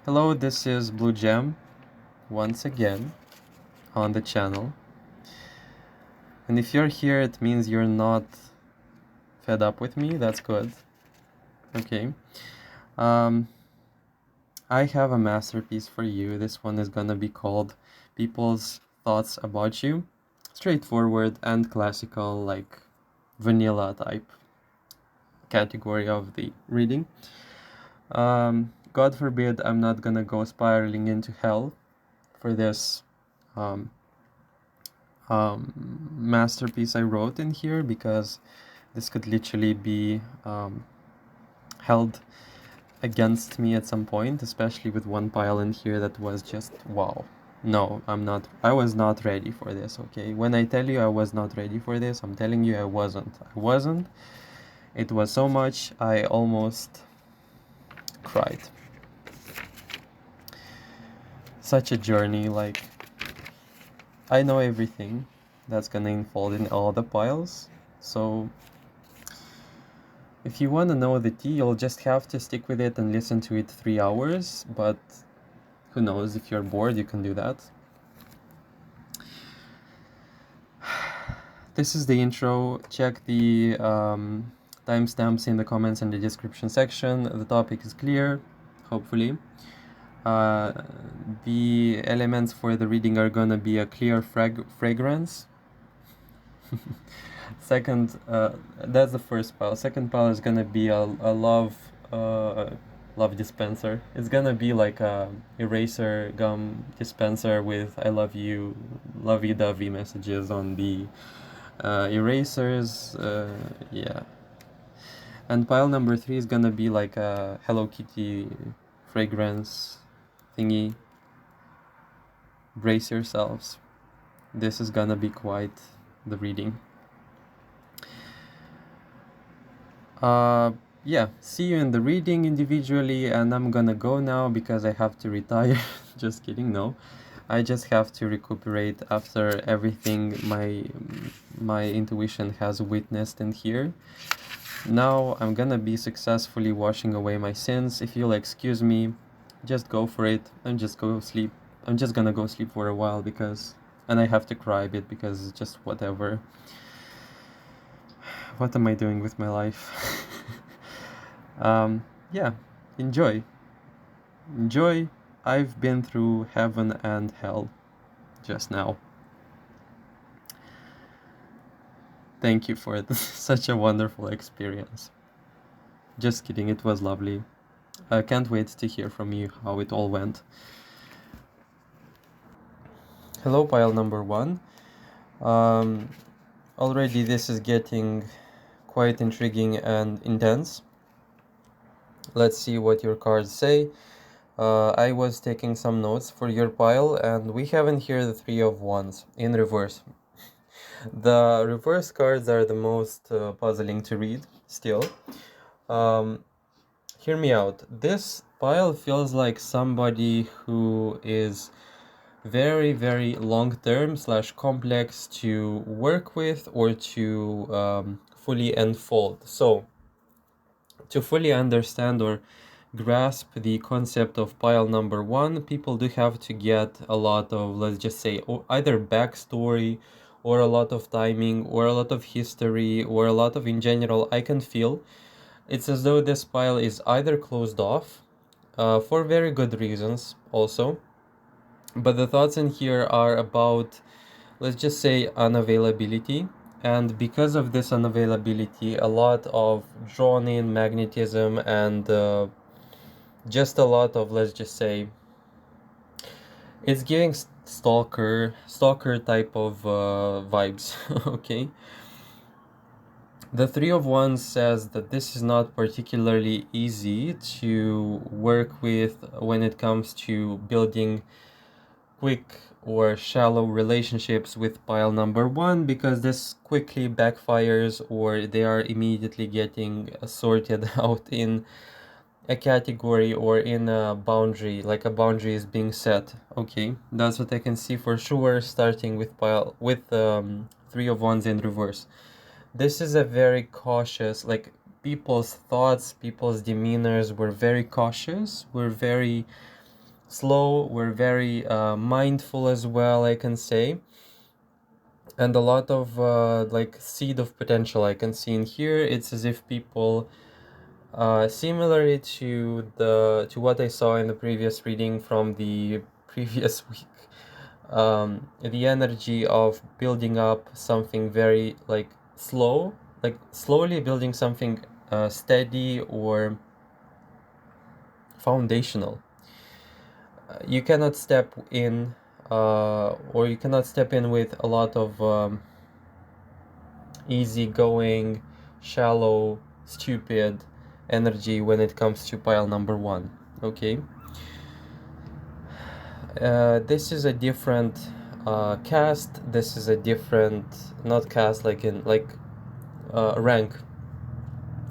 Hello, this is Blue Gem once again on the channel. And if you're here, it means you're not fed up with me. That's good. Okay. I have a masterpiece for you. This one is gonna be called People's Thoughts About You. Straightforward and classical, like vanilla type category of the reading. God forbid I'm not gonna go spiraling into hell for this masterpiece I wrote in here, because this could literally be held against me at some point, especially with one pile in here that was just wow. No, I was not ready for this, okay? When I tell you I was not ready for this, I'm telling you I wasn't. It was so much I almost cried. Such a journey. Like, I know everything that's gonna unfold in all the piles, so if you want to know the tea, you'll just have to stick with it and listen to it 3 hours, but who knows, if you're bored, you can do that. This is the intro. Check the timestamps in the comments and the description section. The topic is clear, hopefully. The elements for the reading are gonna be a clear fragrance. Second, that's the first pile. Second pile is gonna be a love dispenser. It's gonna be like a eraser gum dispenser with "I love you" lovey-dovey messages on the erasers. Yeah. And pile number 3 is gonna be like a Hello Kitty fragrance thingy. Brace yourselves. This is gonna be quite the reading. Yeah, see you in the reading individually, and I'm gonna go now because I have to retire. Just kidding, no. I just have to recuperate after everything my intuition has witnessed in here. Now I'm gonna be successfully washing away my sins. If you'll excuse me, just go for it. I'm just gonna go sleep for a while, and I have to cry a bit because it's just whatever. What am I doing with my life? Yeah, enjoy. I've been through heaven and hell just now. Thank you for such a wonderful experience. Just kidding, it was lovely. I can't wait to hear from you how it all went. Hello, pile number 1. Already this is getting quite intriguing and intense. Let's see what your cards say. I was taking some notes for your pile, and we have in here the 3 of Wands in reverse. The reverse cards are the most puzzling to read still. Hear me out. This pile feels like somebody who is very, very long-term / complex to work with or to fully unfold. So, to fully understand or grasp the concept of pile number 1, people do have to get a lot of, let's just say, either backstory or a lot of timing or a lot of history or a lot of, in general, I can feel it's as though this pile is either closed off for very good reasons also, but the thoughts in here are about, let's just say, unavailability. And because of this unavailability, a lot of drawn in magnetism and just a lot of, let's just say, it's giving stalker type of vibes. Okay, the 3 of Wands says that this is not particularly easy to work with when it comes to building quick or shallow relationships with pile number 1, because this quickly backfires or they are immediately getting sorted out in a category or in a boundary, like a boundary is being set. Okay, that's what I can see for sure, starting with 3 of Wands in reverse. This is a very cautious, like, people's thoughts, people's demeanors were very cautious, were very slow, we're very mindful as well, I can say, and a lot of like seed of potential I can see in here. It's as if people, similarly to what I saw in the previous reading from the previous week, the energy of building up something very like slow, like slowly building something steady or foundational. You cannot step in, or you cannot step in with a lot of easygoing, shallow, stupid energy when it comes to pile number one. Okay. This is a different cast. This is a different, not cast like in like rank.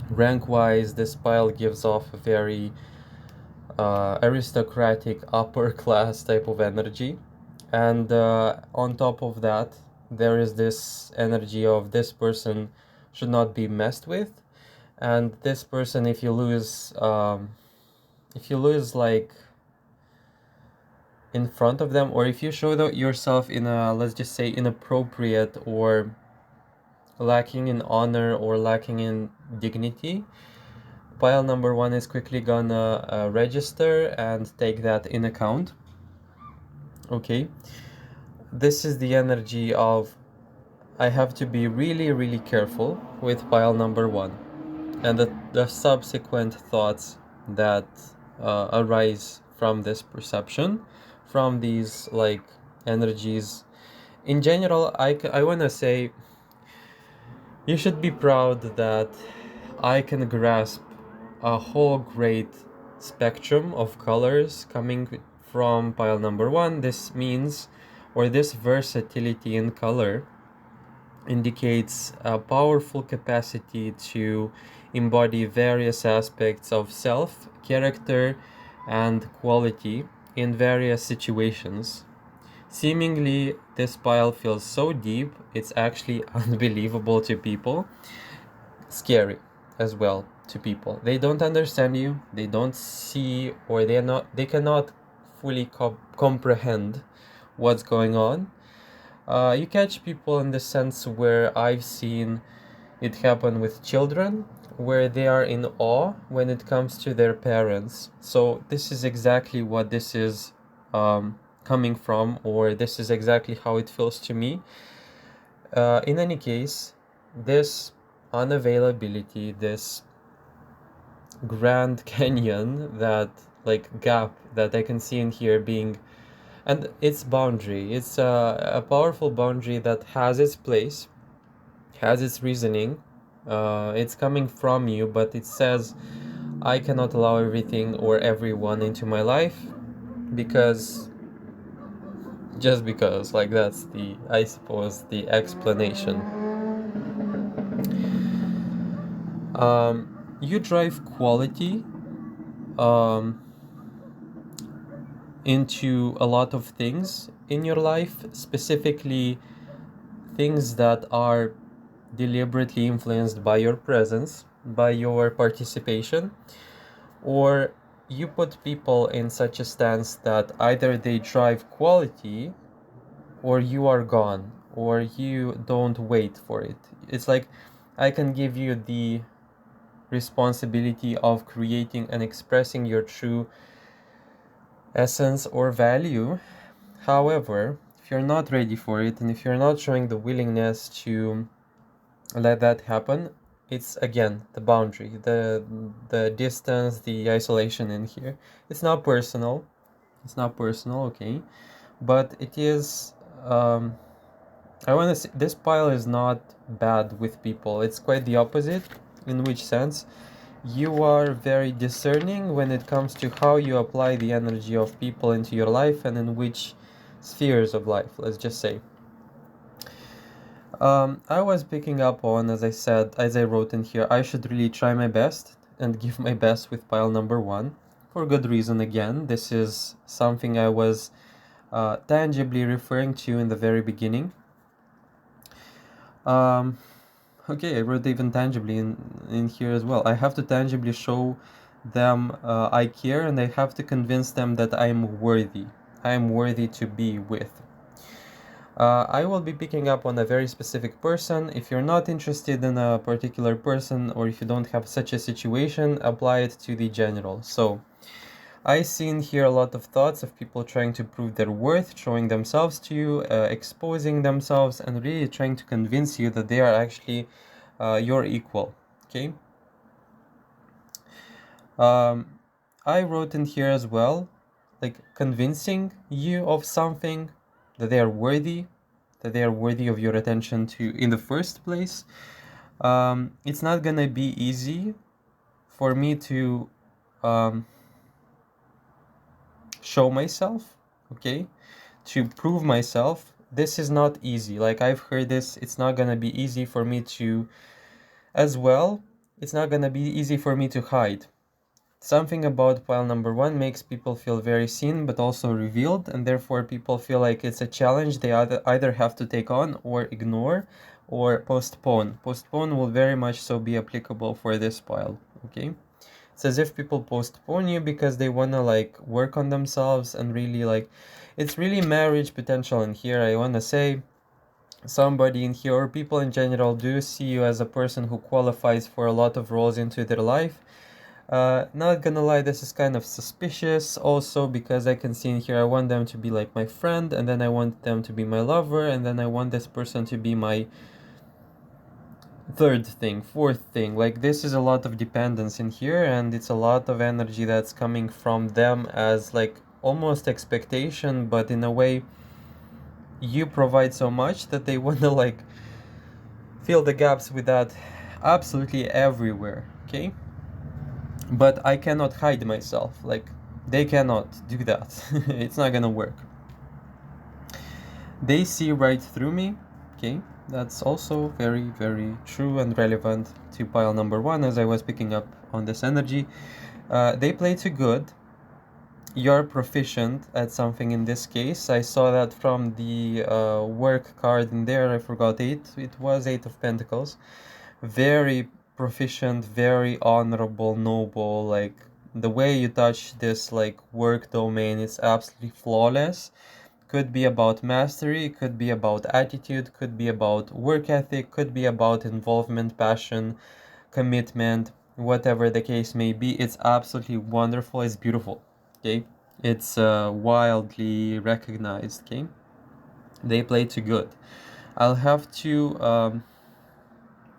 Rank wise, this pile gives off a very aristocratic upper class type of energy, and on top of that there is this energy of this person should not be messed with, and this person, if you lose like in front of them, or if you show yourself in a, let's just say, inappropriate or lacking in honor or lacking in dignity, pile number one is quickly gonna register and take that in account. Okay, this is the energy of I have to be really, really careful with pile number one, and the subsequent thoughts that arise from this perception, from these like energies. In general, I want to say you should be proud that I can grasp a whole great spectrum of colors coming from pile number one. This means, or this versatility in color indicates a powerful capacity to embody various aspects of self, character, and quality in various situations. Seemingly, this pile feels so deep, it's actually unbelievable to people, scary as well to people. They don't understand you, they don't see, or they cannot fully comprehend what's going on. You catch people in the sense where I've seen it happen with children, where they are in awe when it comes to their parents. So this is exactly what this is coming from, or this is exactly how it feels to me. In any case, this unavailability, this Grand Canyon, that like gap that I can see in here being, and its boundary, it's a powerful boundary that has its place, has its reasoning. It's coming from you, but it says I cannot allow everything or everyone into my life because, just because, like, that's the, I suppose, the explanation. You drive quality um, into a lot of things in your life, specifically things that are deliberately influenced by your presence, by your participation, or you put people in such a stance that either they drive quality or you are gone, or you don't wait for it. It's like I can give you the responsibility of creating and expressing your true essence or value. However, if you're not ready for it, and if you're not showing the willingness to let that happen, it's again the boundary, the distance, the isolation in here. It's not personal. It's not personal, okay? But it is, I want to say this pile is not bad with people. It's quite the opposite. In which sense? You are very discerning when it comes to how you apply the energy of people into your life and in which spheres of life, let's just say. I was picking up on, as I said, as I wrote in here, I should really try my best and give my best with pile number one. For good reason, again. This is something I was tangibly referring to in the very beginning. Okay, I wrote even tangibly in here as well. I have to tangibly show them I care, and I have to convince them that I'm worthy. I'm worthy to be with. I will be picking up on a very specific person. If you're not interested in a particular person, or if you don't have such a situation, apply it to the general. So I see in here a lot of thoughts of people trying to prove their worth, showing themselves to you, exposing themselves, and really trying to convince you that they are actually your equal. Okay. I wrote in here as well, like convincing you of something, that they are worthy, that they are worthy of your attention to in the first place. It's not gonna be easy for me to show myself, okay, to prove myself. This is not easy. Like I've heard this, it's not gonna be easy for me to, as well, it's not gonna be easy for me to hide. Something about pile number one makes people feel very seen but also revealed, and therefore people feel like it's a challenge they either have to take on or ignore or postpone. Postpone will very much so be applicable for this pile, okay? It's as if people postpone you because they want to like work on themselves and really like, it's really marriage potential in here. I want to say somebody in here, or people in general, do see you as a person who qualifies for a lot of roles into their life. Not gonna lie, this is kind of suspicious also, because I can see in here I want them to be like my friend, and then I want them to be my lover, and then I want this person to be my third thing, fourth thing. Like this is a lot of dependence in here, and it's a lot of energy that's coming from them as like almost expectation, but in a way you provide so much that they want to like fill the gaps with that absolutely everywhere, okay? But I cannot hide myself, like they cannot do that. It's not gonna work. They see right through me, okay? That's also very, very true and relevant to pile number one, as I was picking up on this energy. They play too good. You're proficient at something in this case. I saw that from the work card in there. I forgot eight. It was Eight of Pentacles. Very proficient, very honorable, noble. Like the way you touch this like work domain is absolutely flawless. Could be about mastery, could be about attitude, could be about work ethic, could be about involvement, passion, commitment, whatever the case may be. It's absolutely wonderful. It's beautiful. Okay, it's wildly recognized. Okay, they play too good. I'll have to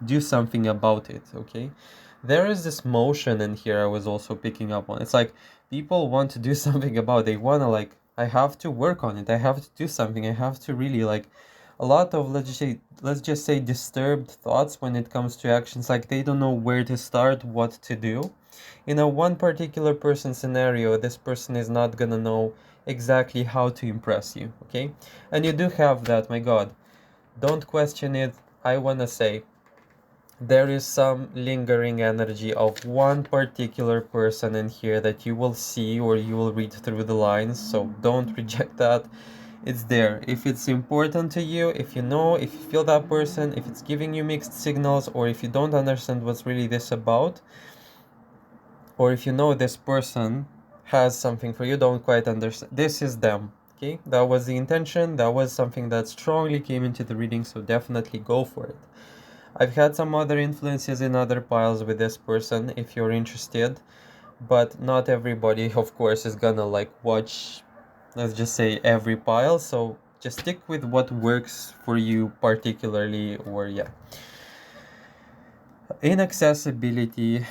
do something about it. Okay, there is this motion in here I was also picking up on. It's like people want to do something about it. They want to like, I have to work on it, I have to do something, I have to really like, a lot of let's just say disturbed thoughts when it comes to actions. Like they don't know where to start, what to do. In a one particular person scenario, this person is not gonna know exactly how to impress you, okay? And you do have that, my god, don't question it. I want to say there is some lingering energy of one particular person in here that you will see, or you will read through the lines, so don't reject that. It's there. If it's important to you, if you know, if you feel that person, if it's giving you mixed signals, or if you don't understand what's really this about, or if you know this person has something for you, don't quite understand, this is them. Okay, that was the intention, that was something that strongly came into the reading, so definitely go for it. I've had some other influences in other piles with this person if you're interested, but not everybody, of course, is gonna like watch, let's just say, every pile. So just stick with what works for you particularly, or yeah. Inaccessibility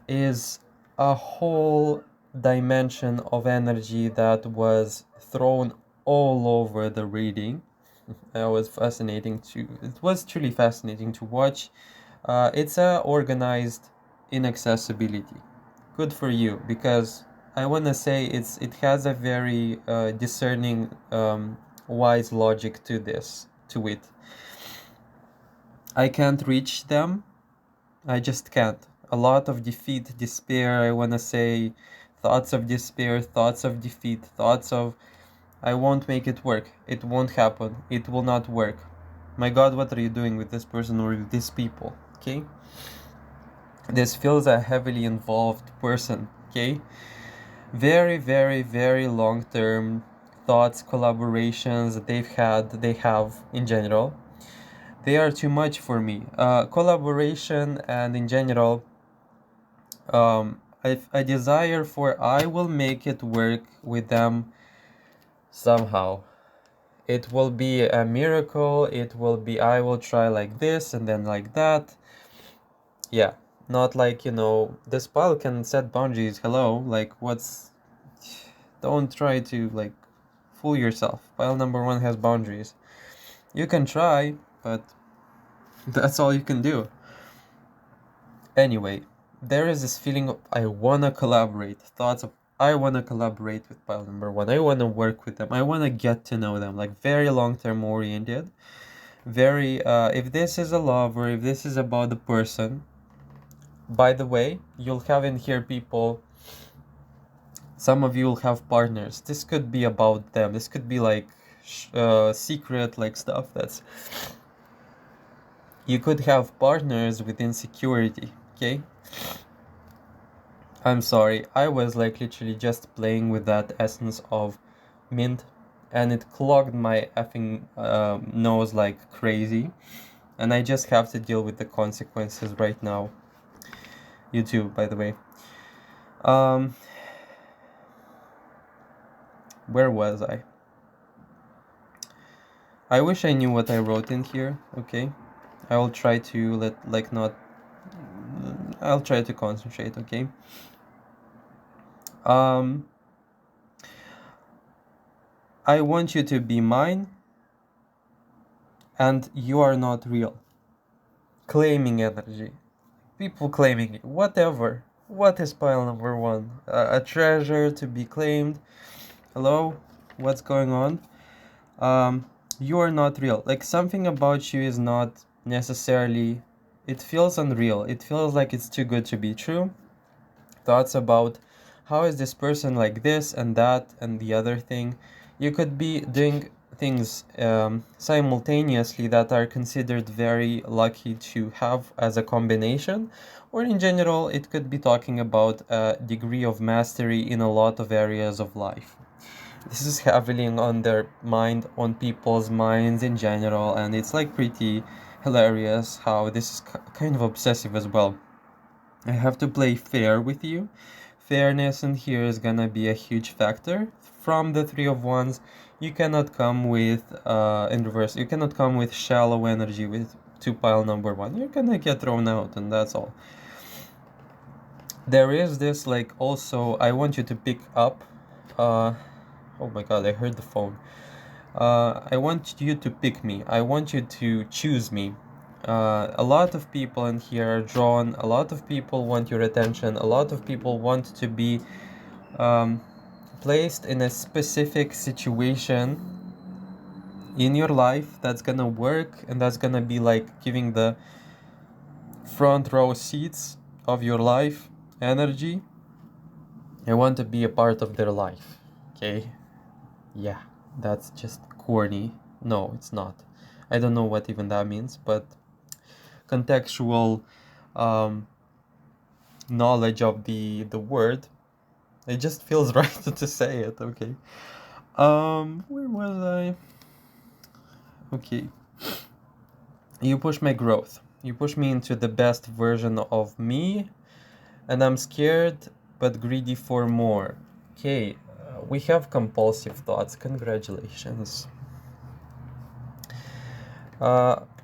is a whole dimension of energy that was thrown all over the reading. It was truly fascinating to watch. It's a organized inaccessibility. Good for you, because I want to say it has a very discerning, wise logic to it. I can't reach them. I just can't. A lot of defeat, despair. I want to say thoughts of despair, thoughts of defeat, thoughts of I won't make it work. It won't happen. It will not work. My god, what are you doing with this person or with these people? Okay? This feels a heavily involved person. okay? Very, very, very long-term thoughts, collaborations that they have in general. They are too much for me. Collaboration and in general, I desire for I will make it work with them somehow. It will be a miracle. It will be I will try like this and then like that. Yeah, not like, this pile can set boundaries. Hello, like don't try to like fool yourself. Pile number one has boundaries. You can try, but that's all you can do. Anyway, there is this feeling of I wanna collaborate. Thoughts of I wanna collaborate with pile number one. I wanna work with them. I wanna get to know them. Like very long-term oriented. Very if this is a love or if this is about the person. By the way, you'll have in here people. Some of you will have partners. This could be about them. This could be like secret like stuff that's you could have partners with insecurity, okay? I'm sorry, I was like literally just playing with that essence of mint and it clogged my effing nose like crazy and I just have to deal with the consequences right now. You too, by the way. Where was I? I wish I knew what I wrote in here, okay? I will try to I'll try to concentrate, okay? I want you to be mine and you are not real. Claiming energy. People claiming it. Whatever. What is pile number one? A treasure to be claimed. Hello? What's going on? You are not real. Like something about you is not necessarily. It feels unreal. It feels like it's too good to be true. Thoughts about how is this person like this and that and the other thing. You could be doing things simultaneously that are considered very lucky to have as a combination, or in general, it could be talking about a degree of mastery in a lot of areas of life. This is heavily on their mind, on people's minds in general, and it's like pretty hilarious how this is kind of obsessive as well. I have to play fair with you. Fairness in here is gonna be a huge factor. From the three of wands, you cannot come with in reverse. You cannot come with shallow energy with two pile number one. You're gonna get thrown out, and that's all. There is this like also. I want you to pick up. Oh my god! I heard the phone. I want you to pick me. I want you to choose me. A lot of people in here are drawn. A lot of people want your attention. A lot of people want to be placed in a specific situation in your life that's gonna work and that's gonna be like giving the front row seats of your life energy. I want to be a part of their life. Okay? Yeah, that's just corny. No, it's not. I don't know what even that means, but contextual knowledge of the word, it just feels right to say it. Okay. Where was I? Okay. You push my growth. You push me into the best version of me, and I'm scared but greedy for more. Okay. We have compulsive thoughts. Congratulations.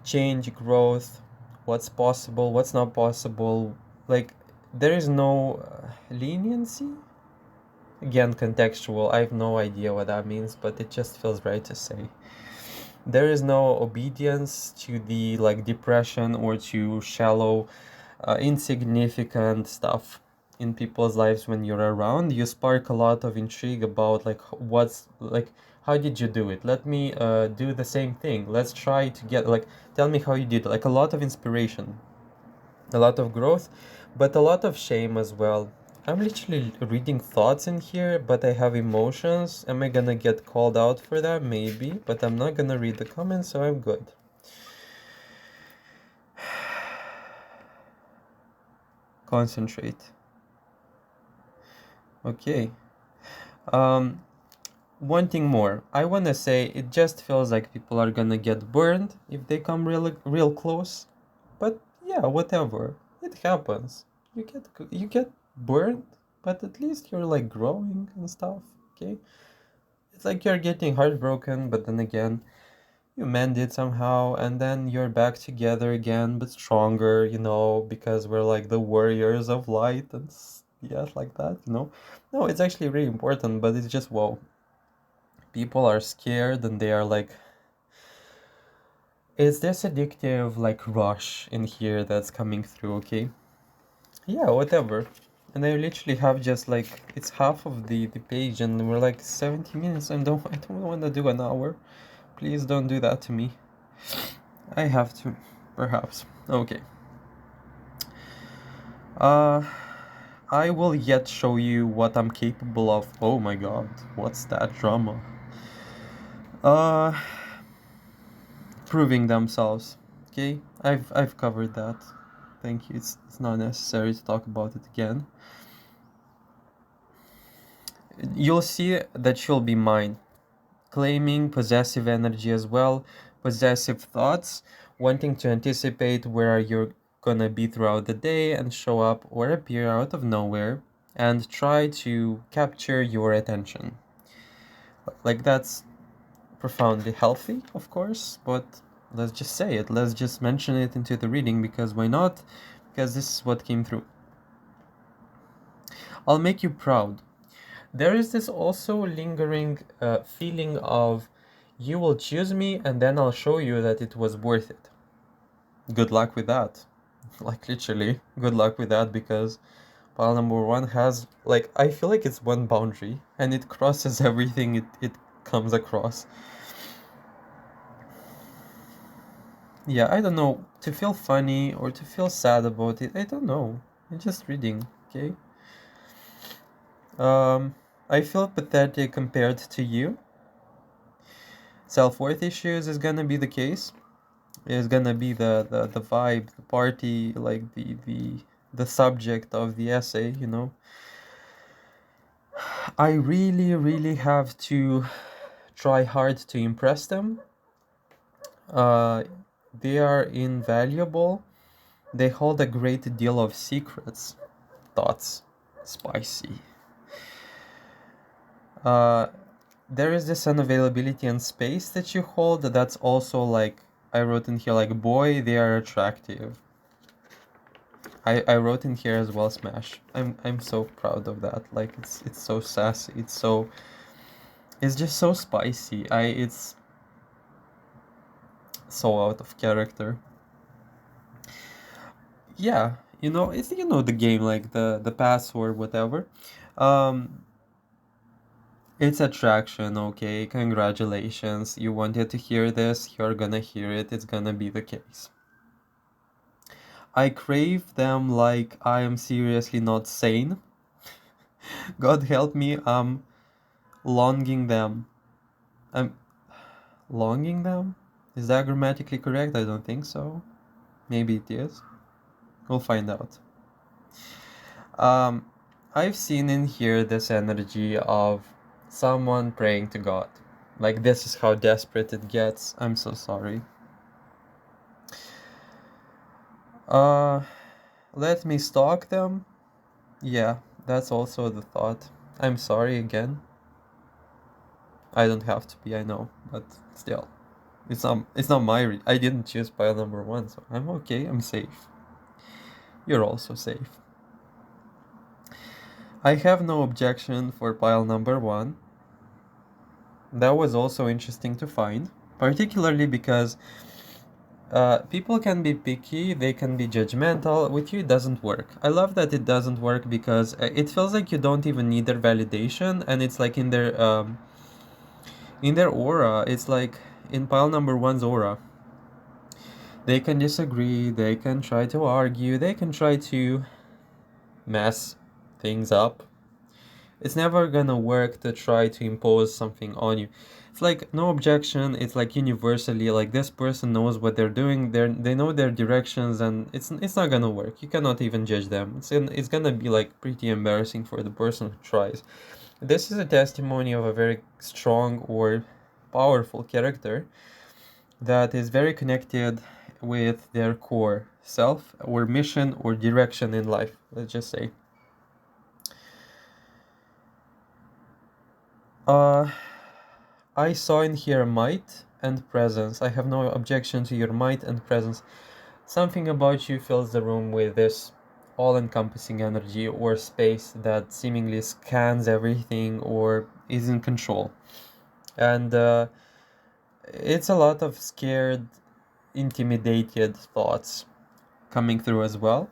Change, growth, what's possible, what's not possible. Like, there is no leniency. Again, contextual. I have no idea what that means, but it just feels right to say. There is no obedience to the like depression or to shallow, insignificant stuff in people's lives when you're around. You spark a lot of intrigue about like what's like how did you do it? Let me do the same thing. Let's try to get like tell me how you did it. Like a lot of inspiration, a lot of growth, but a lot of shame as well. I'm literally reading thoughts in here, but I have emotions. Am I gonna get called out for that? Maybe, but I'm not gonna read the comments, so I'm good. Concentrate. Okay. Um, One thing more. I wanna say it just feels like people are gonna get burned if they come real close. But yeah, whatever. It happens. You get burned, but at least you're like growing and stuff. Okay? It's like you're getting heartbroken, but then again, you mend it somehow, and then you're back together again, but stronger, because we're like the warriors of light and yeah, like that. No, it's actually really important, but it's just whoa. People are scared and they are like, it's this addictive like rush in here that's coming through, okay? Yeah, whatever. And I literally have just like it's half of the page and we're like 70 minutes and I don't want to do an hour. Please don't do that to me. I have to, perhaps. Okay. Uh I will yet show you what I'm capable of. Oh my god, what's that drama? Uh Proving themselves. Okay? I've covered that. Thank you. It's not necessary to talk about it again. You'll see that she'll be mine. Claiming possessive energy as well, possessive thoughts, wanting to anticipate where you're gonna be throughout the day and show up or appear out of nowhere and try to capture your attention. Like that's profoundly healthy, of course, but let's just say it. Let's just mention it into the reading because why not? Because this is what came through. I'll make you proud. There is this also lingering feeling of you will choose me and then I'll show you that it was worth it. Good luck with that. Like literally, good luck with that because pile number one has like I feel like it's one boundary and it crosses everything it comes across. Yeah, I don't know to feel funny or to feel sad about it. I don't know. I'm just reading, okay? Um, I feel pathetic compared to you. Self-worth issues is gonna be the case. Is gonna be the vibe, the party, like the subject of the essay. I really, really have to try hard to impress them. Uh, they are invaluable. They hold a great deal of secrets. Thoughts. Spicy. Uh, there is this unavailability and space that you hold that's also like I wrote in here like boy they are attractive. I wrote in here as well smash. I'm so proud of that. Like it's so sassy. It's just so spicy. It's so out of character. Yeah, it's the game like the password whatever. Um It's attraction, okay? Congratulations. You wanted to hear this, you're gonna hear it, it's gonna be the case. I crave them like I am seriously not sane. God help me, I'm longing them. I'm longing them? Is that grammatically correct? I don't think so. Maybe it is. We'll find out. Um, I've seen in here this energy of someone praying to God. Like, this is how desperate it gets. I'm so sorry. Uh, Let me stalk them? Yeah, that's also the thought. I'm sorry again. I don't have to be, I know, but still. It's not I didn't choose pile number one, so I'm okay, I'm safe. You're also safe. I have no objection for pile number one. That was also interesting to find, particularly because people can be picky, they can be judgmental. With you, it doesn't work. I love that it doesn't work because it feels like you don't even need their validation, and it's like in their aura. It's like in pile number one's aura. They can disagree, they can try to argue, they can try to mess things up. It's never gonna work to try to impose something on you. It's like no objection. It's like universally like this person knows what they're doing. They know their directions, and it's not gonna work. You cannot even judge them. It's gonna be like pretty embarrassing for the person who tries. This is a testimony of a very strong or powerful character that is very connected with their core self or mission or direction in life, let's just say. I saw in here might and presence. I have no objection to your might and presence. Something about you fills the room with this all-encompassing energy or space that seemingly scans everything or is in control. And it's a lot of scared, intimidated thoughts coming through as well.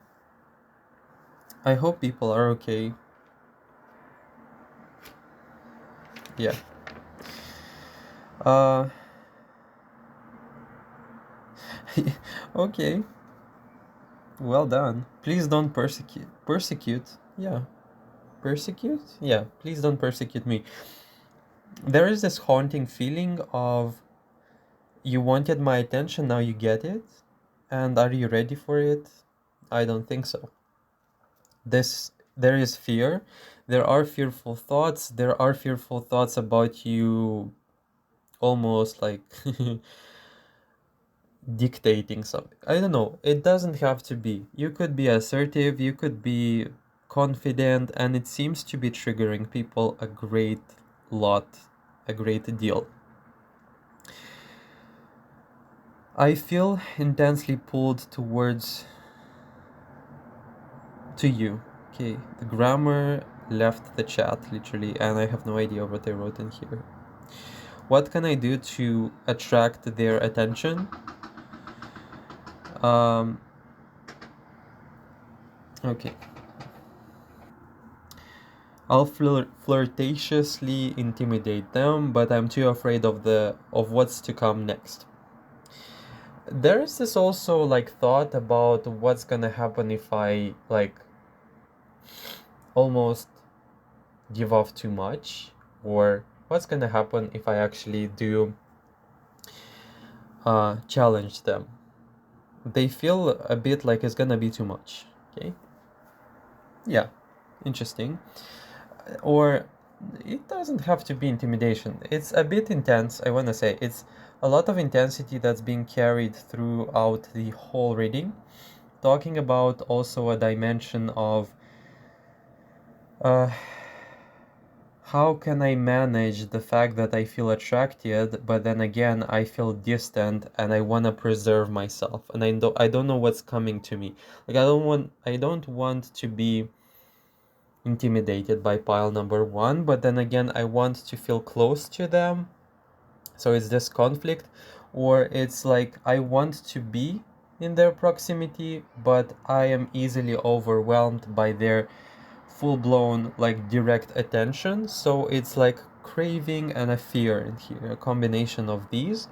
I hope people are okay. Yeah. Uh, okay. Well done. Please don't persecute. Persecute? Yeah. Persecute? Yeah. Please don't persecute me. There is this haunting feeling of you wanted my attention, now you get it. And are you ready for it? I don't think so. There is fear. There are fearful thoughts. There are fearful thoughts about you almost like dictating something. I don't know. It doesn't have to be. You could be assertive, you could be confident, and it seems to be triggering people a great lot, a great deal. I feel intensely pulled towards to you. Okay, the grammar left the chat literally, and I have no idea what they wrote in here. What can I do to attract their attention? Okay. I'll flirtatiously intimidate them, but I'm too afraid of what's to come next. There is this also like thought about what's gonna happen if I like almost give off too much, or what's gonna happen if I actually do challenge them. They feel a bit like it's gonna be too much. Okay. Yeah. Interesting. Or it doesn't have to be intimidation. It's a bit intense, I want to say. It's a lot of intensity that's being carried throughout the whole reading, talking about also a dimension of how can I manage the fact that I feel attracted, but then again I feel distant and I want to preserve myself, and I don't know what's coming to me. Like I don't want to be intimidated by pile number one, but then again I want to feel close to them. So it's this conflict, or it's like I want to be in their proximity, but I am easily overwhelmed by their full-blown like direct attention. So it's like craving and a fear in here, a combination of these.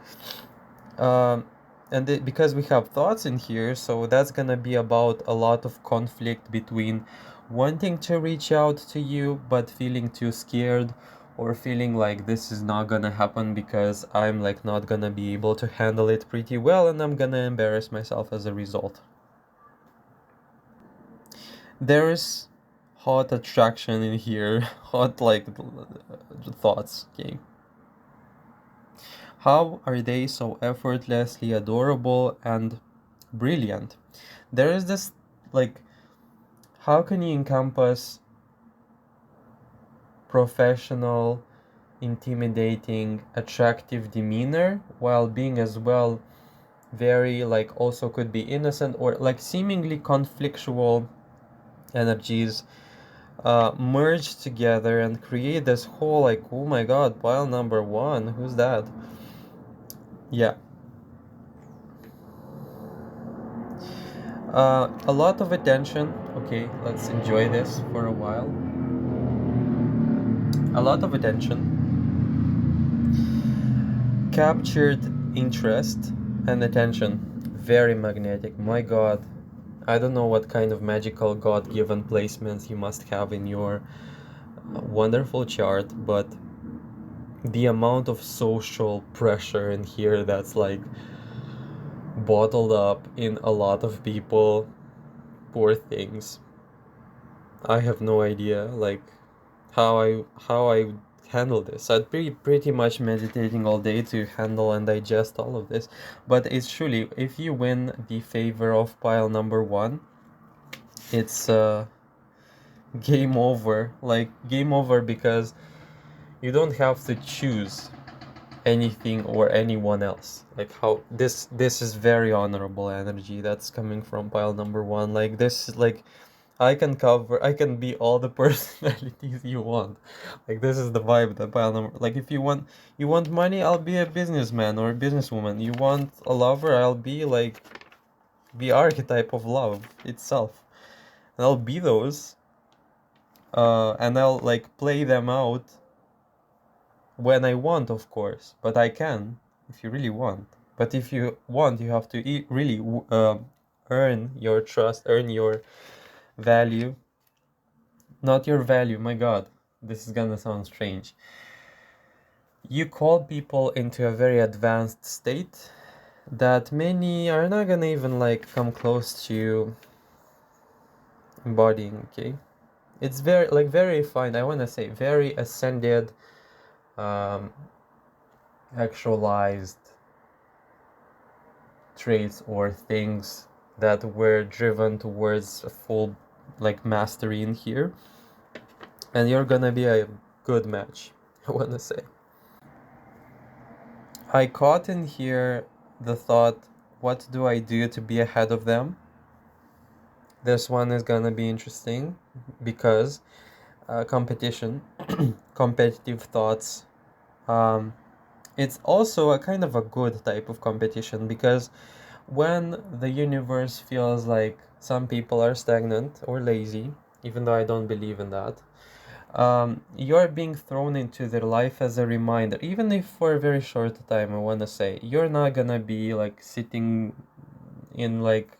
Because we have thoughts in here, so that's gonna be about a lot of conflict between wanting to reach out to you but feeling too scared, or feeling like this is not gonna happen because I'm like not gonna be able to handle it pretty well and I'm gonna embarrass myself as a result. There is hot attraction in here, hot like thoughts, okay? How are they so effortlessly adorable and brilliant? There is this like, how can you encompass professional, intimidating, attractive demeanor while being as well very like also could be innocent or like seemingly conflictual energies merge together and create this whole like, oh my god, pile number one, who's that? Yeah. A lot of attention. Okay, let's enjoy this for a while. A lot of attention, captured interest, and attention. Very magnetic. My god. I don't know what kind of magical god-given placements you must have in your a wonderful chart, but the amount of social pressure in here that's like bottled up in a lot of people, poor things. I have no idea like how I handle this. I'd be pretty much meditating all day to handle and digest all of this. But it's truly, if you win the favor of pile number one, it's game over. Like game over because you don't have to choose anything or anyone else. Like how this is very honorable energy that's coming from pile number one. Like this, like I can be all the personalities you want. Like this is the vibe that pile number. Like if you want money, I'll be a businessman or a businesswoman. You want a lover, I'll be like the archetype of love itself. And I'll be those. And I'll like play them out when I want, of course. But I can if you really want. But if you want, you have to really earn your trust, earn your value. Not your value, my god. This is gonna sound strange. You call people into a very advanced state that many are not gonna even like come close to embodying, okay? It's very like very fine, I wanna say very ascended, um, actualized traits or things that were driven towards a full like mastery in here. And you're gonna be a good match, I wanna say. I caught in here the thought, what do I do to be ahead of them? This one is gonna be interesting because competition, competitive thoughts. Um, it's also a kind of a good type of competition because when the universe feels like some people are stagnant or lazy, even though I don't believe in that, you're being thrown into their life as a reminder, even if for a very short time. I want to say you're not gonna be like sitting in like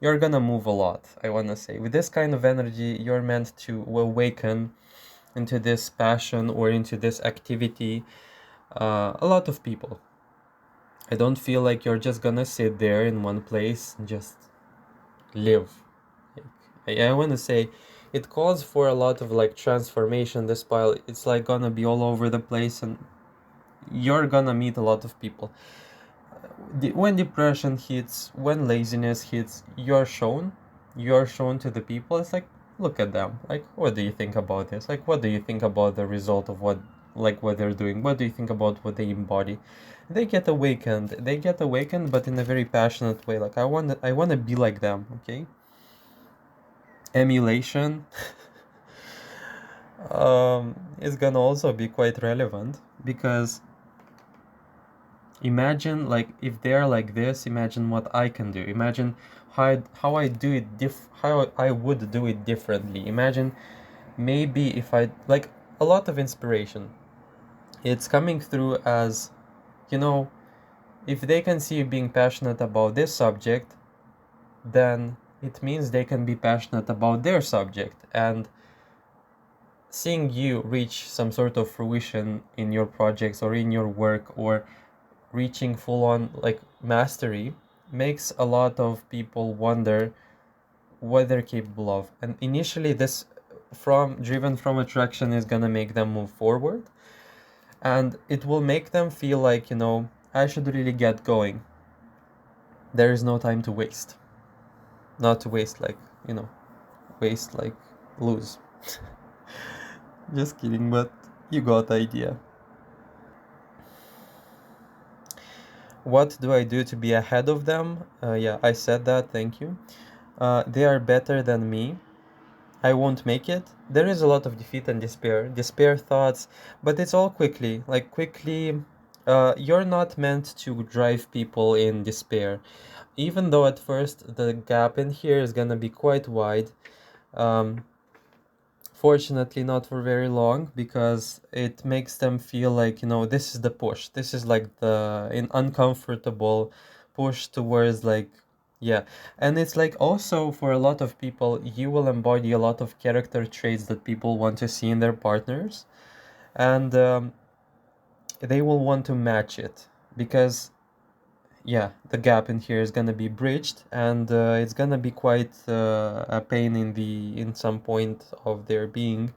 you're gonna move a lot. I want to say with this kind of energy you're meant to awaken into this passion or into this activity. A lot of people, I don't feel like you're just gonna sit there in one place and just live. I want to say it calls for a lot of like transformation. This pile, it's like gonna be all over the place and you're gonna meet a lot of people. When depression hits, when laziness hits, you're shown to the people. It's like, look at them, like what do you think about this, like what do you think about the result of what they're doing, what do you think about what they embody. They get awakened but in a very passionate way. Like I want to be like them, okay? Emulation is gonna also be quite relevant because imagine like if they're like this, imagine what I can do. Imagine how I do it how I would do it differently. Imagine maybe if I like a lot of inspiration. It's coming through as, you know, if they can see you being passionate about this subject, then it means they can be passionate about their subject. And seeing you reach some sort of fruition in your projects or in your work or reaching full on like mastery makes a lot of people wonder what they're capable of. And initially this from driven from attraction is gonna make them move forward, and it will make them feel like, you know, I should really get going. There is no time to waste. Not to waste like, you know, waste like lose. Just kidding, but you got the idea. What do I do to be ahead of them? Yeah, I said that, thank you. They are better than me. I won't make it. There is a lot of defeat and despair thoughts, but it's all quickly. Like, quickly, you're not meant to drive people in despair. Even though at first the gap in here is gonna be quite wide. Um, Fortunately, not for very long, because it makes them feel like, you know, this is the push. This is like the an uncomfortable push towards like, Yeah, and it's like also for a lot of people, you will embody a lot of character traits that people want to see in their partners, and they will want to match it because, yeah, the gap in here is gonna be bridged, and it's gonna be quite a pain in some point of their being,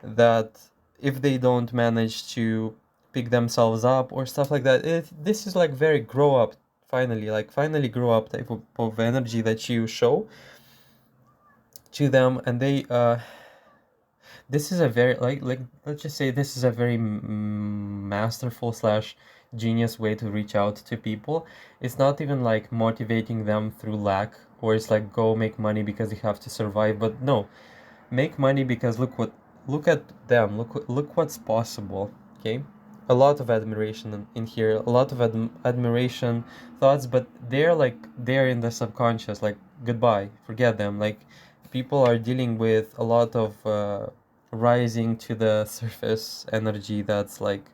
that if they don't manage to pick themselves up or stuff like that, this is like very grow up, finally grow up type of energy that you show to them, and they this is a very like let's just say this is a very masterful slash genius way to reach out to people. It's not even like motivating them through lack, or it's like go make money because you have to survive, but no, make money because look at them, look what's possible. Okay, a lot of admiration in here, a lot of admiration thoughts, but they're in the subconscious, like goodbye, forget them. Like people are dealing with a lot of rising to the surface energy that's like,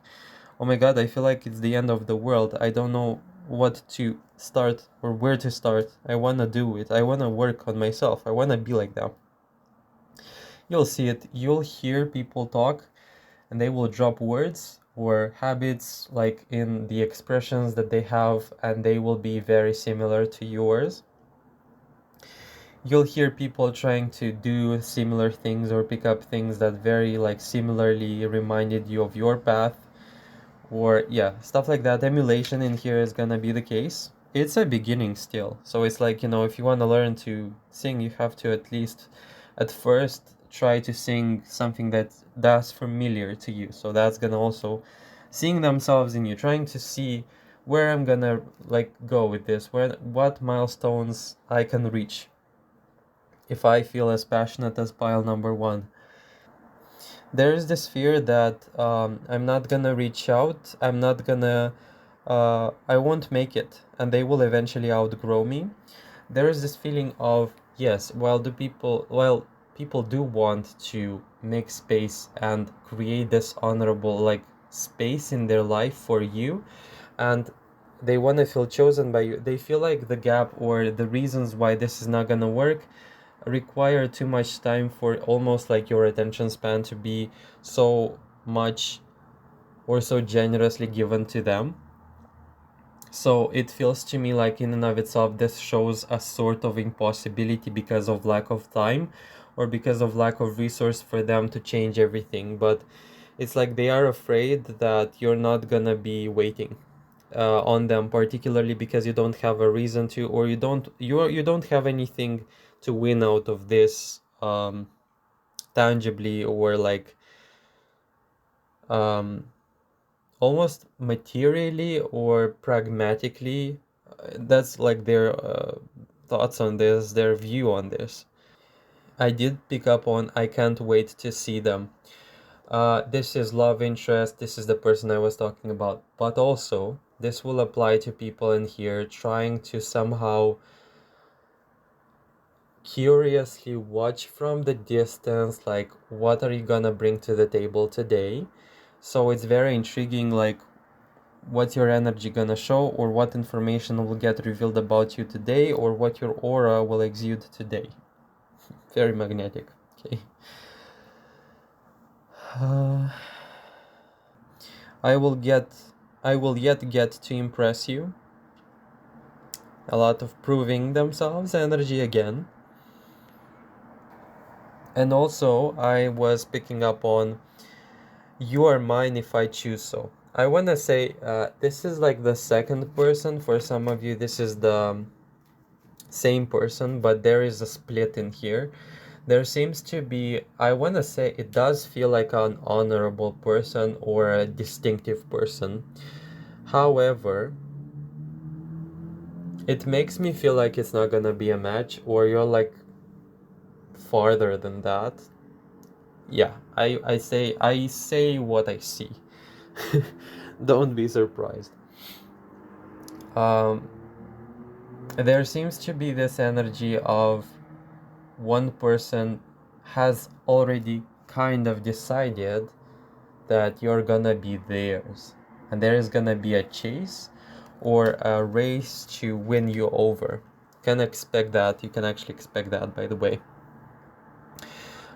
oh my god, I feel like it's the end of the world, I don't know what to start or where to start, I want to do it, I want to work on myself, I want to be like them. You'll see it. You'll hear people talk and they will drop words or habits like in the expressions that they have, and they will be very similar to yours. You'll hear people trying to do similar things or pick up things that very like similarly reminded you of your path, or yeah, stuff like that. Emulation in here is gonna be the case. It's a beginning still, so it's like, if you want to learn to sing, you have to at least at first try to sing something that's familiar to you, so that's gonna also seeing themselves in you, trying to see where I'm gonna like go with this, where what milestones I can reach if I feel as passionate as pile number one. There is this fear that I'm not gonna reach out, I won't make it, and they will eventually outgrow me. There is this feeling of, yes, while people do want to make space and create this honorable like space in their life for you, and they want to feel chosen by you, they feel like the gap or the reasons why this is not gonna work require too much time for almost like your attention span to be so much or so generously given to them. So it feels to me like in and of itself this shows a sort of impossibility because of lack of time or because of lack of resource for them to change everything. But it's like they are afraid that you're not gonna be waiting on them, particularly because you don't have a reason to, or you don't have anything to win out of this tangibly, or like um, almost materially or pragmatically. That's like their thoughts on this, their view on this. I did pick up on I can't wait to see them. This is love interest, this is the person I was talking about, but also this will apply to people in here trying to somehow curiously watch from the distance, like what are you gonna bring to the table today. So it's very intriguing, like what your energy gonna show, or what information will get revealed about you today, or what your aura will exude today. Very magnetic. Okay. uh, i will get I will yet get to impress you. A lot of proving themselves energy again. And also I was picking up on you are mine if I choose so. I want to say this is like the second person. For some of you this is the same person, but there is a split in here. There seems to be, I want to say it does feel like an honorable person or a distinctive person. However, it makes me feel like it's not gonna be a match, or you're like farther than that. Yeah, I say what I see. Don't be surprised. Um, there seems to be this energy of one person has already kind of decided that you're gonna be theirs, and there is gonna be a chase or a race to win you over. can expect that. You can actually expect that, by the way.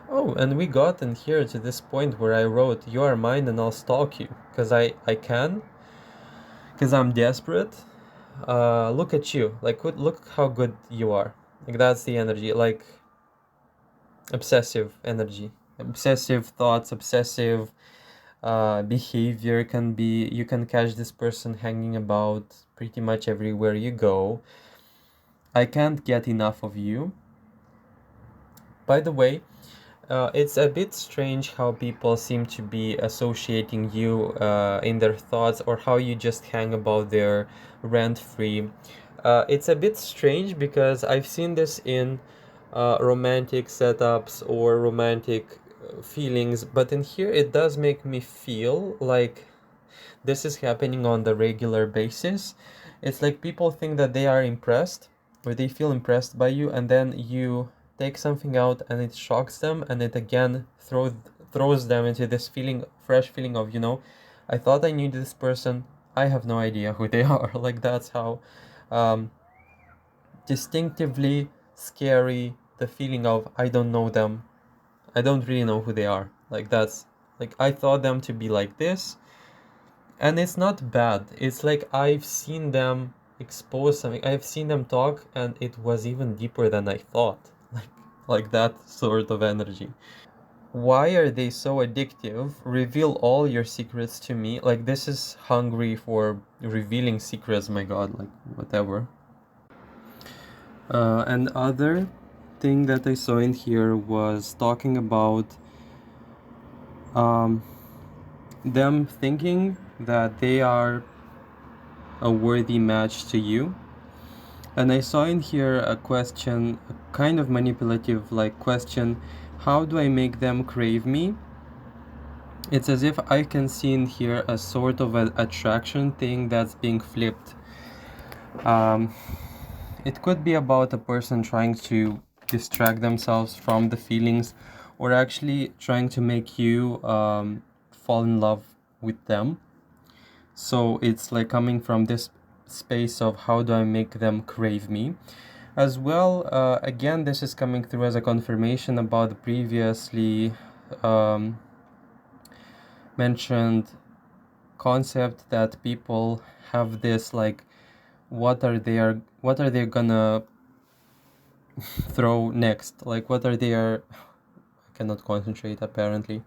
Oh, and we got in here to this point where I wrote, "You are mine and I'll stalk you." Because I can. Because I'm desperate. Look at you. Like, look how good you are. Like, that's the energy. Like, obsessive energy. Obsessive thoughts, obsessive behavior can be. You can catch this person hanging about pretty much everywhere you go. I can't get enough of you. By the way, it's a bit strange how people seem to be associating you in their thoughts, or how you just hang about there rent-free. It's a bit strange because I've seen this in romantic setups or romantic feelings, but in here it does make me feel like this is happening on the regular basis. It's like people think that they are impressed, or they feel impressed by you, and then you take something out and it shocks them, and it again throws them into this fresh feeling of, I thought I knew this person, I have no idea who they are. Like, that's how um, distinctively scary the feeling of, I don't know them, I don't really know who they are. Like, that's like, I thought them to be like this, and it's not bad. It's like I've seen them expose something. I've seen them talk, and it was even deeper than I thought. Like that sort of energy. Why are they so addictive? Reveal all your secrets to me. Like, this is hungry for revealing secrets, my god, like whatever. And other thing that I saw in here was talking about um, them thinking that they are a worthy match to you. And I saw in here a question, a kind of manipulative like question, how do I make them crave me? It's as if I can see in here a sort of an attraction thing that's being flipped. Um, it could be about a person trying to distract themselves from the feelings, or actually trying to make you fall in love with them. So it's like coming from this space of, how do I make them crave me? As well, again, this is coming through as a confirmation about the previously um, mentioned concept that people have this, like, what are they gonna throw next? Like, what are they are I cannot concentrate apparently.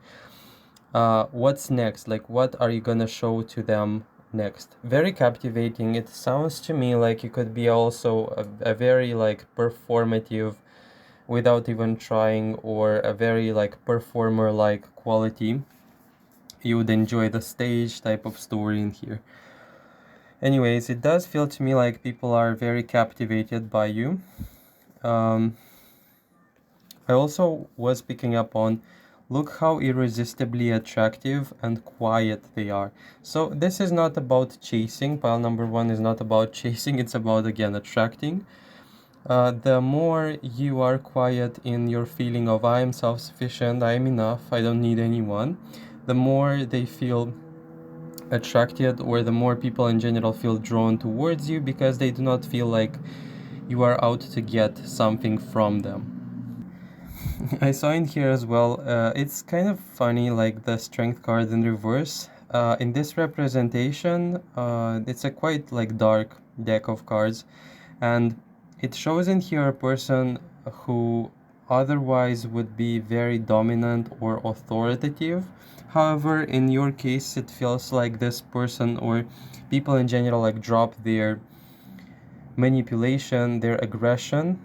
What's next? Like, what are you gonna show to them next? Very captivating. It sounds to me like you could be also a very like performative, without even trying, or a very like performer like quality. You would enjoy the stage type of story in here. Anyways, it does feel to me like people are very captivated by you. I also was picking up on, look how irresistibly attractive and quiet they are. So this is not about chasing. Pile number one is not about chasing. It's about, again, attracting. The more you are quiet in your feeling of, I am self-sufficient, I am enough, I don't need anyone, the more they feel attracted, or the more people in general feel drawn towards you, because they do not feel like you are out to get something from them. I saw in here as well, it's kind of funny, like the strength card in reverse. In this representation, it's a quite like dark deck of cards, and it shows in here a person who otherwise would be very dominant or authoritative. However, in your case, it feels like this person, or people in general, like drop their manipulation, their aggression,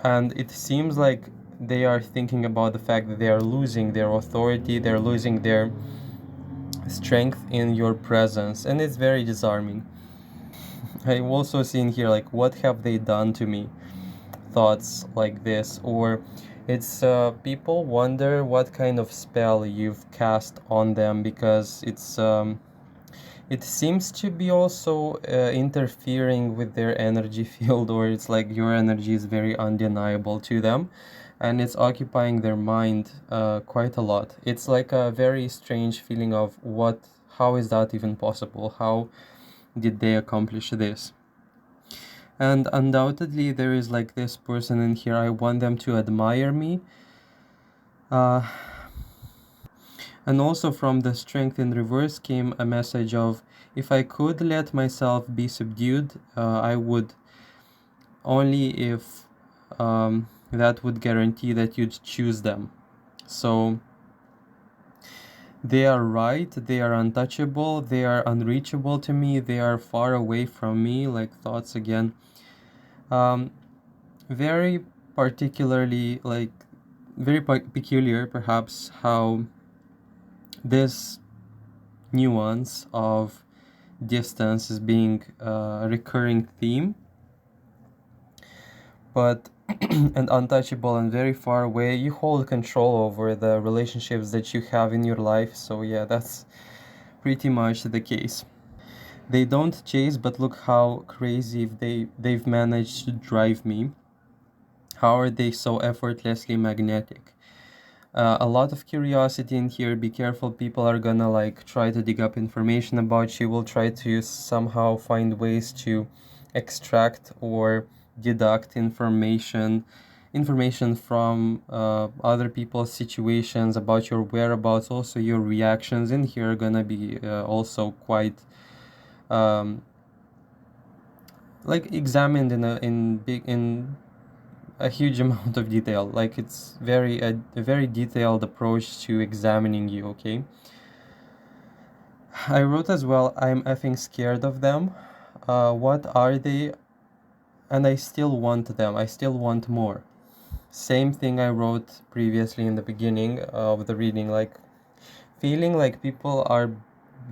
and it seems like they are thinking about the fact that they are losing their authority, they're losing their strength in your presence, and it's very disarming. I also see in here, like, what have they done to me? Thoughts like this, or it's people wonder what kind of spell you've cast on them, because it seems to be also interfering with their energy field, or it's like your energy is very undeniable to them, and it's occupying their mind quite a lot. It's like a very strange feeling of, how is that even possible? How did they accomplish this? And undoubtedly there is like this person in here, I want them to admire me. And also from the Strength in Reverse came a message of, if I could let myself be subdued, I would, only if that would guarantee that you'd choose them. So they are right, they are untouchable, they are unreachable to me, they are far away from me, like thoughts again. Very particularly, like, very peculiar perhaps, how this nuance of distance is being a recurring theme, but and untouchable and very far away. You hold control over the relationships that you have in your life, so yeah, that's pretty much the case. They don't chase, but look how crazy they've managed to drive me. How are they so effortlessly magnetic? A lot of curiosity in here. Be careful, people are gonna like try to dig up information about you, will try to somehow find ways to extract or deduct information from other people's situations about your whereabouts. Also your reactions in here are gonna be also quite like examined in a huge amount of detail. Like it's a very detailed approach to examining you. Okay, I wrote as well, I'm effing scared of them. What are they? And I still want them, I still want more. Same thing I wrote previously in the beginning of the reading, like feeling like people are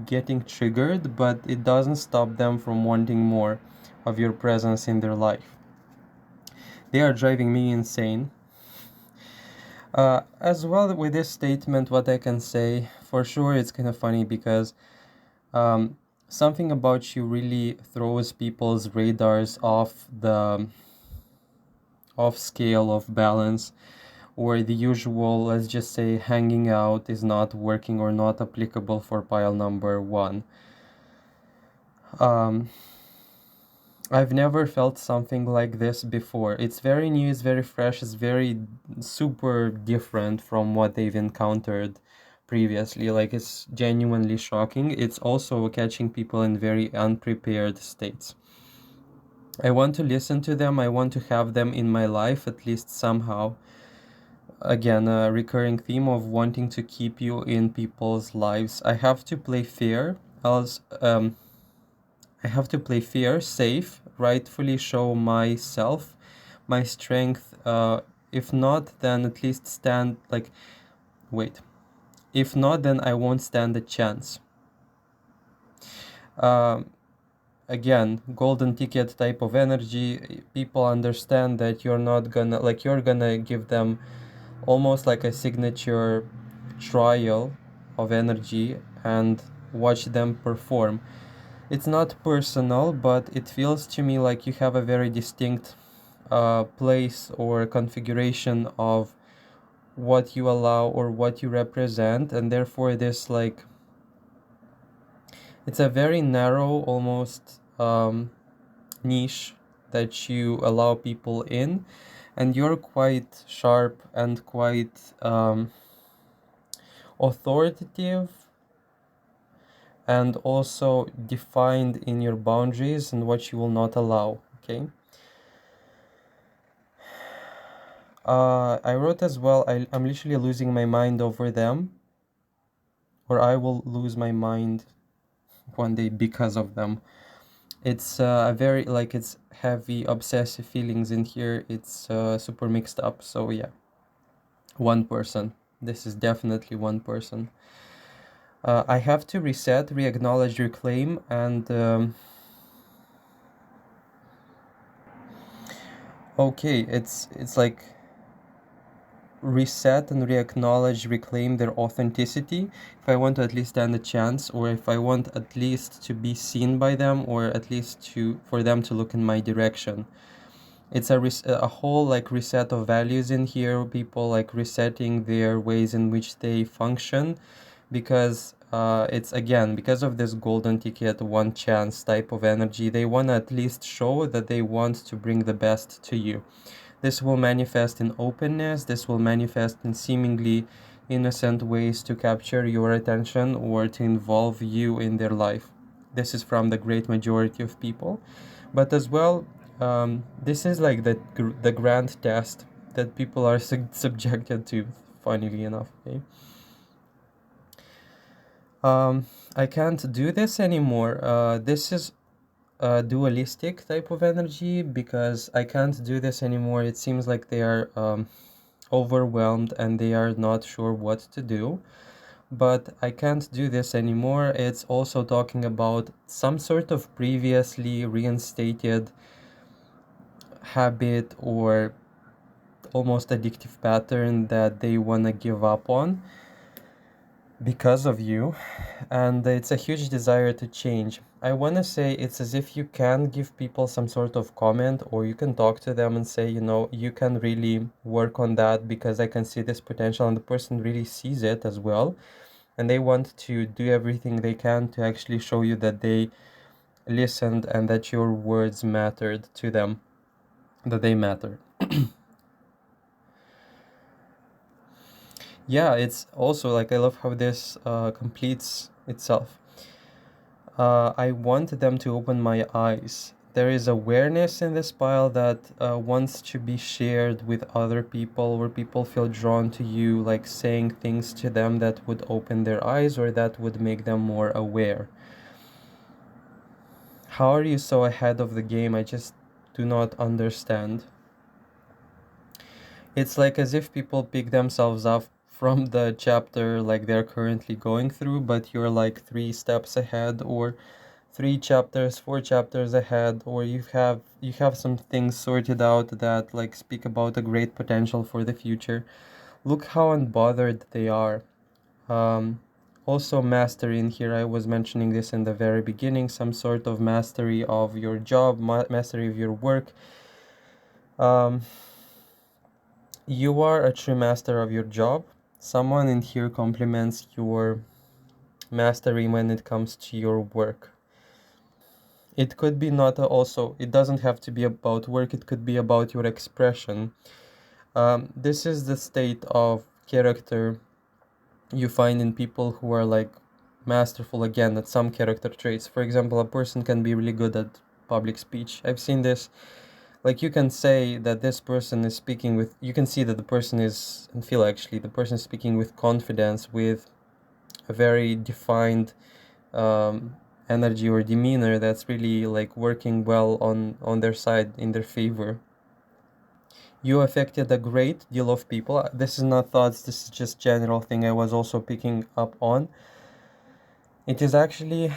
getting triggered, but it doesn't stop them from wanting more of your presence in their life. They are driving me insane. As well with this statement, what I can say, for sure it's kind of funny because something about you really throws people's radars off scale of balance, or the usual, let's just say, hanging out is not working or not applicable for pile number one. I've never felt something like this before. It's very new, it's very fresh, it's very super different from what they've encountered previously. Like, it's genuinely shocking. It's also catching people in very unprepared states. I want to listen to them, I want to have them in my life, at least somehow. Again, a recurring theme of wanting to keep you in people's lives. I have to play fair, else I have to play fair, safe, rightfully show myself, my strength. If not, then at least stand like, wait. If not, then I won't stand a chance. Again, golden ticket type of energy. People understand that you're not gonna, like, you're gonna give them almost like a signature trial of energy and watch them perform. It's not personal, but it feels to me like you have a very distinct place or configuration of what you allow or what you represent, and therefore this, like, it's a very narrow, almost niche that you allow people in, and you're quite sharp and quite authoritative and also defined in your boundaries and what you will not allow. Okay. I wrote as well, I'm literally losing my mind over them, or I will lose my mind one day because of them. It's a very, like, it's heavy obsessive feelings in here. It's super mixed up. So yeah, one person. This is definitely one person. I have to reset, re-acknowledge, reclaim, and okay, it's like reset and re-acknowledge, reclaim their authenticity. If I want to at least stand a chance, or if I want at least to be seen by them, or at least to for them to look in my direction. It's a whole like reset of values in here. People like resetting their ways in which they function, because it's again because of this golden ticket, one chance type of energy. They want to at least show that they want to bring the best to you. This will manifest in openness, this will manifest in seemingly innocent ways to capture your attention or to involve you in their life. This is from the great majority of people. But as well, this is like the grand test that people are subjected to, funnily enough. Okay? I can't do this anymore. This is a dualistic type of energy because I can't do this anymore. It seems like they are overwhelmed and they are not sure what to do. But I can't do this anymore. It's also talking about some sort of previously reinstated habit or almost addictive pattern that they want to give up on because of you, and it's a huge desire to change. I want to say it's as if you can give people some sort of comment, or you can talk to them and say, you know, you can really work on that because I can see this potential, and the person really sees it as well, and they want to do everything they can to actually show you that they listened and that your words mattered to them, that they matter. Yeah, it's also like I love how this completes itself. I want them to open my eyes. There is awareness in this pile that wants to be shared with other people, where people feel drawn to you, like saying things to them that would open their eyes or that would make them more aware. How are you so ahead of the game? I just do not understand. It's like as if people pick themselves up from the chapter like they're currently going through, but you're like 3 steps ahead, or 3 chapters, 4 chapters ahead, or you have some things sorted out that like speak about a great potential for the future. Look how unbothered they are. Um, Also mastery in here. I was mentioning this in the very beginning. Some sort of mastery of your job, mastery of your work. Um, you are a true master of your job. Someone in here compliments your mastery when it comes to your work. It could be not also, it doesn't have to be about work, it could be about your expression. This is the state of character you find in people who are like masterful again at some character traits. For example, a person can be really good at public speech. I've seen this. Like you can say that this person is speaking with, you can see that the person is, and feel actually, the person is speaking with confidence, with a very defined um, energy or demeanor that's really like working well on their side, in their favor. You affected a great deal of people. This is not thoughts, this is just general thing I was also picking up on. It is actually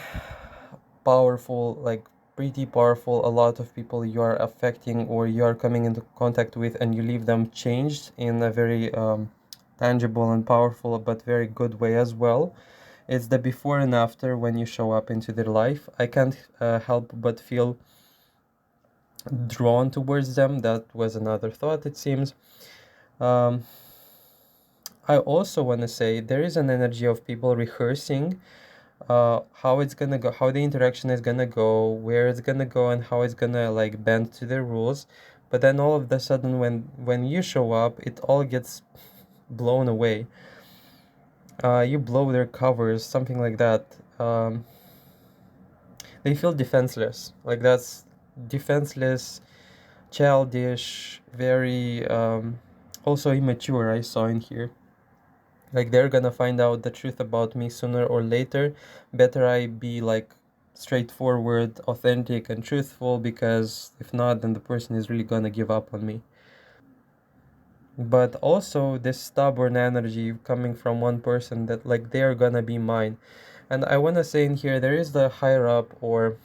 powerful, like pretty powerful. A lot of people you are affecting or you are coming into contact with, and you leave them changed in a very tangible and powerful but very good way as well. It's the before and after when you show up into their life. I can't help but feel drawn towards them. That was another thought, it seems. Um, I also want to say there is an energy of people rehearsing how it's gonna go, how the interaction is gonna go, where it's gonna go, and how it's gonna like bend to their rules. But then all of a sudden, when you show up, it all gets blown away. You blow their covers, something like that. They feel defenseless. Like that's defenseless, childish, very also immature. I saw in here. Like they're gonna find out the truth about me sooner or later. Better I be like straightforward, authentic, and truthful, because if not, then the person is really gonna give up on me. But also this stubborn energy coming from one person that like they're gonna be mine. And I wanna say in here there is the higher up or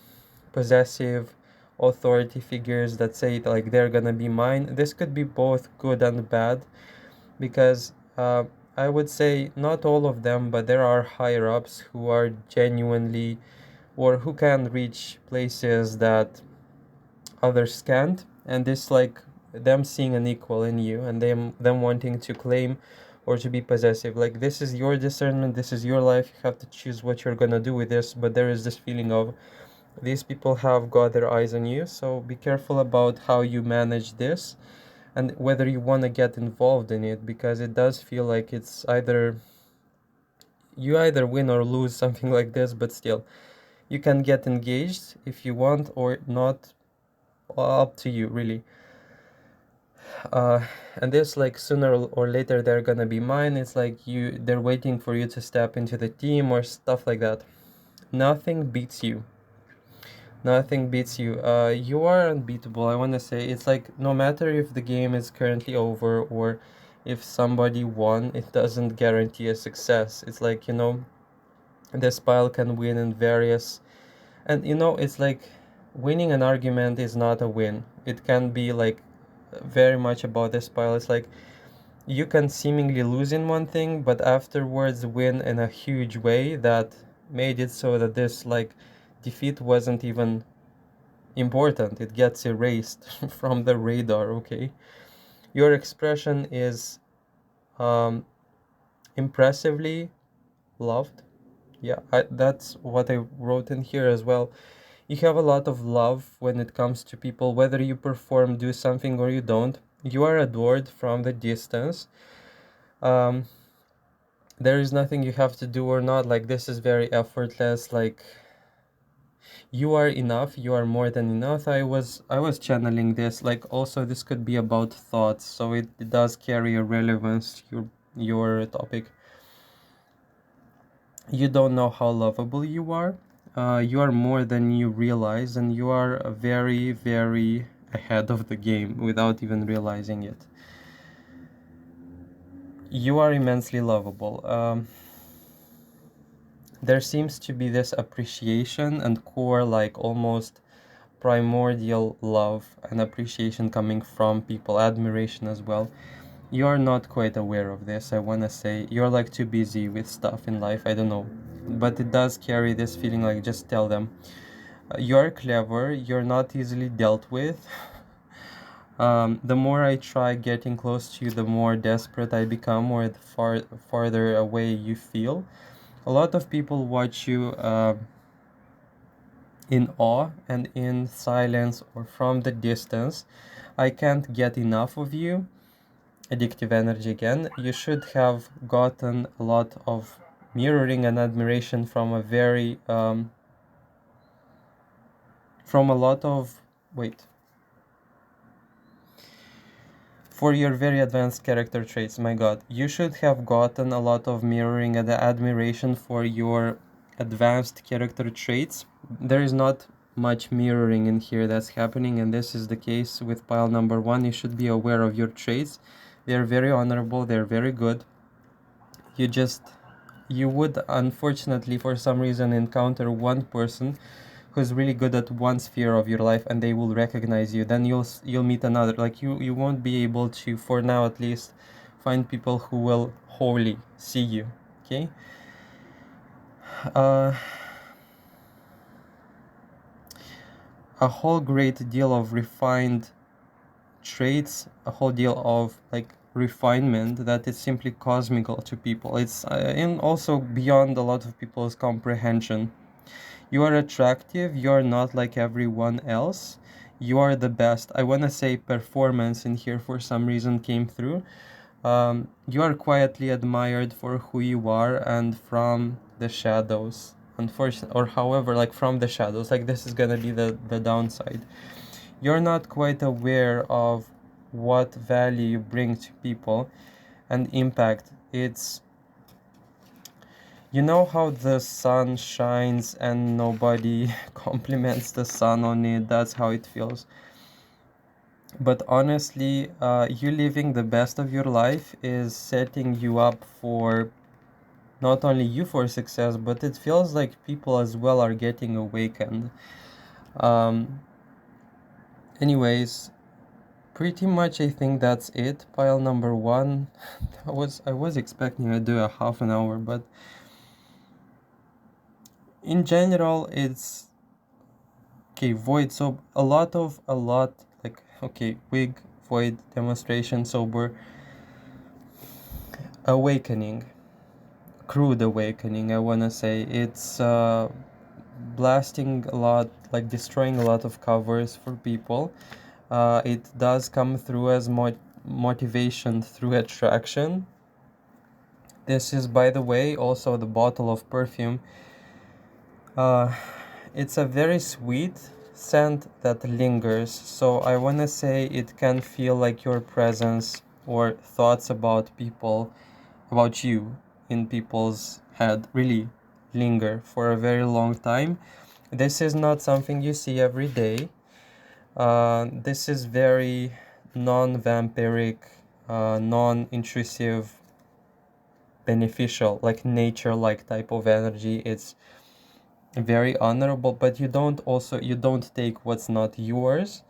possessive authority figures that say like they're gonna be mine. This could be both good and bad, because I would say not all of them, but there are higher ups who are genuinely, or who can reach places that others can't, and this like them seeing an equal in you, and them wanting to claim or to be possessive. Like, this is your discernment, this is your life, you have to choose what you're gonna do with this, but there is this feeling of these people have got their eyes on you, so be careful about how you manage this and whether you want to get involved in it, because it does feel like it's either you either win or lose something like this. But still, you can get engaged if you want or not, up to you really. And this, like, sooner or later they're gonna be mine. It's like they're waiting for you to step into the team or stuff like that. Nothing beats you. Nothing beats you. You are unbeatable. I want to say, it's like, no matter if the game is currently over or if somebody won, it doesn't guarantee a success. It's like, this pile can win in various, and it's like winning an argument is not a win. It can be like very much about this pile. It's like you can seemingly lose in one thing, but afterwards win in a huge way that made it so that this, like, defeat wasn't even important. It gets erased from the radar. Okay, your expression is um, impressively loved. Yeah, that's what I wrote in here as well. You have a lot of love when it comes to people, whether you perform, do something, or you don't. You are adored from the distance. Um, there is nothing you have to do or not. Like, this is very effortless. Like, you are enough. You are more than enough. I was channeling this. Like, also this could be about thoughts, so it does carry a relevance to your topic. You don't know how lovable you are. You are more than you realize, and you are very, very ahead of the game without even realizing it. You are immensely lovable. There seems to be this appreciation and core, like almost primordial love and appreciation coming from people, admiration as well. You're not quite aware of this, I want to say. You're like too busy with stuff in life, I don't know. But it does carry this feeling, like, just tell them. You're clever, you're not easily dealt with. The more I try getting close to you, the more desperate I become, or the farther away you feel. A lot of people watch you in awe and in silence or from the distance. I can't get enough of you. Addictive energy again. You should have gotten a lot of mirroring and admiration from a very from a lot of wait for your very advanced character traits. My god, you should have gotten a lot of mirroring and admiration for your advanced character traits. There is not much mirroring in here that's happening, and this is the case with pile number 1. You should be aware of your traits. They're very honorable, they're very good. You would unfortunately for some reason encounter one person who's really good at one sphere of your life, and they will recognize you. Then you'll meet another. Like, you won't be able to, for now at least, find people who will wholly see you. Okay. A whole great deal of refined traits, a whole deal of, like, refinement that is simply cosmical to people. It's and also beyond a lot of people's comprehension. You are attractive, you're not like everyone else. You are the best. I want to say performance in here for some reason came through. You are quietly admired for who you are and from the shadows. Unfortunately, or however, like, from the shadows. Like, this is gonna be the downside. You're not quite aware of what value you bring to people and impact. It's, you know how the sun shines and nobody compliments the sun on it? That's how it feels. But honestly, you living the best of your life is setting you up for not only you for success, but it feels like people as well are getting awakened. Um, anyways, pretty much I think that's it. Pile number 1. I was expecting to do a half an hour, but in general it's okay. Void, so a lot, like, okay, wig, void, demonstration, sober. awakening, crude awakening, I want to say. It's blasting a lot, like destroying a lot of covers for people. It does come through as motivation through attraction. This is, by the way, also the bottle of perfume. It's a very sweet scent that lingers, so I want to say it can feel like your presence or thoughts about people, about you in people's head really linger for a very long time. This is not something you see every day. This is very non-vampiric, non-intrusive, beneficial, like nature-like type of energy. It's very honorable, but you don't take what's not yours.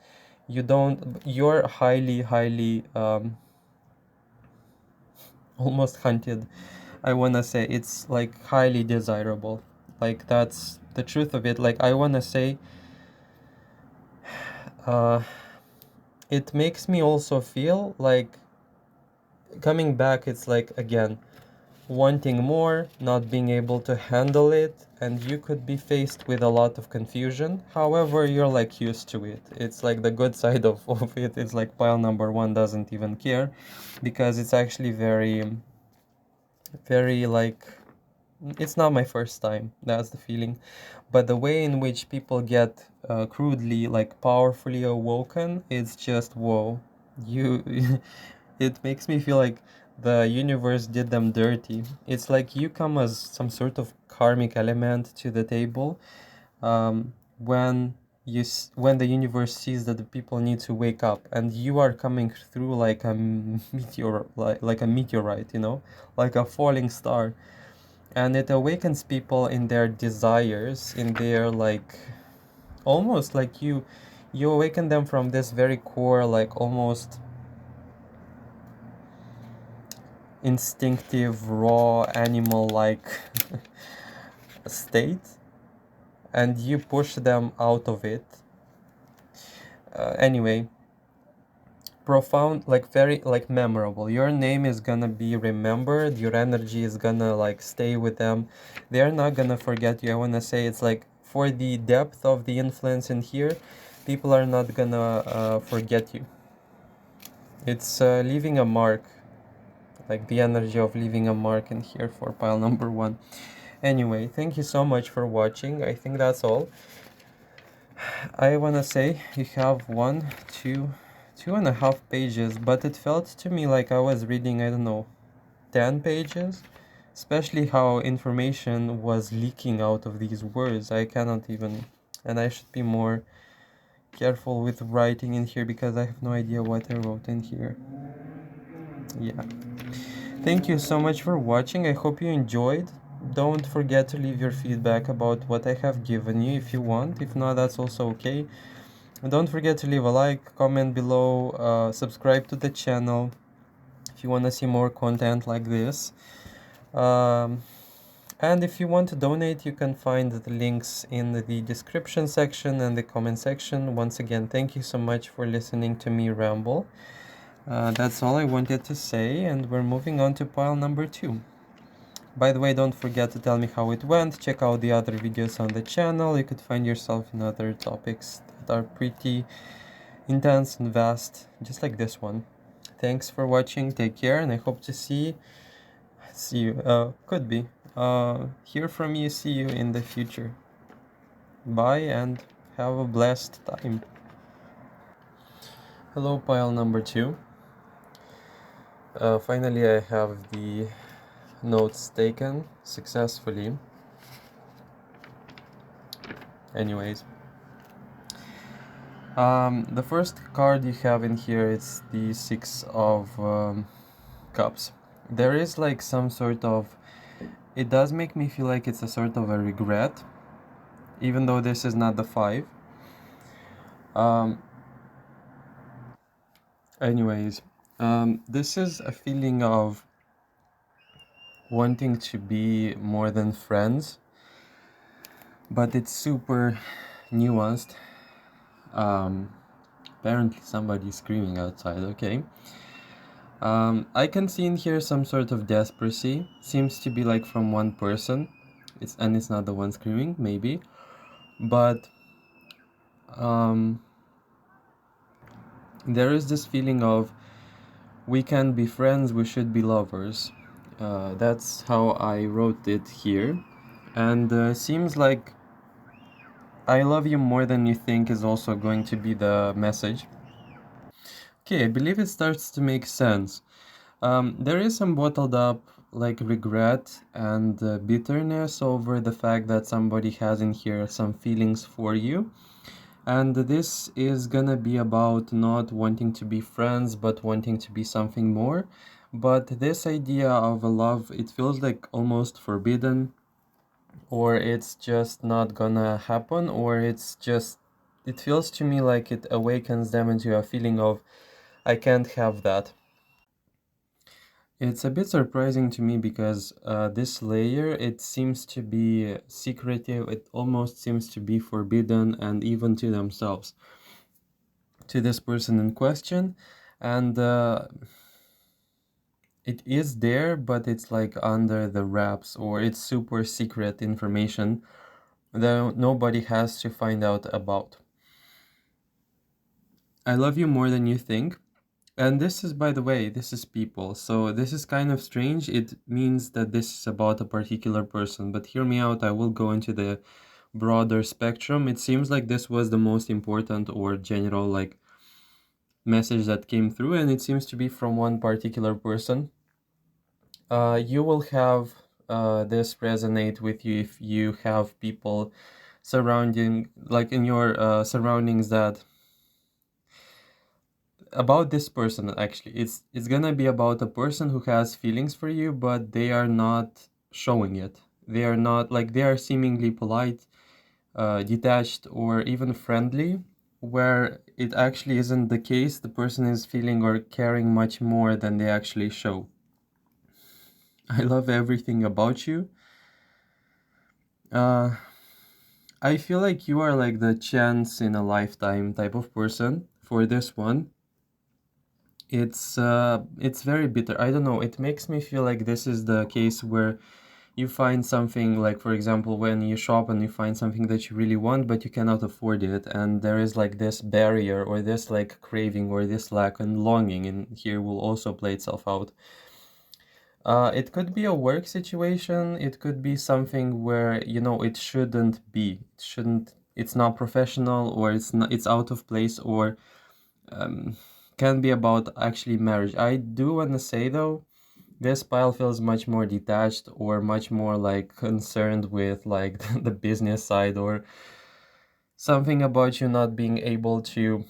You're highly almost hunted. I wanna say it's like highly desirable. Like that's the truth of it. Like I wanna say uh it makes me also feel like coming back, it's like again wanting more, not being able to handle it, and you could be faced with a lot of confusion. However, you're like used to it. It's like the good side of it. It's like pile number one doesn't even care because it's actually very like it's not my first time. That's the feeling. But the way in which people get crudely, like powerfully awoken, it's just whoa. You, it makes me feel like the universe did them dirty. It's like you come as some sort of karmic element to the table when when the universe sees that the people need to wake up, and you are coming through like a meteor, like a meteorite, you know, like a falling star, and it awakens people in their desires, in their like almost like you awaken them from this very core, like almost instinctive, raw, animal like state, and you push them out of it. Anyway, profound, like very like memorable. Your name is gonna be remembered, your energy is gonna like stay with them. They're not gonna forget you. I wanna say it's like for the depth of the influence in here, people are not gonna forget you. It's leaving a mark, like the energy of leaving a mark in here for pile number one. Anyway, thank you so much for watching. I think that's all. I wanna say you have two and a half pages, but it felt to me like I was reading, I don't know, 10 pages, especially how information was leaking out of these words. I cannot even, and I should be more careful with writing in here because I have no idea what I wrote in here. Yeah. Thank you so much for watching. I hope you enjoyed. Don't forget to leave your feedback about what I have given you if you want. If not, that's also okay. And don't forget to leave a like, comment below, subscribe to the channel if you want to see more content like this. And if you want to donate, you can find the links in the description section and the comment section. Once again, thank you so much for listening to me ramble. That's all I wanted to say, and we're moving on to pile number two. By the way, don't forget to tell me how it went. Check out the other videos on the channel. You could find yourself in other topics that are pretty intense and vast, just like this one. Thanks for watching. Take care, and I hope to see you. Could be hear from you. See you in the future. Bye, and have a blessed time. Hello, pile number two. Finally, I have the notes taken successfully. Anyways, the first card you have in here is the Six of Cups. There is like some sort of, it does make me feel like it's a sort of a regret, even though this is not the five. Anyways, this is a feeling of wanting to be more than friends, but it's super nuanced. Apparently somebody's screaming outside, okay. I can see in here some sort of desperation. Seems to be like from one person. It's not the one screaming, maybe. But um, there is this feeling of we can be friends, we should be lovers. That's how I wrote it here. And seems like I love you more than you think is also going to be the message. Okay, I believe it starts to make sense. There is some bottled up like regret and bitterness over the fact that somebody has in here some feelings for you. And this is gonna be about not wanting to be friends but wanting to be something more. But this idea of a love, it feels like almost forbidden, or it's just not gonna happen, or it feels to me like it awakens them into a feeling of, I can't have that. It's a bit surprising to me because this layer, it seems to be secretive, it almost seems to be forbidden, and even to themselves, to this person in question. And it is there, but it's like under the wraps, or it's super secret information that nobody has to find out about. I love you more than you think. And this is, by the way, this is people. So this is kind of strange. It means that this is about a particular person. But hear me out, I will go into the broader spectrum. It seems like this was the most important or general like message that came through, and it seems to be from one particular person. You will have this resonate with you if you have people surrounding, like in your surroundings, that about this person. Actually, it's gonna be about a person who has feelings for you, but they are not showing it. They are not like, they are seemingly polite, detached, or even friendly, where it actually isn't the case. The person is feeling or caring much more than they actually show. I love everything about you. uh I feel like you are like the chance in a lifetime type of person for this one. It's very bitter. I don't know, it makes me feel like this is the case where you find something, like for example when you shop and you find something that you really want but you cannot afford it, and there is like this barrier or this like craving or this lack and longing, and here will also play itself out. It could be a work situation, it could be something where, you know, it shouldn't be, it's not professional, or it's out of place, or um, can be about actually marriage. I do want to say though, this pile feels much more detached, or much more like concerned with like the business side, or something about you not being able to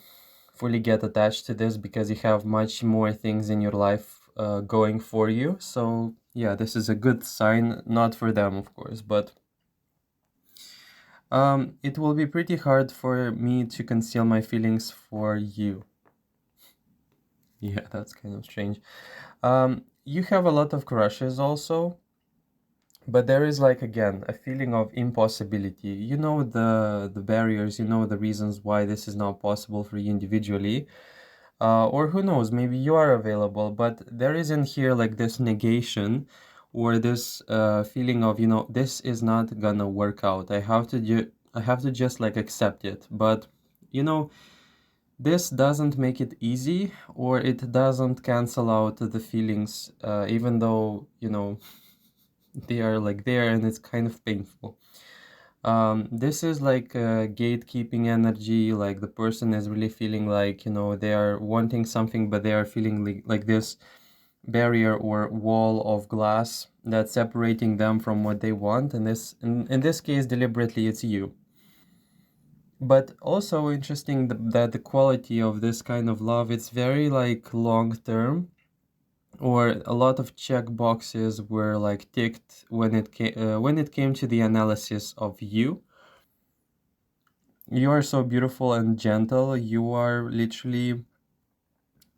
fully get attached to this because you have much more things in your life going for you. So yeah, this is a good sign, not for them of course, but it will be pretty hard for me to conceal my feelings for you. Yeah, that's kind of strange. You have a lot of crushes also, but there is like again a feeling of impossibility. You know the barriers, you know the reasons why this is not possible for you individually. Or who knows, maybe you are available, but there is in here like this negation, or this feeling of, you know, this is not gonna work out. I have to just like accept it. But you know, this doesn't make it easy, or it doesn't cancel out the feelings, even though, you know, they are like there and it's kind of painful. This is like gatekeeping energy, like the person is really feeling like, you know, they are wanting something, but they are feeling like this barrier or wall of glass that's separating them from what they want, and in this case deliberately it's you. But also interesting that the quality of this kind of love, it's very like long term, or a lot of check boxes were like ticked when it came to the analysis of you. You are so beautiful and gentle. You are literally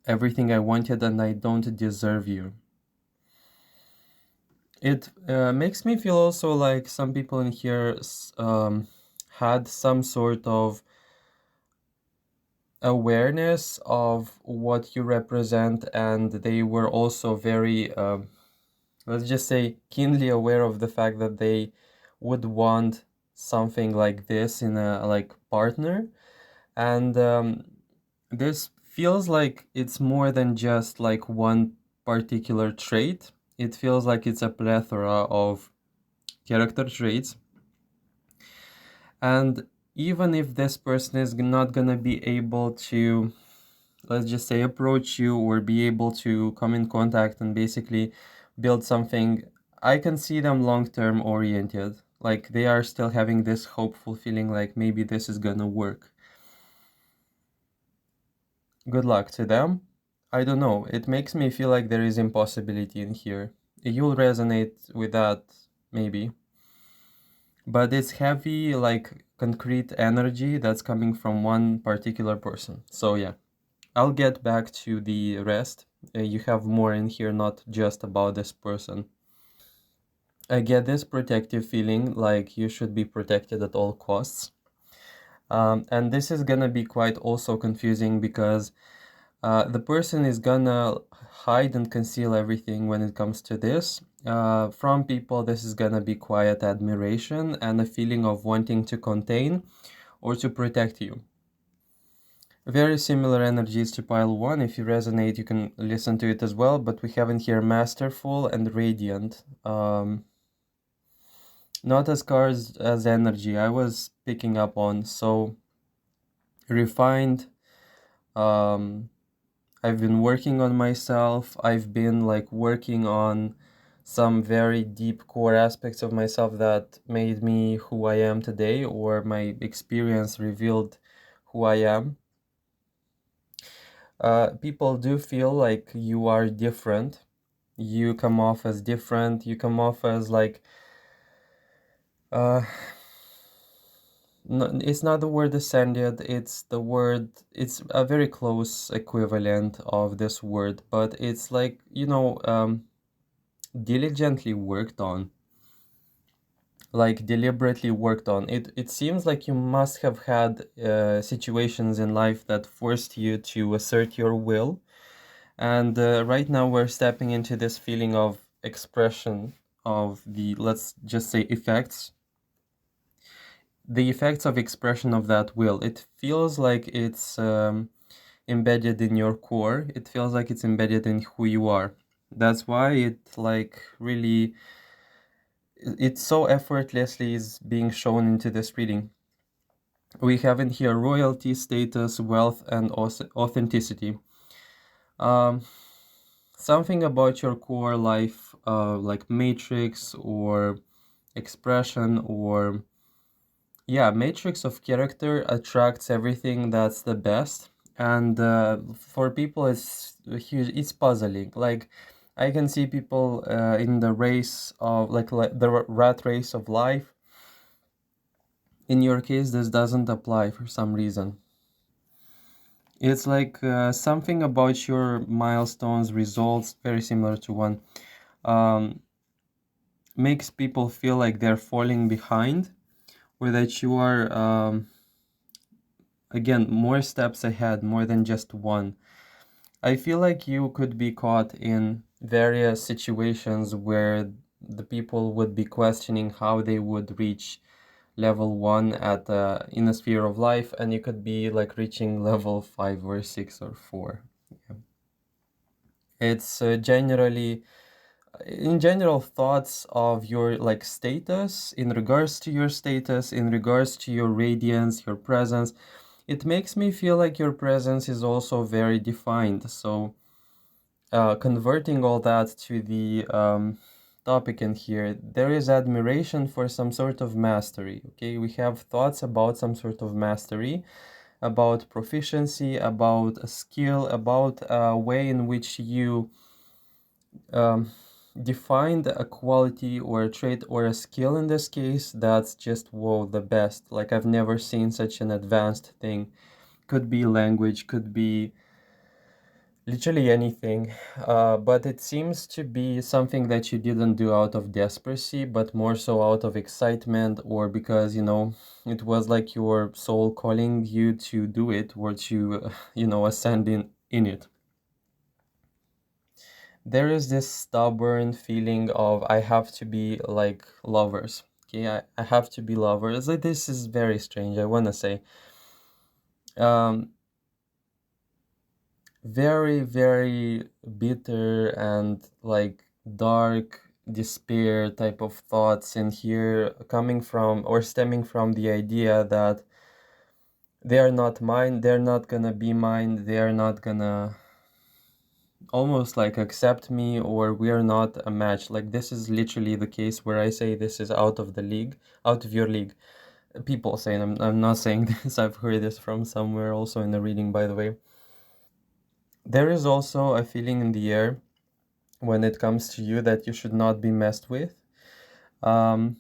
everything I wanted, and I don't deserve you. It makes me feel also like some people in here had some sort of awareness of what you represent, and they were also very, let's just say, keenly aware of the fact that they would want something like this in a like partner. And this feels like it's more than just like one particular trait. It feels like it's a plethora of character traits. And even if this person is not gonna be able to, let's just say, approach you or be able to come in contact and basically build something, I can see them long-term oriented. Like they are still having this hopeful feeling like maybe this is gonna work. Good luck to them. I don't know. It makes me feel like there is impossibility in here. You'll resonate with that, maybe. But it's heavy, like concrete energy that's coming from one particular person. So yeah, I'll get back to the rest. You have more in here, not just about this person. I get this protective feeling, like you should be protected at all costs. And this is gonna be quite also confusing because the person is gonna hide and conceal everything when it comes to this. From people, this is gonna be quiet admiration and a feeling of wanting to contain or to protect you. Very similar energies to pile 1. If you resonate, you can listen to it as well, but we have in here masterful and radiant. Not as cards as energy I was picking up on. So refined. I've been working on myself. I've been like working on some very deep core aspects of myself that made me who I am today, or my experience revealed who I am. People do feel like you are different. You come off as different. You come off as like, no, it's not the word ascended, it's the word, it's a very close equivalent of this word, but it's like, diligently worked on, like deliberately worked on. It seems like you must have had situations in life that forced you to assert your will. And right now we're stepping into this feeling of expression of the, let's just say, effects. The effects of expression of that will. It feels like it's embedded in your core. It feels like it's embedded in who you are. That's why it like really, it's so effortlessly is being shown into this reading. We have in here royalty, status, wealth, and authenticity. Something about your core life, like matrix or expression, or yeah, matrix of character attracts everything that's the best. And for people, it's huge. It's puzzling. Like I can see people in the race of like the rat race of life. In your case, this doesn't apply for some reason. It's like something about your milestones, results, very similar to one, makes people feel like they're falling behind, or that you are, again, more steps ahead, more than just one. I feel like you could be caught in various situations where the people would be questioning how they would reach level 1 at in a sphere of life, and you could be like reaching level 5 or 6 or 4. Yeah. It's generally, in general, thoughts of your like status, in regards to your status, in regards to your radiance, your presence. It makes me feel like your presence is also very defined. So converting all that to the topic in here, there is admiration for some sort of mastery. Okay, we have thoughts about some sort of mastery, about proficiency, about a skill, about a way in which you defined a quality or a trait or a skill in this case that's just, whoa, the best. Like I've never seen such an advanced thing. Could be language, could be Literally anything. But it seems to be something that you didn't do out of desperation, but more so out of excitement, or because, it was like your soul calling you to do it or to, ascend in it. There is this stubborn feeling of I have to be like lovers. Okay, I have to be lovers. Like, this is very strange, I wanna say. Um, very, very bitter and like dark despair type of thoughts in here, coming from or stemming from the idea that they are not mine, they're not gonna be mine, they are not gonna almost like accept me, or we are not a match. Like, this is literally the case where I say this is out of the league, out of your league. People saying, I'm not saying this, I've heard this from somewhere also in the reading, by the way. There is also a feeling in the air when it comes to you that you should not be messed with. Um,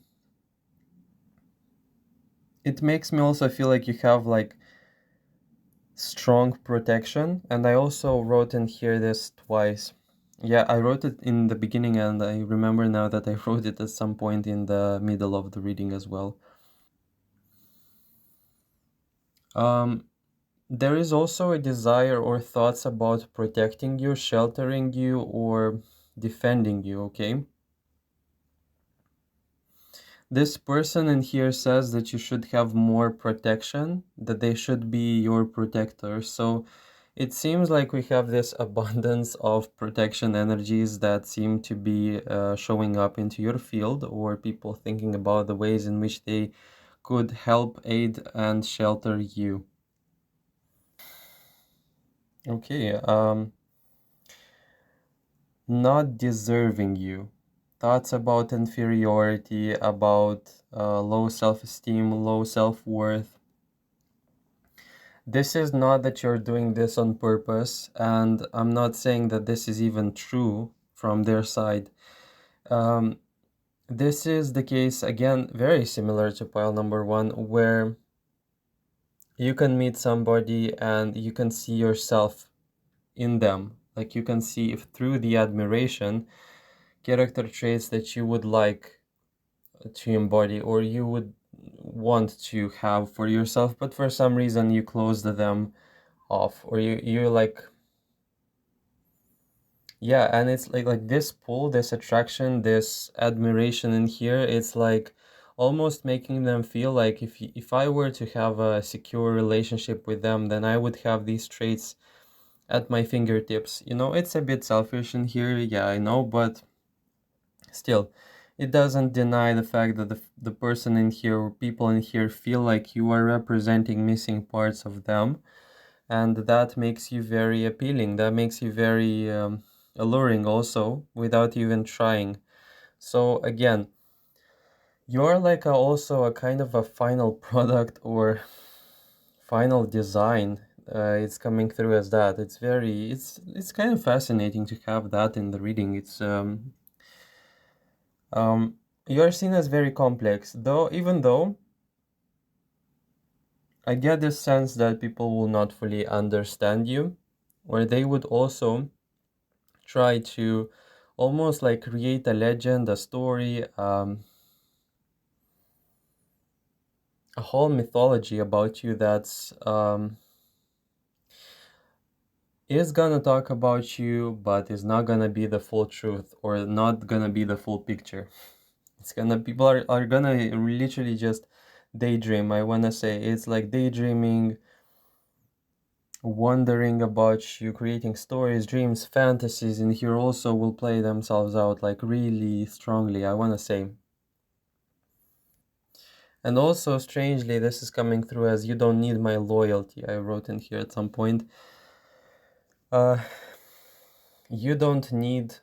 it makes me also feel like you have like strong protection, and I also wrote in here this twice. Yeah, I wrote it in the beginning, and I remember now that I wrote it at some point in the middle of the reading as well. Um, there is also a desire or thoughts about protecting you, sheltering you, or defending you, okay? This person in here says that you should have more protection, that they should be your protector. So it seems like we have this abundance of protection energies that seem to be showing up into your field, or people thinking about the ways in which they could help, aid, and shelter you. Okay, not deserving you. Thoughts about inferiority, about low self-esteem, low self-worth. This is not that you're doing this on purpose, and I'm not saying that this is even true from their side. Um, this is the case, again, very similar to pile number one, where you can meet somebody and you can see yourself in them. Like, you can see if through the admiration, character traits that you would like to embody or you would want to have for yourself, but for some reason you closed them off, or you like. Yeah, and it's like this pull, this attraction, this admiration in here, it's like almost making them feel like if I were to have a secure relationship with them, then I would have these traits at my fingertips. It's a bit selfish in here, yeah, I know, but still, it doesn't deny the fact that the person in here or people in here feel like you are representing missing parts of them, and that makes you very appealing, that makes you very alluring also without even trying. So again, you're like also a kind of a final product or final design. It's coming through as that. It's kind of fascinating to have that in the reading. It's you're seen as very complex, though, even though I get this sense that people will not fully understand you, or they would also try to almost like create a legend, a story, a whole mythology about you that's is gonna talk about you, but is not gonna be the full truth or not gonna be the full picture. It's gonna people are gonna literally just daydream. I wanna say it's like daydreaming, wondering about you, creating stories, dreams, fantasies, and here also will play themselves out like really strongly, I wanna say. And also, strangely, this is coming through as you don't need my loyalty. I wrote in here at some point. Uh, you don't need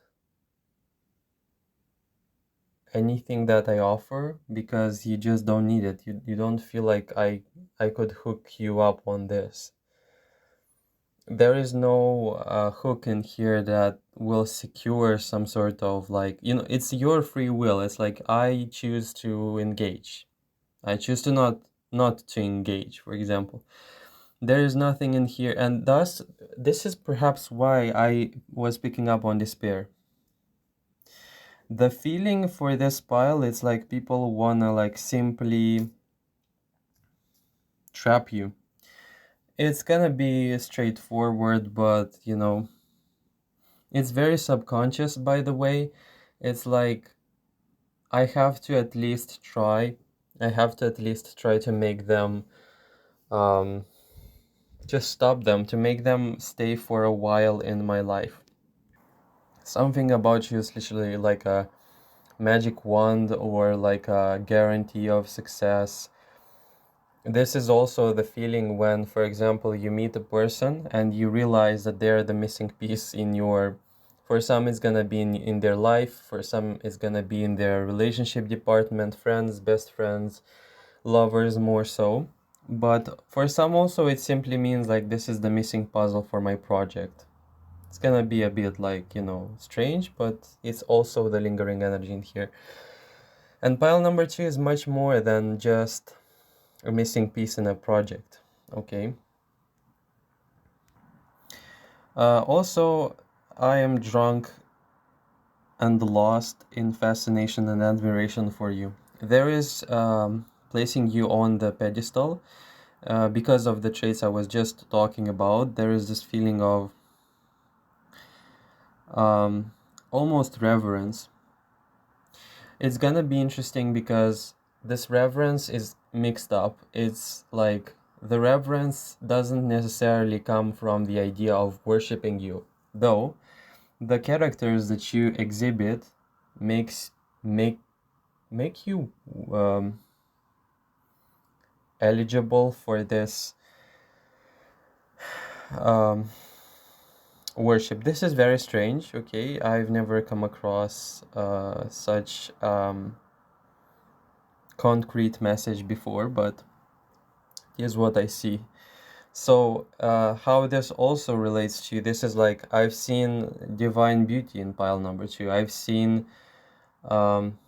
anything that I offer because you just don't need it. You don't feel like I could hook you up on this. There is no hook in here that will secure some sort of like, it's your free will. It's like I choose to engage. I choose to not to engage, for example. There is nothing in here, and thus this is perhaps why I was picking up on despair. The feeling for this pile, it's like people wanna like simply trap you. It's gonna be straightforward, but you know, it's very subconscious, by the way. It's like I have to at least try. I have to at least try to make them um just stop them, to make them stay for a while in my life. Something about you is literally like a magic wand or like a guarantee of success. This is also the feeling when, for example, you meet a person and you realize that they're the missing piece in your, for some it's gonna be in their life, for some it's gonna be in their relationship department, friends, best friends, lovers more so. But for some also it simply means like this is the missing puzzle for my project. It's gonna be a bit like, you know, strange, but it's also the lingering energy in here. And pile number 2 is much more than just a missing piece in a project, okay? Also, I am drunk and lost in fascination and admiration for you. There is placing you on the pedestal because of the traits I was just talking about. There is this feeling of almost reverence. It's gonna be interesting because this reverence is mixed up. It's like the reverence doesn't necessarily come from the idea of worshiping you, though the characters that you exhibit makes make make you eligible for this um, worship. This is very strange. Okay, I've never come across such concrete message before, but here's what I see. So how this also relates to this is like I've seen divine beauty in pile number 2. I've seen um,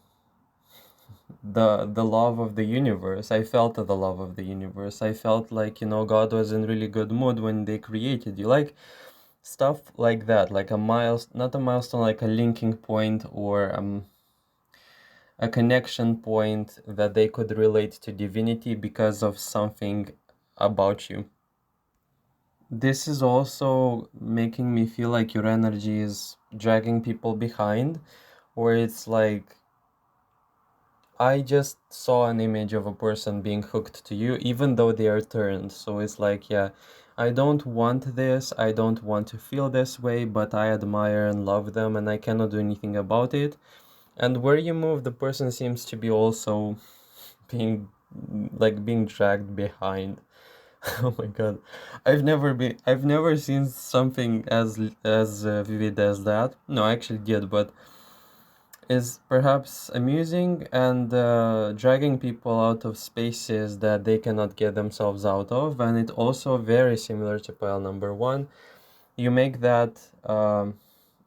the love of the universe. I felt the love of the universe. I felt like, you know, God was in really good mood when they created you. Like stuff like that, like a not a milestone, like a linking point or a connection point that they could relate to divinity because of something about you. This is also making me feel like your energy is dragging people behind, or it's like I just saw an image of a person being hooked to you, even though they are turned. So it's like, yeah, I don't want this, I don't want to feel this way, but I admire and love them, and I cannot do anything about it. And where you move, the person seems to be also being being dragged behind. Oh my god, I've never seen something as vivid as that. No, I actually did, but is perhaps amusing and dragging people out of spaces that they cannot get themselves out of. And it also very similar to pile number 1. You make that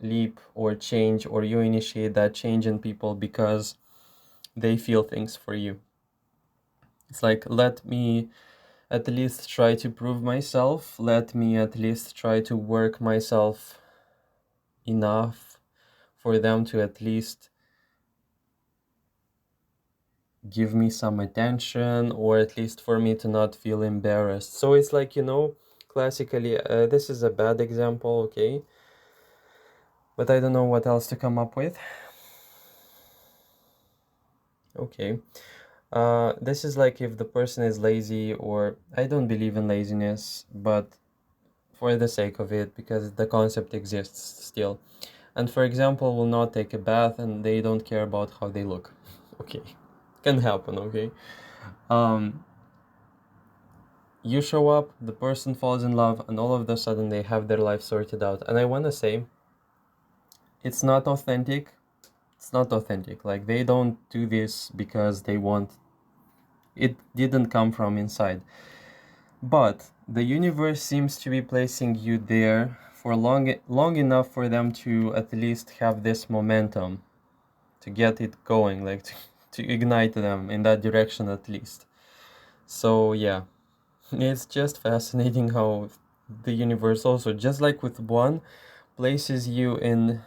leap or change, or you initiate that change in people because they feel things for you. It's like, let me at least try to prove myself. Let me at least try to work myself enough for them to at least give me some attention, or at least for me to not feel embarrassed. So it's like, you know, classically, this is a bad example, okay? But I don't know what else to come up with. Okay. This is like if the person is lazy, or I don't believe in laziness, but for the sake of it, because the concept exists still. And for example, will not take a bath and they don't care about how they look. Okay. Can happen, okay? You show up, the person falls in love, and all of a sudden they have their life sorted out. And I want to say, it's not authentic. It's not authentic. Like, they don't do this because they want. It didn't come from inside. But the universe seems to be placing you there for long enough for them to at least have this momentum, to get it going, like to ignite them in that direction at least. So yeah. It's just fascinating how the universe also, just like with one, places you in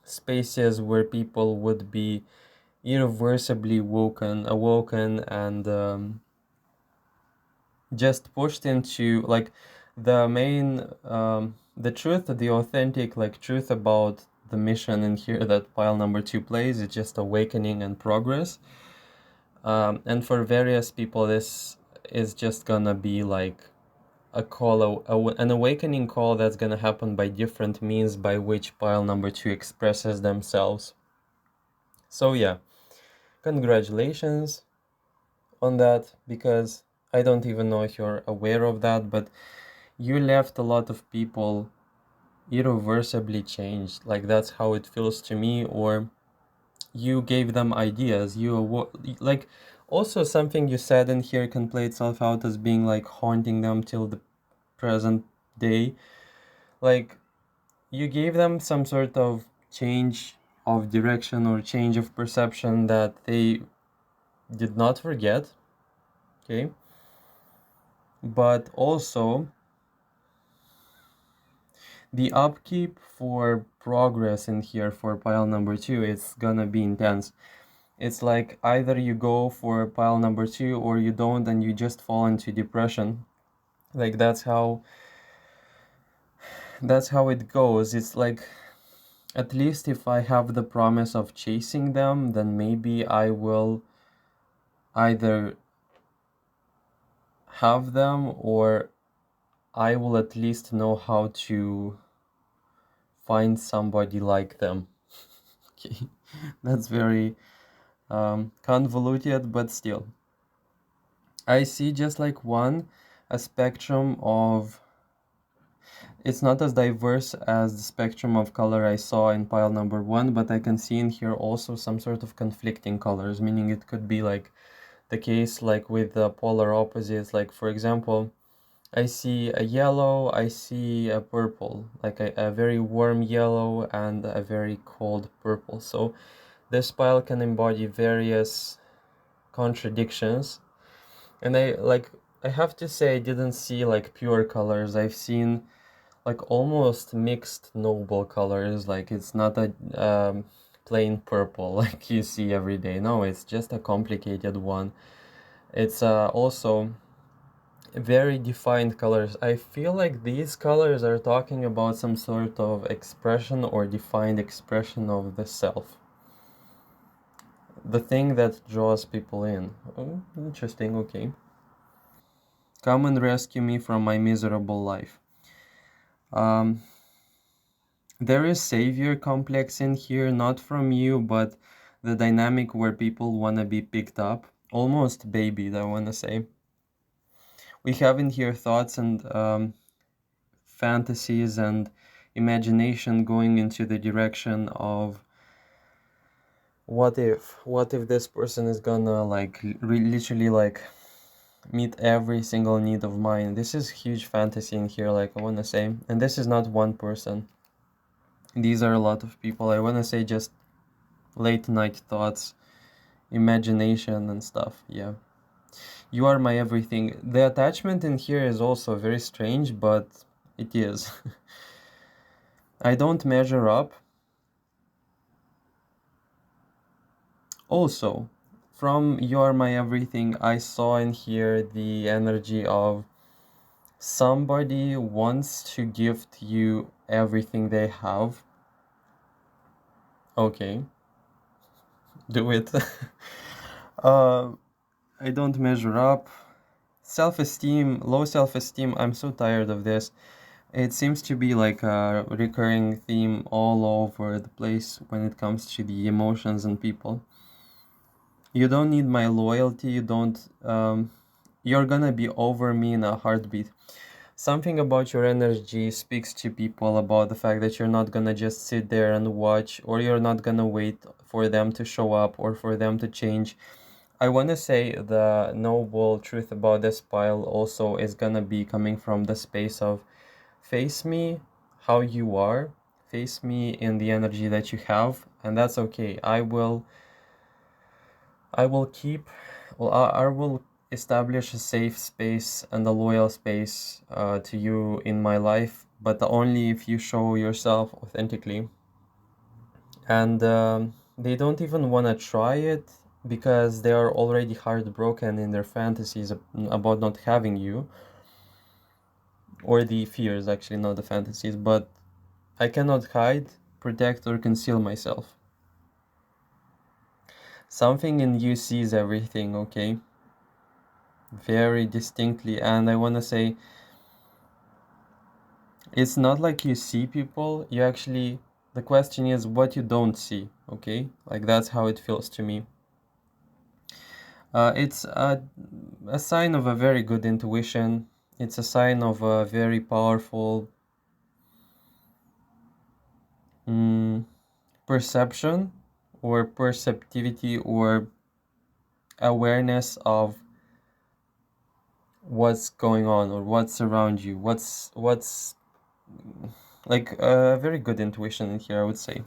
spaces where people would be irreversibly awoken, and just pushed into like the main the truth, the authentic like truth about the mission in here that pile number two plays is just awakening and progress. And for various people, this is just gonna be like a call, an awakening call that's gonna happen by different means by which pile number two expresses themselves. So yeah, congratulations on that, because I don't even know if you're aware of that, but you left a lot of people irreversibly changed. Like that's how it feels to me. Or you gave them ideas. Like also something you said in here can play itself out as being like haunting them till the present day. Like you gave them some sort of change of direction or change of perception that they did not forget. Okay. But also the upkeep for progress in here for pile number two, it's gonna be intense. It's like either you go for pile number two or you don't, and you just fall into depression. Like that's how it goes. It's like, at least if I have the promise of chasing them, then maybe I will either have them, or I will at least know how to find somebody like them. Okay, that's very convoluted, but still. I see just like a spectrum of, it's not as diverse as the spectrum of color I saw in pile number one, but I can see in here also some sort of conflicting colors, meaning it could be like the case like with the polar opposites. Like for example, I see a yellow, I see a purple, like a very warm yellow and a very cold purple. So this pile can embody various contradictions. And I have to say I didn't see like pure colors. I've seen like almost mixed noble colors. Like it's not a plain purple like you see every day. No, it's just a complicated one. It's also very defined colors. I feel like these colors are talking about some sort of expression or defined expression of the self, the thing that draws people in. Oh, interesting. Okay. Come and rescue me from my miserable life. There is savior complex in here, not from you, but the dynamic where people want to be picked up, almost babied, I want to say. We have in here thoughts and fantasies and imagination going into the direction of what if this person is gonna like literally like meet every single need of mine. This is huge fantasy in here, like I want to say, and this is not one person. These are a lot of people. I want to say just late night thoughts, imagination and stuff. Yeah, you are my everything. The attachment in here is also very strange, but it is. I don't measure up. Also, from you are my everything, I saw in here the energy of somebody wants to gift you everything they have. Okay, do it. I don't measure up. Self-esteem, low self-esteem, I'm so tired of this. It seems to be like a recurring theme all over the place when it comes to the emotions and people. You don't need my loyalty, you're gonna be over me in a heartbeat. Something about your energy speaks to people about the fact that you're not gonna just sit there and watch, or you're not gonna wait for them to show up or for them to change. I want to say the noble truth about this pile also is gonna be coming from the space of face me how you are, face me in the energy that you have, and that's okay. I will keep, well, I will establish a safe space and a loyal space to you in my life, but only if you show yourself authentically. And they don't even want to try it because they are already heartbroken in their fantasies about not having you, or the fears, actually, not the fantasies. But I cannot hide, protect, or conceal myself. Something in you sees everything, okay? Very distinctly. And I want to say, it's not like you see people, you actually, the question is what you don't see, okay? Like, that's how it feels to me. It's a sign of a very good intuition. It's a sign of a very powerful perception or perceptivity or awareness of what's going on or what's around you. What's like a very good intuition in here, I would say.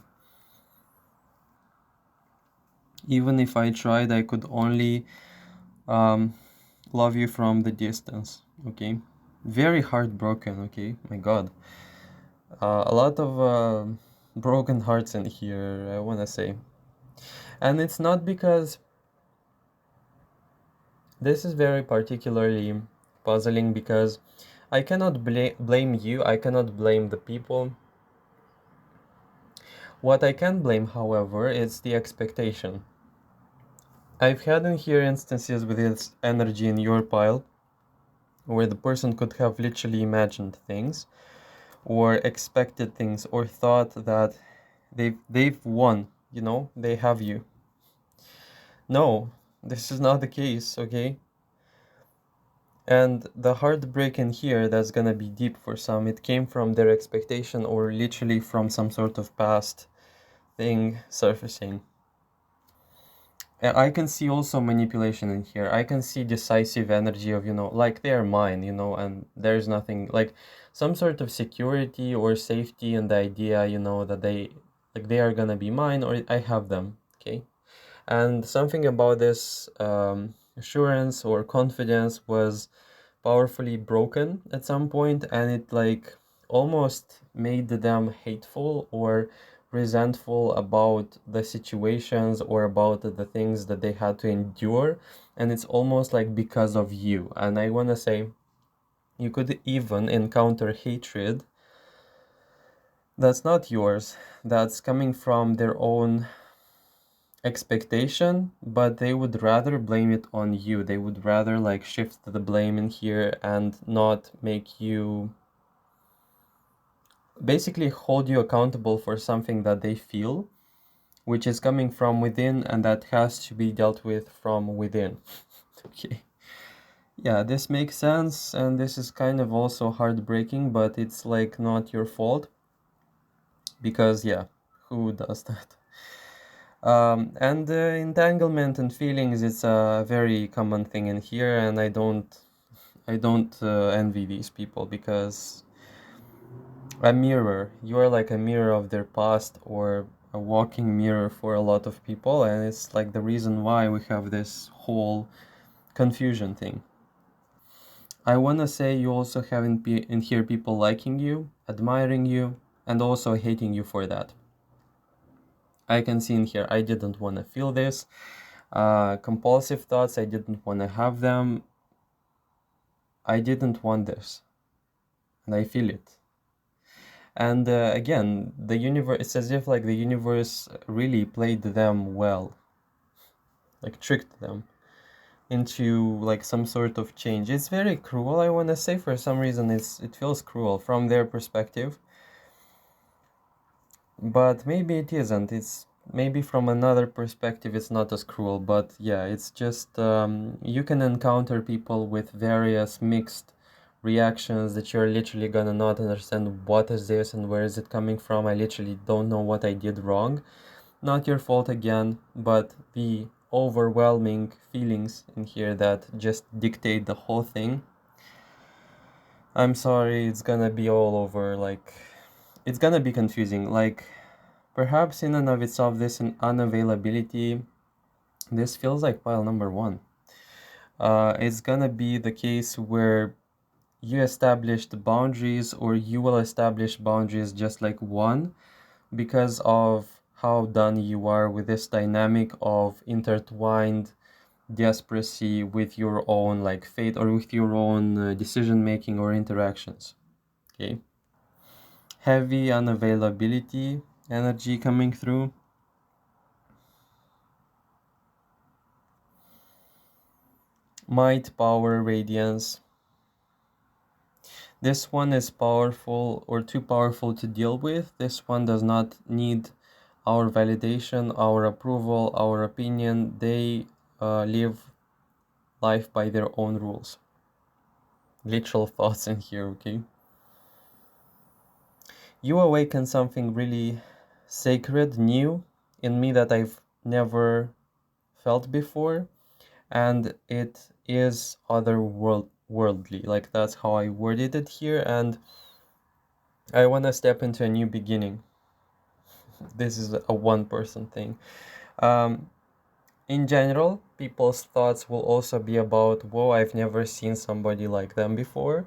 Even if I tried, I could only love you from the distance, okay? Very heartbroken, okay? My God. A lot of broken hearts in here, I want to say. And it's not because this is very particularly puzzling, because I cannot blame you, I cannot blame the people. What I can blame, however, is the expectation. I've had in here instances with this energy in your pile where the person could have literally imagined things or expected things or thought that they've won, you know, they have you. No, this is not the case, okay? And the heartbreak in here that's gonna be deep for some, it came from their expectation or literally from some sort of past thing surfacing. And I can see also manipulation in here. I can see decisive energy of, you know, like they're mine, you know, and there's nothing like some sort of security or safety and the idea, you know, that they are gonna be mine or I have them, okay? And something about this assurance or confidence was powerfully broken at some point, and it like almost made them hateful or resentful about the situations or about the things that they had to endure. And it's almost like because of you. And I want to say, you could even encounter hatred that's not yours, that's coming from their own expectation, but they would rather blame it on you. They would rather like shift the blame in here and not make you basically hold you accountable for something that they feel, which is coming from within and that has to be dealt with from within. Okay. Yeah, this makes sense, and this is kind of also heartbreaking, but it's like not your fault because, yeah, who does that? And entanglement and feelings, it's a very common thing in here, and I don't envy these people because a mirror, you are like a mirror of their past or a walking mirror for a lot of people, and it's like the reason why we have this whole confusion thing. I want to say you also have in here people liking you, admiring you, and also hating you for that. I can see in here, I didn't want to feel this. Compulsive thoughts, I didn't want to have them. I didn't want this, and I feel it. And again, the universe, it's as if like the universe really played them well, like tricked them into like some sort of change. It's very cruel, I want to say. For some reason it feels cruel from their perspective, but maybe it isn't. It's maybe from another perspective it's not as cruel, but yeah, it's just you can encounter people with various mixed reactions that you're literally gonna not understand what is this and where is it coming from. I literally don't know what I did wrong. Not your fault again, but the overwhelming feelings in here that just dictate the whole thing. I'm sorry, it's gonna be all over, like, it's gonna be confusing. Like, perhaps in and of itself, this unavailability, this feels like pile number one. It's gonna be the case where you established boundaries, or you will establish boundaries just like one, because of how done you are with this dynamic of intertwined desperacy with your own like fate, or with your own decision making or interactions. Okay. Heavy unavailability energy coming through. Might, power, radiance. This one is powerful, or too powerful to deal with. This one does not need our validation, our approval, our opinion. They live life by their own rules. Literal thoughts in here, okay? You awaken something really sacred, new in me that I've never felt before, and it is otherworldly. Like, that's how I worded it here, and I want to step into a new beginning. This is a one-person thing. Um, in general, people's thoughts will also be about, whoa, I've never seen somebody like them before.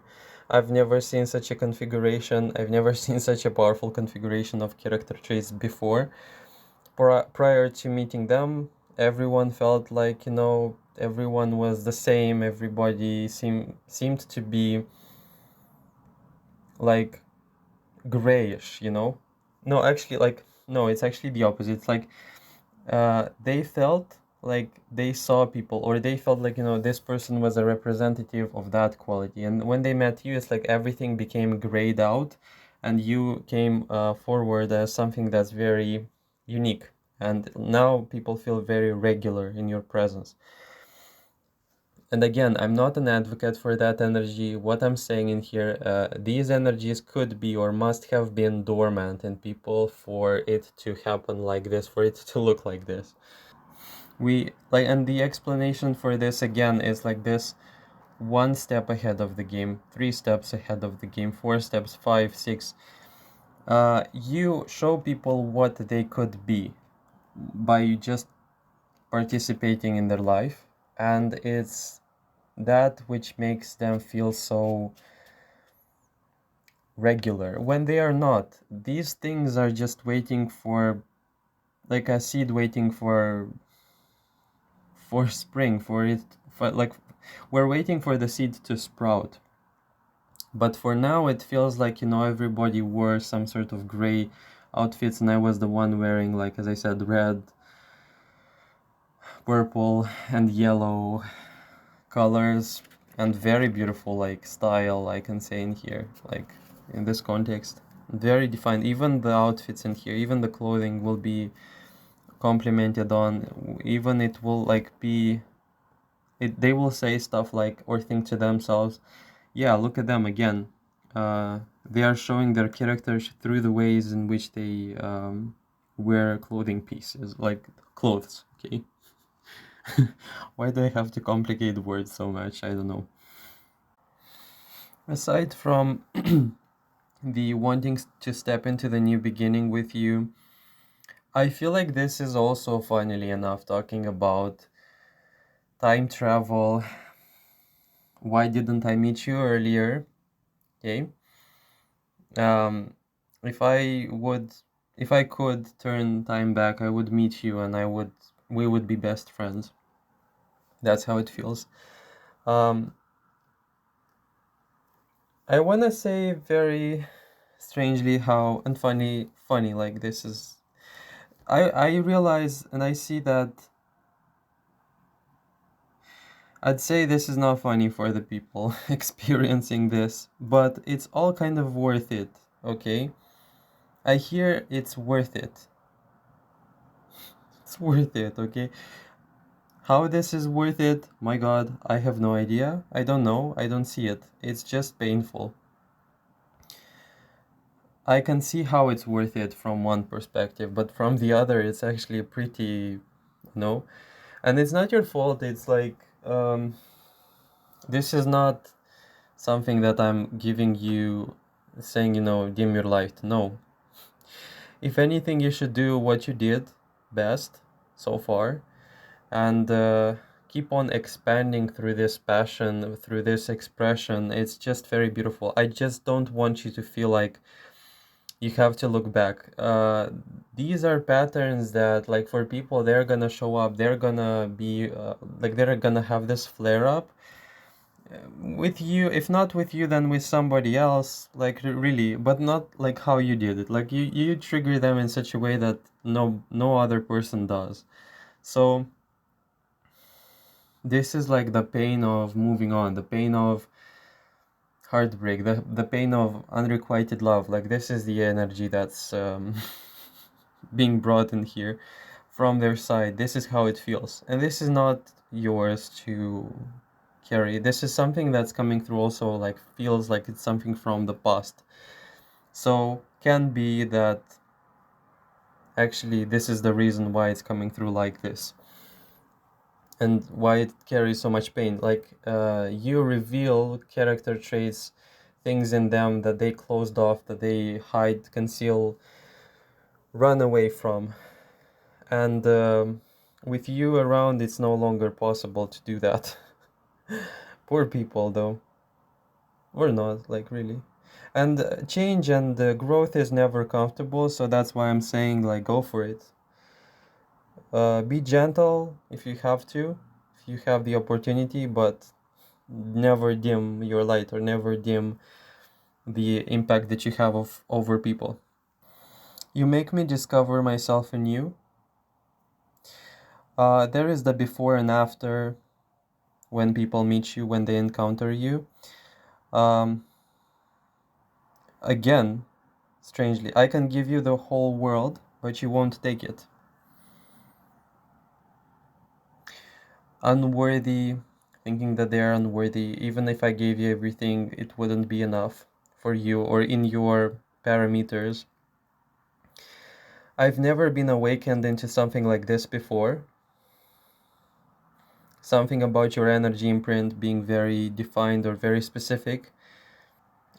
I've never seen such a configuration. I've never seen such a powerful configuration of character traits before. Prior to meeting them, everyone felt like, everyone was the same. Everybody seemed to be like grayish, No, actually, like, no, it's actually the opposite. It's like they felt like they saw people, or they felt like, this person was a representative of that quality. And when they met you, it's like everything became grayed out, and you came forward as something that's very unique. And now people feel very regular in your presence. And again, I'm not an advocate for that energy. What I'm saying in here, these energies could be or must have been dormant in people for it to happen like this, for it to look like this. And the explanation for this again is like this: one step ahead of the game, 3 steps ahead of the game, 4 steps, 5, 6. You show people what they could be by just participating in their life, and it's that which makes them feel so regular when they are not. These things are just waiting for, like a seed waiting for spring, for it, for like, we're waiting for the seed to sprout. But for now, it feels like, everybody wore some sort of gray outfits, and I was the one wearing, like, as I said, red, purple, and yellow colors, and very beautiful, like, style, I can say in here, like, in this context. Very defined. Even the outfits in here, even the clothing will be complimented on. Even it will, like, be... they will say stuff like, or think to themselves, yeah, look at them again. They are showing their characters through the ways in which they wear clothing pieces, like clothes, okay? Why do I have to complicate words so much? I don't know. Aside from the wanting to step into the new beginning with you, I feel like this is also, funnily enough, talking about time travel. Why didn't I meet you earlier? Okay. Um, if I could turn time back, I would meet you, and we would be best friends. That's how it feels. Um, I wanna say very strangely how, and funny, like, this is, I realize and I see that I'd say this is not funny for the people experiencing this, but it's all kind of worth it, okay? I hear it's worth it. It's worth it, okay? How this is worth it, my god, I have no idea. I don't know, I don't see it. It's just painful. I can see how it's worth it from one perspective, but from the other, it's actually pretty, no. And it's not your fault. It's like, this is not something that I'm giving you, saying, dim your light. No. If anything, you should do what you did best so far, and keep on expanding through this passion, through this expression. It's just very beautiful. I just don't want you to feel like you have to look back. These are patterns that, like, for people, they're gonna show up, they're gonna be like, they're gonna have this flare up with you. If not with you, then with somebody else, like, really, but not like how you did it. Like, you trigger them in such a way that no other person does. So this is like the pain of moving on, the pain of heartbreak, the pain of unrequited love. Like, this is the energy that's being brought in here from their side. This is how it feels, and this is not yours to carry. This is something that's coming through also, like, feels like it's something from the past. So can be that actually this is the reason why it's coming through like this, and why it carries so much pain. Like, you reveal character traits, things in them that they closed off, that they hide, conceal, run away from. And with you around, it's no longer possible to do that. Poor people, though. Or not, like, really. And change and growth is never comfortable, so that's why I'm saying, like, go for it. Be gentle if you have to, if you have the opportunity, but never dim your light, or never dim the impact that you have over people. You make me discover myself in you. There is the before and after when people meet you, when they encounter you. Um, Again, strangely, I can give you the whole world, but you won't take it. Unworthy, thinking that they are unworthy. Even if I gave you everything, it wouldn't be enough for you or in your parameters. I've never been awakened into something like this before. Something about your energy imprint being very defined or very specific.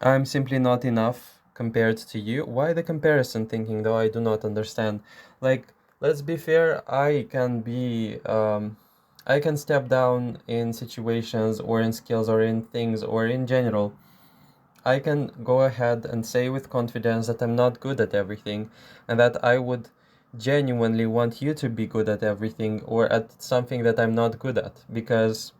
I'm simply not enough compared to you. Why the comparison thinking, though? I do not understand. Like, let's be fair, I can step down in situations or in skills or in things or in general. I can go ahead and say with confidence that I'm not good at everything, and that I would genuinely want you to be good at everything or at something that I'm not good at, because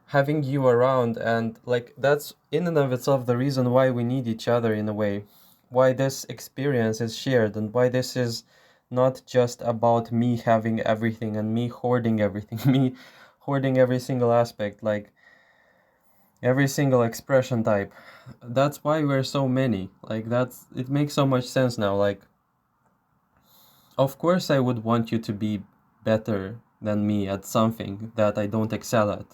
having you around, and like, that's in and of itself the reason why we need each other, in a way, why this experience is shared, and why this is not just about me having everything and me hoarding everything, me hoarding every single aspect, like every single expression type. That's why we're so many. Like, it makes so much sense now. Like, of course I would want you to be better than me at something that I don't excel at,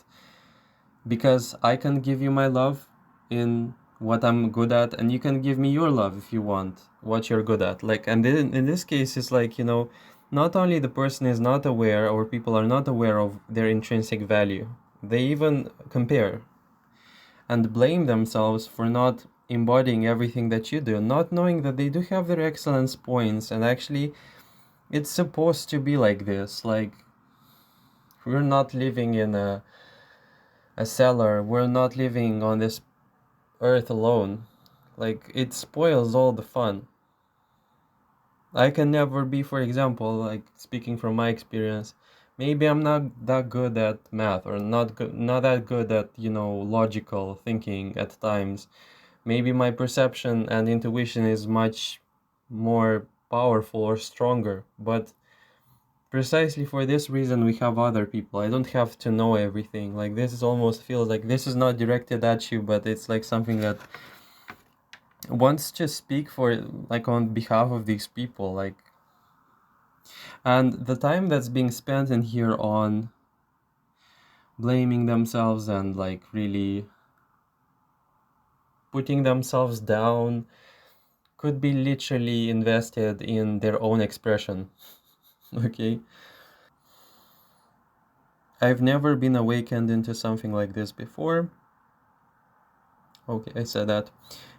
because I can give you my love in what I'm good at, and you can give me your love if you want what you're good at. Like, and in this case, it's like, not only the person is not aware, or people are not aware of their intrinsic value, they even compare and blame themselves for not embodying everything that you do, not knowing that they do have their excellence points, and actually it's supposed to be like this. Like, we're not living in a cellar, we're not living on this earth alone. Like, it spoils all the fun. I can never be, for example, like, speaking from my experience, maybe I'm not that good at math, or not that good at, logical thinking at times. Maybe my perception and intuition is much more powerful or stronger, but precisely for this reason we have other people. I don't have to know everything. Like, this is almost feels like this is not directed at you, but it's like something that wants to speak for, like, on behalf of these people. Like, and the time that's being spent in here on blaming themselves and, like, really putting themselves down could be literally invested in their own expression. Okay? I've never been awakened into something like this before. Okay, I said that.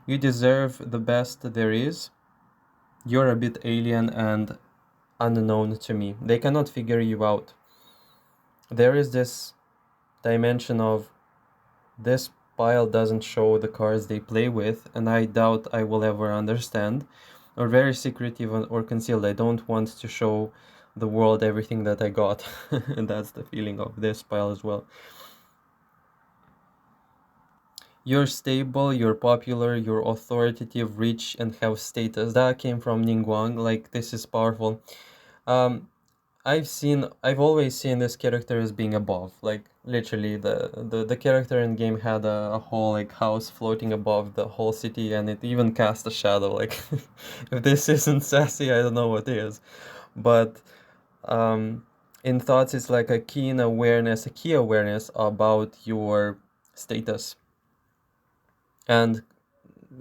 You deserve the best there is. You're a bit alien and unknown to me. They cannot figure you out. there is this dimension of this pile doesn't show the cards they play with, and I doubt I will ever understand, or very secretive or concealed. I don't want to show the world everything that I got. And that's the feeling of this pile as well. You're stable, you're popular, you're authoritative, rich, and have status. That came from Ningguang. Like, this is powerful. Um, I've always seen this character as being above. Like, literally, the character in game had a whole like house floating above the whole city, and it even cast a shadow. Like, if this isn't sassy, I don't know what is. But um, in thoughts, it's like a key awareness about your status. And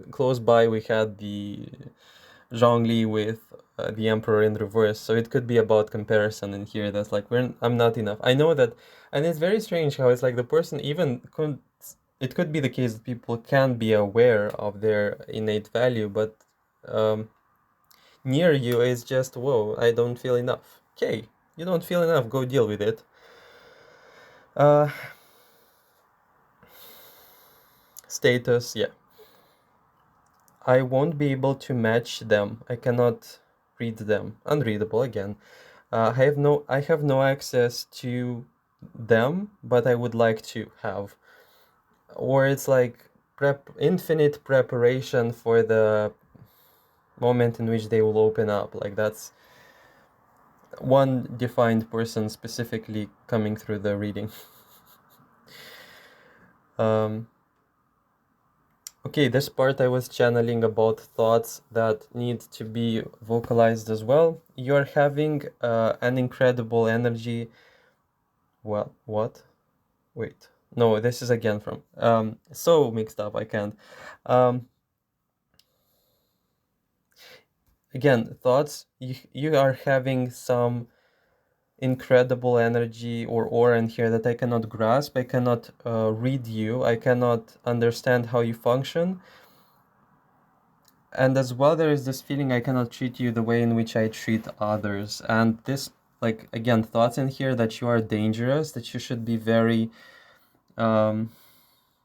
close by, we had the Zhongli with the Emperor in reverse, so it could be about comparison in here. That's like I'm not enough. I know that, and it's very strange how it's like the person even could. It could be the case that people can be aware of their innate value, but um, near you is just whoa. I don't feel enough. Okay, you don't feel enough. Go deal with it. Uh, Status, yeah. I won't be able to match them. I cannot read them. Unreadable again. I have no access to them, but I would like to have. Or it's like infinite preparation for the moment in which they will open up. Like, that's one defined person specifically coming through the reading. um, okay, this part I was channeling about thoughts that need to be vocalized as well. You're having an incredible energy. Well, what? Wait. No, this is again from so mixed up I can't. Um Again, thoughts, you are having some incredible energy or aura in here that I cannot grasp. I cannot read you. I cannot understand how you function. And as well, there is this feeling I cannot treat you the way in which I treat others. And this, like, again, thoughts in here that you are dangerous, that you should be very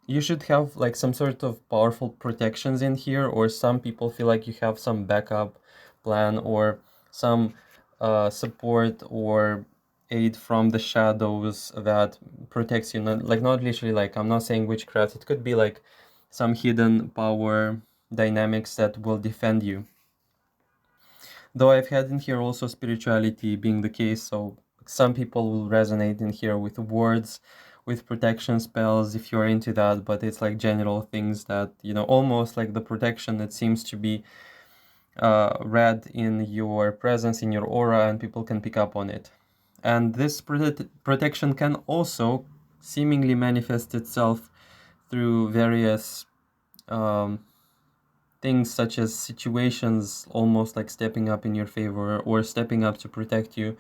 you should have like some sort of powerful protections in here, or some people feel like you have some backup plan or some support or aid from the shadows that protects you. Not literally, like, I'm not saying witchcraft. It could be like some hidden power dynamics that will defend you. Though I've had in here also spirituality being the case, so some people will resonate in here with words, with protection spells if you're into that, but it's like general things that, almost like the protection that seems to be read in your presence, in your aura, and people can pick up on it. And this protection can also seemingly manifest itself through various um, things such as situations almost like stepping up in your favor or stepping up to protect you,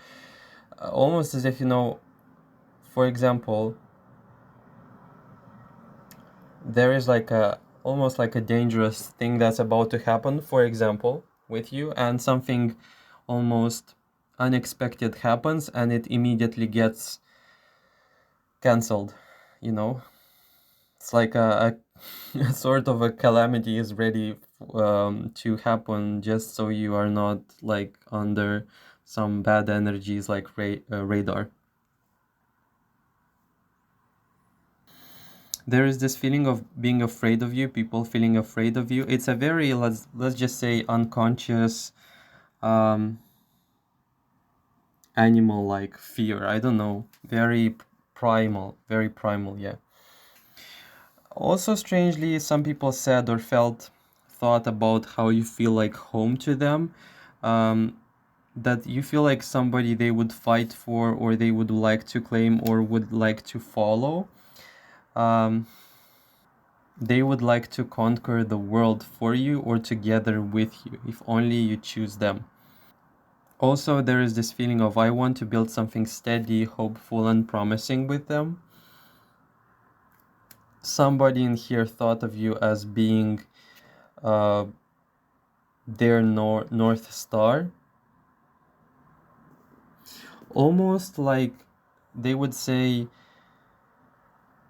almost as if, for example, there is like a almost like a dangerous thing that's about to happen, for example, with you, and something almost unexpected happens and it immediately gets cancelled, you know it's like a sort of a calamity is ready to happen, just so you are not like under some bad energies like radar. There is this feeling of being afraid of you, people feeling afraid of you. It's a very, let's just say, unconscious um animal like fear. I don't know, very primal, yeah. Also, strangely, some people said or thought about how you feel like home to them. Um, that you feel like somebody they would fight for, or they would like to claim, or would like to follow. Um, they would like to conquer the world for you or together with you, if only you choose them. Also, there is this feeling of I want to build something steady, hopeful, and promising with them. Somebody in here thought of you as being uh, their North Star. Almost like they would say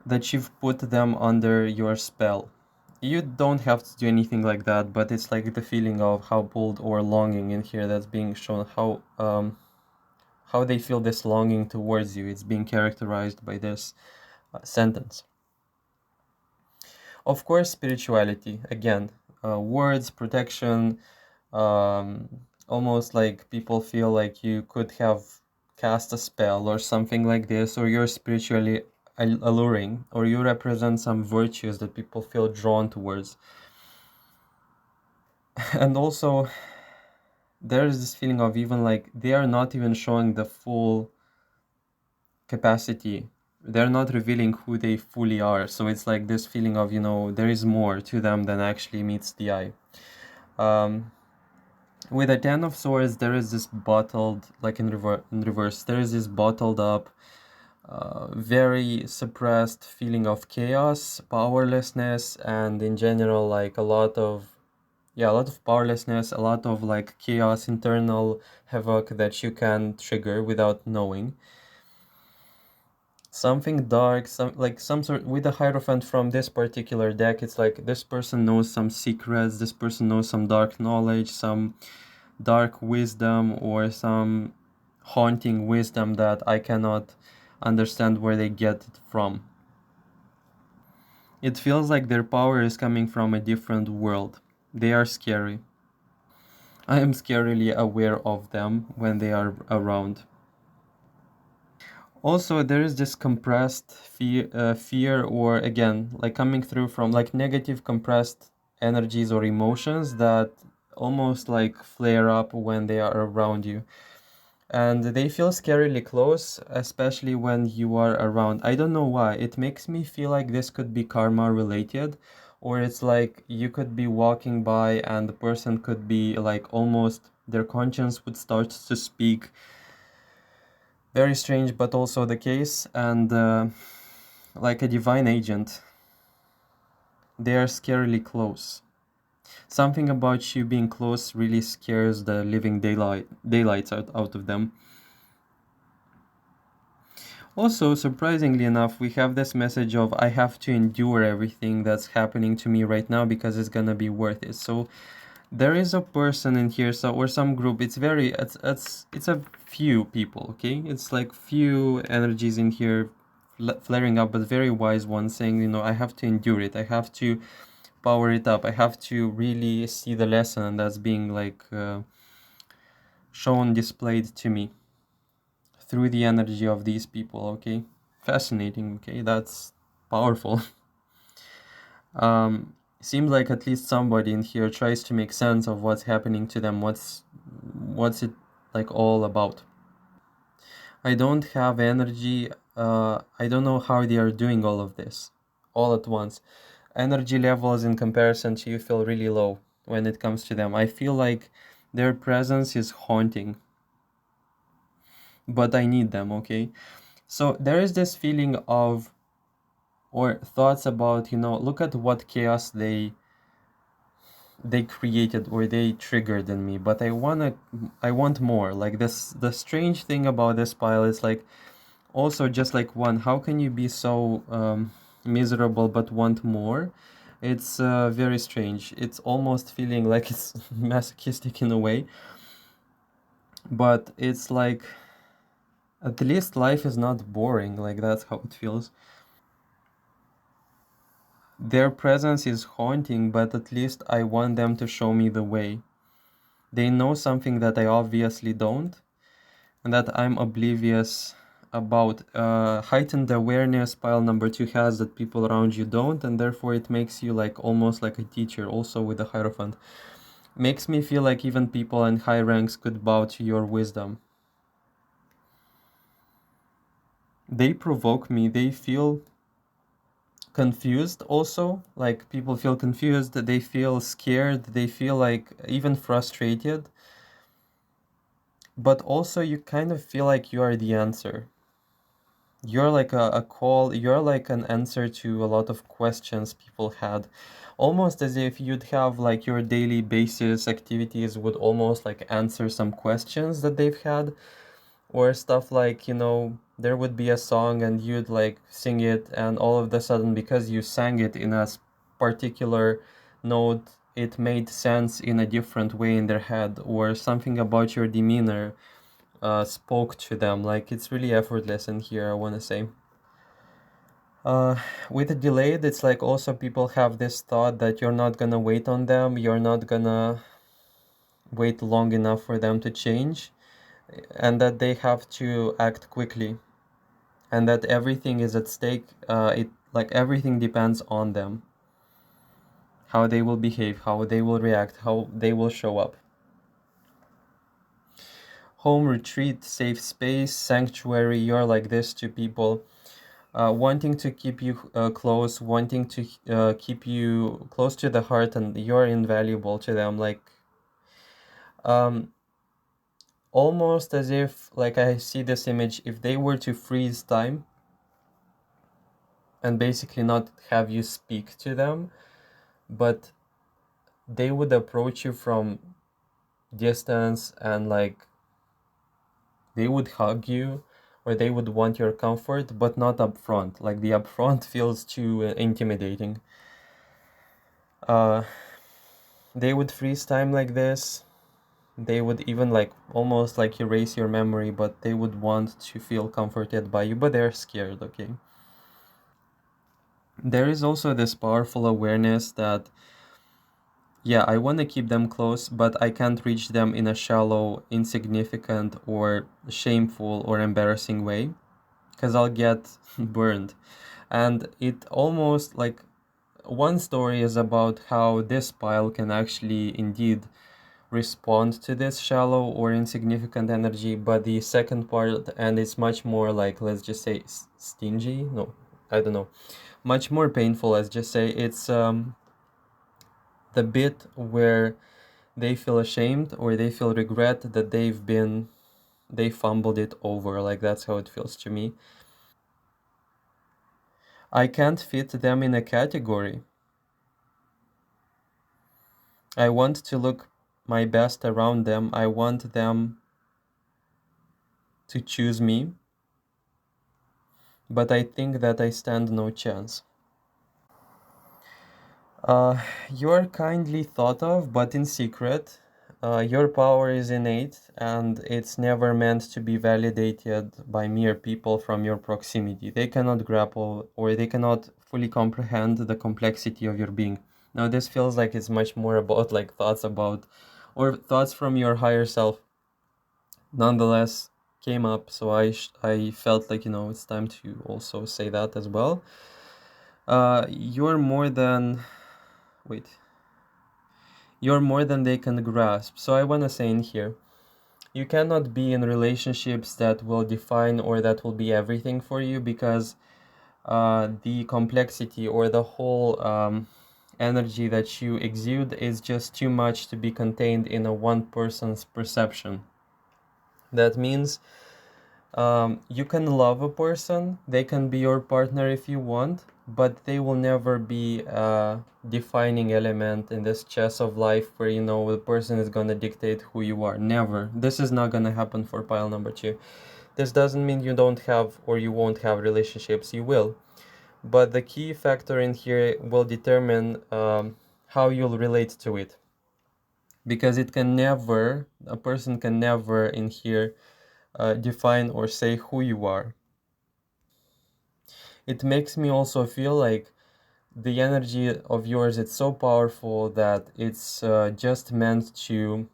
that you've put them under your spell. You don't have to do anything like that, but it's like the feeling of how bold or longing in here that's being shown, how they feel this longing towards you. It's being characterized by this sentence. Of course, spirituality, again, words, protection, um, almost like people feel like you could have cast a spell or something like this, or you're spiritually alluring, or you represent some virtues that people feel drawn towards. And also, there is this feeling of even like they are not even showing the full capacity. They're not revealing who they fully are. So it's like this feeling of, there is more to them than actually meets the eye. Um, with a Ten of Swords, there is this bottled, like in reverse, there is this bottled up, very suppressed feeling of chaos, powerlessness, and in general, like a lot of powerlessness, a lot of like chaos, internal havoc that you can trigger without knowing. Something dark, some sort with the Hierophant from this particular deck. It's like this person knows some secrets, this person knows some dark knowledge, some dark wisdom, or some haunting wisdom that I cannot understand where they get it from. It feels like their power is coming from a different world. They are scary. I am scarily aware of them when they are around. Also, there is this compressed fear, or again, like coming through from like negative compressed energies or emotions that almost like flare up when they are around you. And they feel scarily close, especially when you are around. I don't know why. It makes me feel like this could be karma related, or it's like you could be walking by and the person could be like almost their conscience would start to speak. Very strange, but also the case. And like a divine agent, they are scarily close. Something about you being close really scares the living daylights out of them. Also, surprisingly enough, we have this message of I have to endure everything that's happening to me right now because it's gonna be worth it. So there is a person in here, or some group. It's a few people, okay? It's like few energies in here flaring up, but very wise ones saying, I have to endure it. I have to power it up. I have to really see the lesson that's being like shown, displayed to me through the energy of these people, okay? Fascinating, okay? That's powerful. Seems like at least somebody in here tries to make sense of what's happening to them. What's it like all about? I don't have energy. I don't know how they are doing all of this all at once. Energy levels in comparison to you feel really low when it comes to them. I feel like their presence is haunting, but I need them, okay? So there is this feeling of, or thoughts about, look at what chaos they created or they triggered in me, but I want more. Like this, the strange thing about this pile is like, also just like one, how can you be so miserable but want more? It's very strange. It's almost feeling like it's masochistic in a way, but it's like at least life is not boring. Like that's how it feels. Their presence is haunting, but at least I want them to show me the way. They know something that I obviously don't, and that I'm oblivious about. Heightened awareness, pile number 2 has that people around you don't, and therefore it makes you like almost like a teacher, also with the Hierophant. Makes me feel like even people in high ranks could bow to your wisdom. They provoke me, they feel confused also, like people feel confused, they feel scared, they feel like even frustrated, but also you kind of feel like you are the answer. You're like a call, you're like an answer to a lot of questions people had, almost as if you'd have like your daily basis activities would almost like answer some questions that they've had, Or stuff like, there would be a song and you'd like sing it, and all of a sudden, because you sang it in a particular note, it made sense in a different way in their head, or something about your demeanor spoke to them. Like, it's really effortless in here, I want to say. With the delayed, it's like also people have this thought that you're not gonna wait on them, you're not gonna wait long enough for them to change, and that they have to act quickly, and that everything is at stake. It like everything depends on them, how they will behave, how they will react, how they will show up. Home, retreat, safe space, sanctuary, you're like this to people. Wanting to keep you close, wanting to keep you close to the heart, and you're invaluable to them. Like, almost as if, like, I see this image, if they were to freeze time and basically not have you speak to them, but they would approach you from distance, and like they would hug you, or they would want your comfort, but not up front. Like, the upfront feels too intimidating. They would freeze time like this. They would even like almost like erase your memory, but they would want to feel comforted by you, but they're scared, okay? There is also this powerful awareness that, yeah, I want to keep them close, but I can't reach them in a shallow, insignificant, or shameful or embarrassing way, because I'll get burned. And it almost like, one story is about how this pile can actually indeed respond to this shallow or insignificant energy, but the second part, and it's much more like, let's just say, stingy, no, I don't know, much more painful, let's just say. It's the bit where they feel ashamed, or they feel regret that they fumbled it over. Like, that's how it feels to me. I can't fit them in a category. I want to look my best around them. I want them to choose me, but I think that I stand no chance. You're kindly thought of, but in secret. Your power is innate, and it's never meant to be validated by mere people from your proximity. They cannot grapple, or they cannot fully comprehend the complexity of your being. Now, this feels like it's much more about like thoughts about, or thoughts from your higher self. Nonetheless, came up, so I felt like, it's time to also say that as well. You're more than, wait, you're more than they can grasp. So I want to say in here, you cannot be in relationships that will define, or that will be everything for you, because the complexity, or the whole energy that you exude is just too much to be contained in a one person's perception. That means you can love a person, they can be your partner if you want, but they will never be a defining element in this chess of life where, the person is going to dictate who you are. Never. This is not going to happen for pile number 2. This doesn't mean you don't have, or you won't have relationships. You will. But the key factor in here will determine how you'll relate to it. Because a person can never in here define or say who you are. It makes me also feel like the energy of yours, it's so powerful that it's just meant to,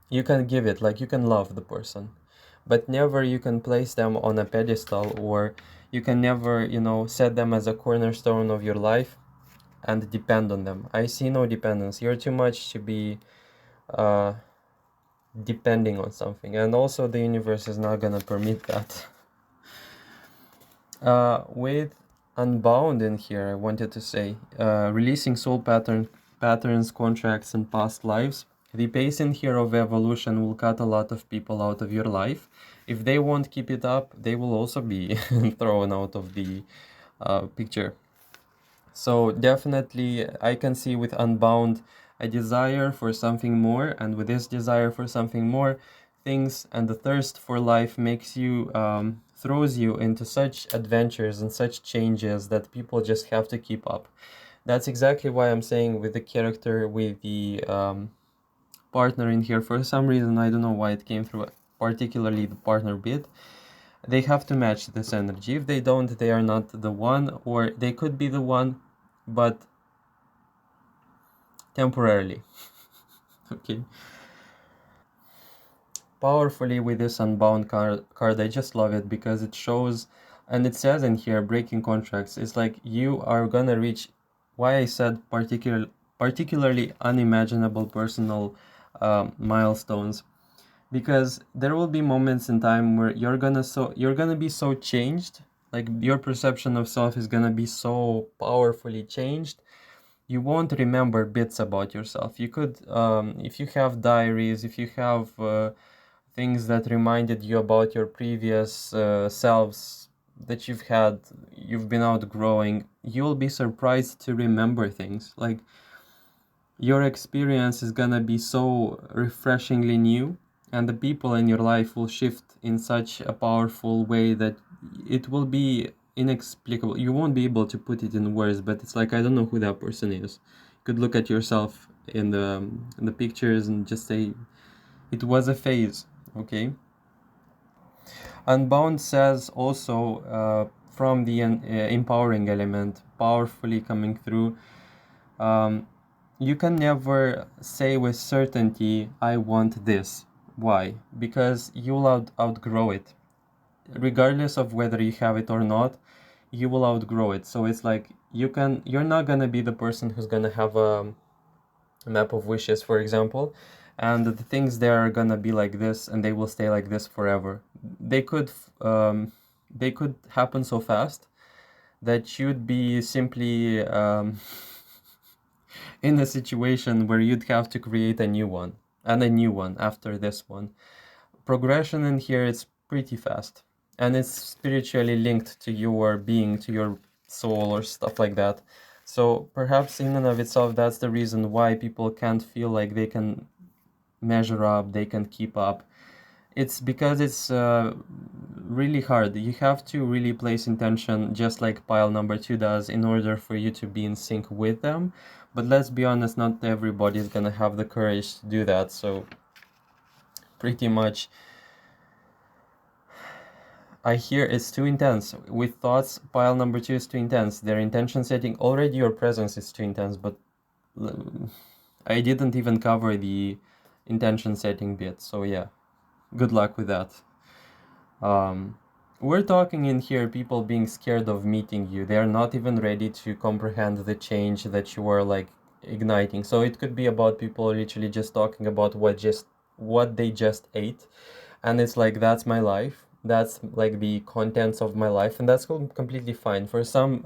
you can give it, like you can love the person, but never you can place them on a pedestal, or you can never, set them as a cornerstone of your life and depend on them. I see no dependence. You're too much to be depending on something, and also the universe is not gonna permit that. With Unbound in here, I wanted to say, releasing soul patterns, contracts, and past lives. The pace in here of evolution will cut a lot of people out of your life. If they won't keep it up, they will also be thrown out of the picture. So definitely, I can see with Unbound a desire for something more, and with this desire for something more, things, and the thirst for life makes you, throws you into such adventures and such changes that people just have to keep up. That's exactly why I'm saying with the character, with the partner in here, for some reason, I don't know why it came through, particularly the partner bit, they have to match this energy. If they don't, they are not the one, or they could be the one, but temporarily. Okay. Powerfully with this unbound card, I just love it because it shows, and it says in here, breaking contracts. It's like you are gonna reach, why I said particularly unimaginable personal milestones, because there will be moments in time where you're gonna be so changed, like your perception of self is gonna be so powerfully changed, you won't remember bits about yourself. You could, if you have diaries, if you have things that reminded you about your previous selves that you've been outgrowing, you'll be surprised to remember things. Like, your experience is gonna be so refreshingly new, and the people in your life will shift in such a powerful way that it will be inexplicable. You won't be able to put it in words, but it's like, I don't know who that person is. You could look at yourself in the pictures and just say it was a phase. Okay. Unbound says also, from the empowering element, powerfully coming through. You can never say with certainty, I want this. Why? Because you'll outgrow it. Regardless of whether you have it or not, you will outgrow it. So it's like, you're not gonna be the person who's gonna have a map of wishes, for example, and the things there are gonna be like this and they will stay like this forever. They could they could happen so fast that you'd be simply in a situation where you'd have to create a new one and a new one after this one. Progression in here is pretty fast, and it's spiritually linked to your being, to your soul or stuff like that. So perhaps in and of itself, that's the reason why people can't feel like they can measure up, they can keep up. It's because it's really hard. You have to really place intention, just like pile number 2 does, in order for you to be in sync with them. But let's be honest, not everybody is gonna have the courage to do that. So pretty much, I hear it's too intense. With thoughts, pile number 2 is too intense. Their intention setting, already your presence is too intense, but I didn't even cover the intention setting bit. So yeah, good luck with that. We're talking in here people being scared of meeting you. They are not even ready to comprehend the change that you are like igniting. So it could be about people literally just talking about what they just ate, and it's like, that's my life. That's like the contents of my life, and that's completely fine for some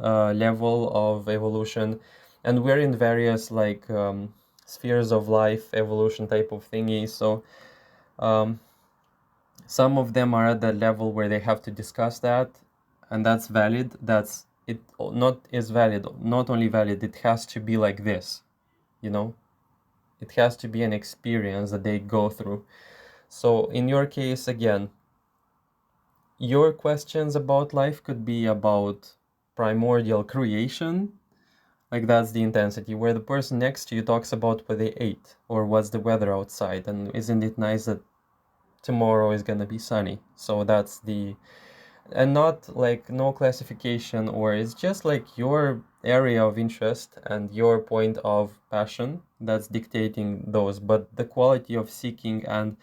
level of evolution. And we're in various like spheres of life evolution type of thingy. So some of them are at that level where they have to discuss that, and that's valid. That's it. Not is valid, not only valid, it has to be like this, you know. It has to be an experience that they go through. So in your case, again, your questions about life could be about primordial creation, like that's the intensity, where the person next to you talks about what they ate or what's the weather outside, and isn't it nice that tomorrow is gonna be sunny. So that's the, and not like no classification, or it's just like your area of interest and your point of passion that's dictating those, but the quality of seeking. And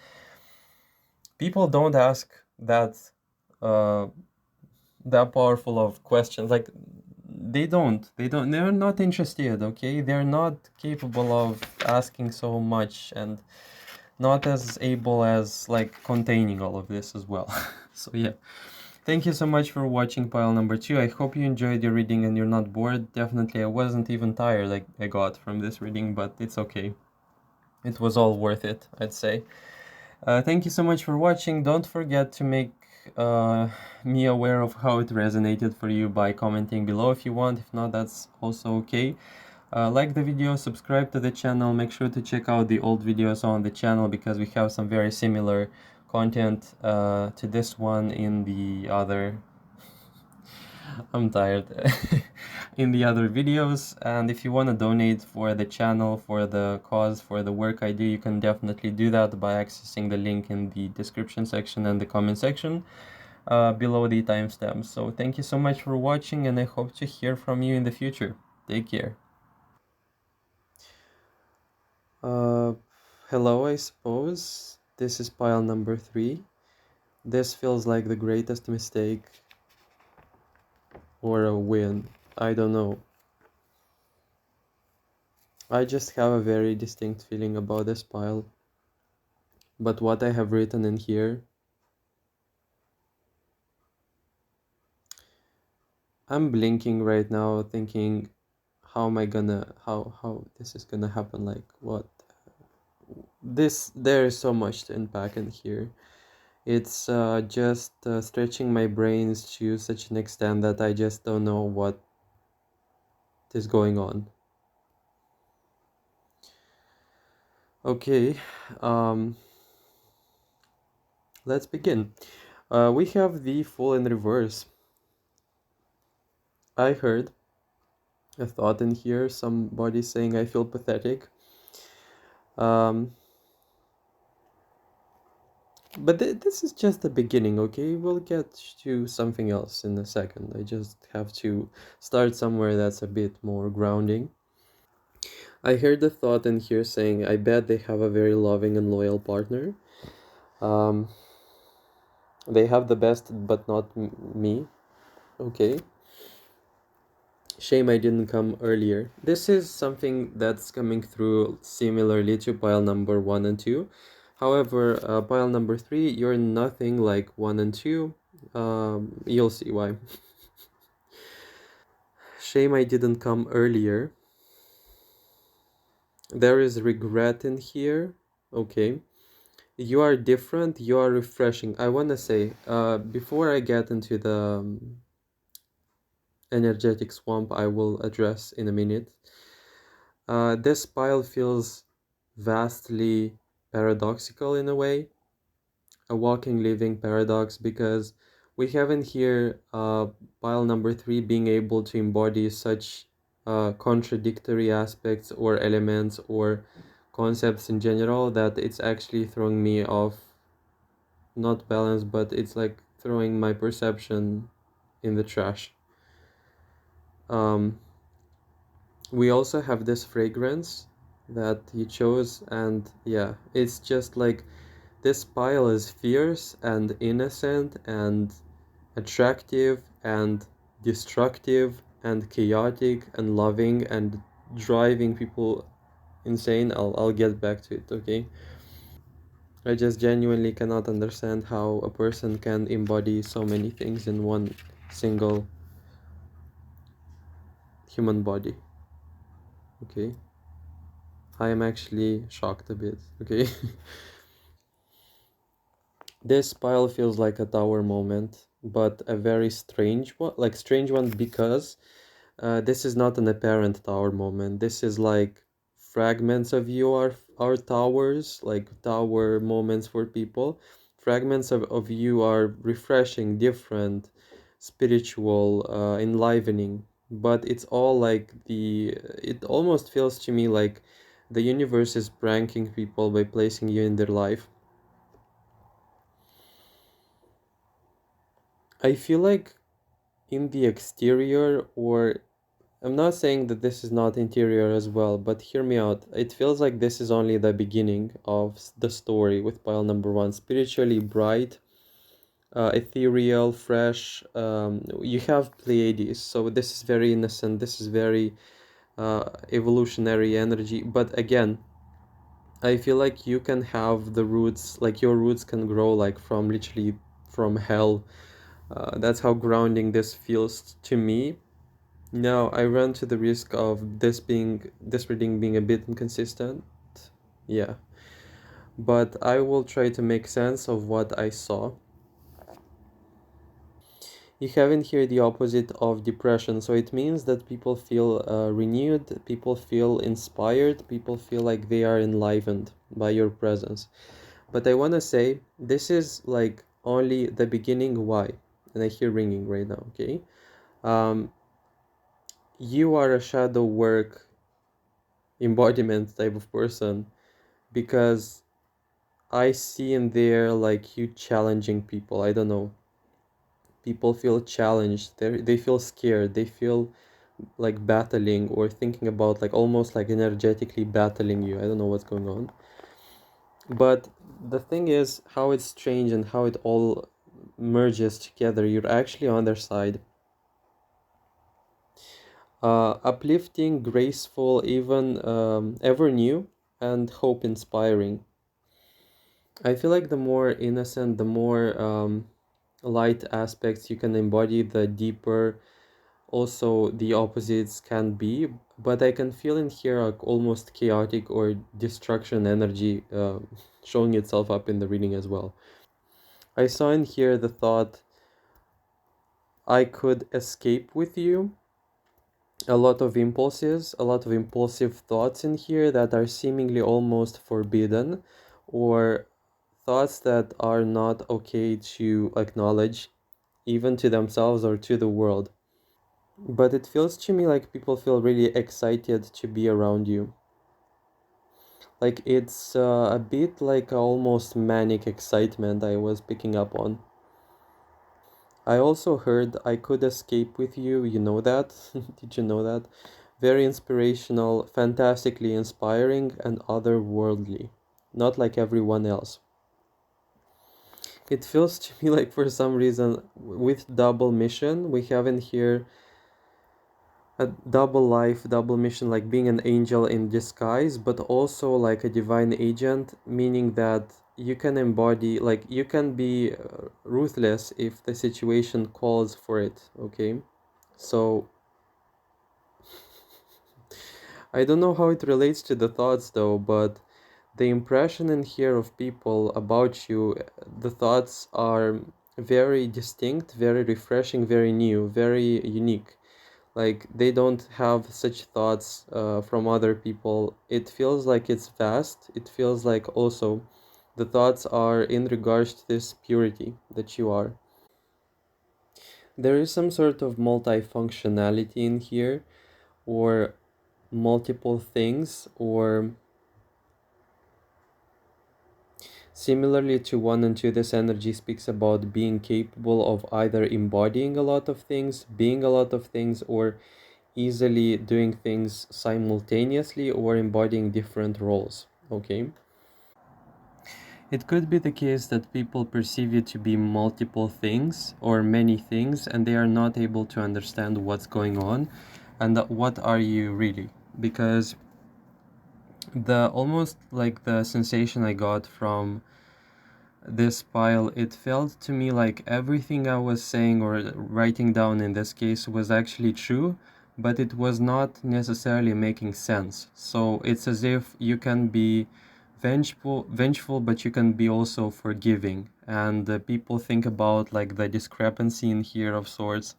people don't ask that uh that powerful of questions. Like, they're not interested. Okay, they're not capable of asking so much, and not as able as like containing all of this as well. So yeah, thank you so much for watching pile number 2. I hope you enjoyed your reading and you're not bored. Definitely, I wasn't even tired like I got from this reading, but it's okay. It was all worth it, I'd say. Thank you so much for watching. Don't forget to make me aware of how it resonated for you by commenting below if you want. If not, that's also okay. Like the video, subscribe to the channel, make sure to check out the old videos on the channel because we have some very similar content to this one in the other. I'm tired. In the other videos, and if you want to donate for the channel, for the cause, for the work I do, you can definitely do that by accessing the link in the description section and the comment section below the timestamps. So thank you so much for watching, and I hope to hear from you in the future. Take care. Uh, Hello, I suppose. This is pile number 3. This feels like the greatest mistake or a win. I don't know. I just have a very distinct feeling about this pile. But what I have written in here, I'm blinking right now thinking how am I gonna how this is gonna happen, like what this there is so much to unpack in here. It's just stretching my brains to such an extent that I just don't know what is going on. Okay, um, let's begin. We have the Fool in reverse. I heard a thought in here, somebody saying I feel pathetic. Um, but this is just the beginning, okay? We'll get to something else in a second. I just have to start somewhere that's a bit more grounding. I heard the thought in here saying, I bet they have a very loving and loyal partner. Um, they have the best, but not me. Okay. Shame I didn't come earlier. This is something that's coming through similarly to pile number 1 and 2. However, pile number 3, you're nothing like 1 and 2. You'll see why. Shame I didn't come earlier. There is regret in here. Okay. You are different. You are refreshing. I want to say, before I get into the energetic swamp I will address in a minute, this pile feels vastly paradoxical in a way, a walking living paradox, because we have in here pile number 3 being able to embody such contradictory aspects or elements or concepts in general that it's actually throwing me off, not balance, but it's like throwing my perception in the trash. We also have this fragrance that he chose, and yeah, it's just like this pile is fierce and innocent and attractive and destructive and chaotic and loving and driving people insane. I'll get back to it, okay? I just genuinely cannot understand how a person can embody so many things in one single human body, okay? I am actually shocked a bit, okay? This pile feels like a tower moment, but a very strange one because this is not an apparent tower moment. This is like fragments of you are towers, like tower moments for people. Fragments of you are refreshing, different, spiritual, enlivening. But it's all like it almost feels to me like the universe is pranking people by placing you in their life. I feel like in the exterior, or I'm not saying that this is not interior as well, but hear me out. It feels like this is only the beginning of the story with pile number 1. Spiritually bright, ethereal, fresh. You have Pleiades, so this is very innocent. This is very evolutionary energy. But again, I feel like you can have the roots, like your roots can grow like from literally from hell. That's how grounding this feels to me. Now, I run to the risk of this reading being a bit inconsistent. Yeah. But I will try to make sense of what I saw. You have in here the opposite of depression, so it means that people feel renewed, people feel inspired, people feel like they are enlivened by your presence. But I want to say this is like only the beginning. Why? And I hear ringing right now, okay? Um, you are a shadow work embodiment type of person because I see in there like you challenging people. I don't know. People feel challenged. They feel scared. They feel like battling or thinking about like almost like energetically battling you. I don't know what's going on. But the thing is how it's strange and how it all merges together. You're actually on their side. Uplifting, graceful, even ever new, and hope inspiring. I feel like the more innocent, the more light aspects you can embody, the deeper also the opposites can be. But I can feel in here like almost chaotic or destruction energy showing itself up in the reading as well. I saw in here the thought, I could escape with you. A lot of impulses, a lot of impulsive thoughts in here that are seemingly almost forbidden, or thoughts that are not okay to acknowledge, even to themselves or to the world. But it feels to me like people feel really excited to be around you. Like it's a bit like almost manic excitement I was picking up on. I also heard I could escape with you. You know that? Did you know that? Very inspirational, fantastically inspiring, and otherworldly. Not like everyone else. It feels to me like for some reason, with double mission, we have in here a double life, double mission, like being an angel in disguise, but also like a divine agent, meaning that you can embody, like you can be ruthless if the situation calls for it, okay? So I don't know how it relates to the thoughts though, but the impression in here of people about you, the thoughts are very distinct, very refreshing, very new, very unique. Like they don't have such thoughts from other people. It feels like it's vast. It feels like also the thoughts are in regards to this purity that you are. There is some sort of multifunctionality in here, or multiple things, or similarly to 1 and 2, this energy speaks about being capable of either embodying a lot of things, being a lot of things, or easily doing things simultaneously or embodying different roles. Okay. It could be the case that people perceive you to be multiple things or many things and they are not able to understand what's going on and what are you really. Because the almost like the sensation I got from this pile, it felt to me like everything I was saying or writing down in this case was actually true, but it was not necessarily making sense. So it's as if you can be vengeful, but you can be also forgiving. And people think about like the discrepancy in here of sorts.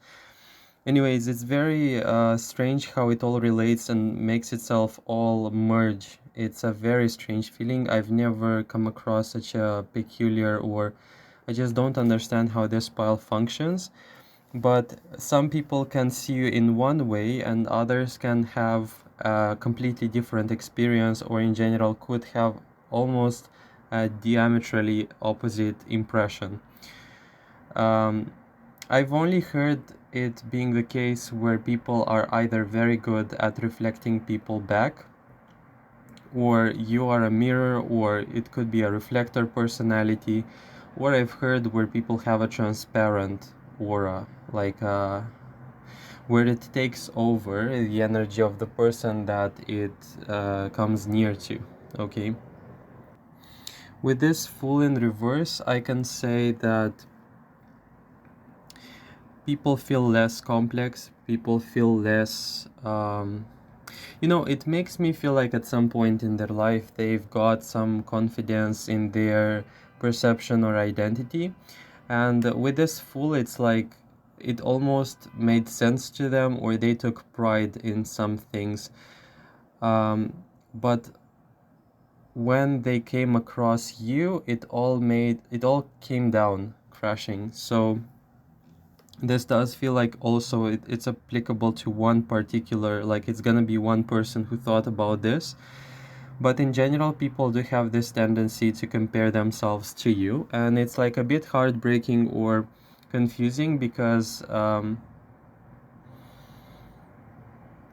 Anyways, it's very strange how it all relates and makes itself all merge. It's a very strange feeling. I've never come across such a peculiar, or I just don't understand how this pile functions. But some people can see you in one way and others can have a completely different experience, or in general could have almost a diametrally opposite impression. Um, I've only heard it being the case where people are either very good at reflecting people back, or you are a mirror, or it could be a reflector personality, or I've heard where people have a transparent aura, like where it takes over the energy of the person that it comes near to. Okay. With this full in reverse, I can say that people feel less complex, people feel less it makes me feel like at some point in their life they've got some confidence in their perception or identity, and with this fool it's like it almost made sense to them, or they took pride in some things, but when they came across you, it all came down crashing. So this does feel like also it's applicable to one particular, like it's gonna be one person who thought about this. But in general, people do have this tendency to compare themselves to you, and it's like a bit heartbreaking or confusing because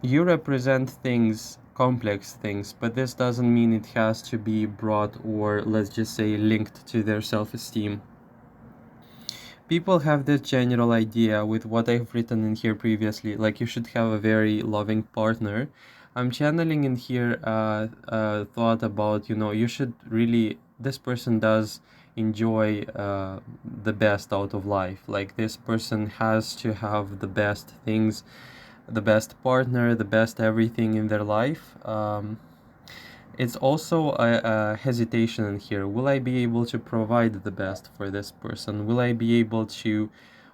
you represent things, complex things, but this doesn't mean it has to be brought or, let's just say, linked to their self-esteem. People have this general idea with what I've written in here previously, like you should have a very loving partner. I'm channeling in here thought about, you should really, this person does enjoy the best out of life. Like this person has to have the best things, the best partner, the best everything in their life. It's also a hesitation in here. Will I be able to provide the best for this person? Will I be able to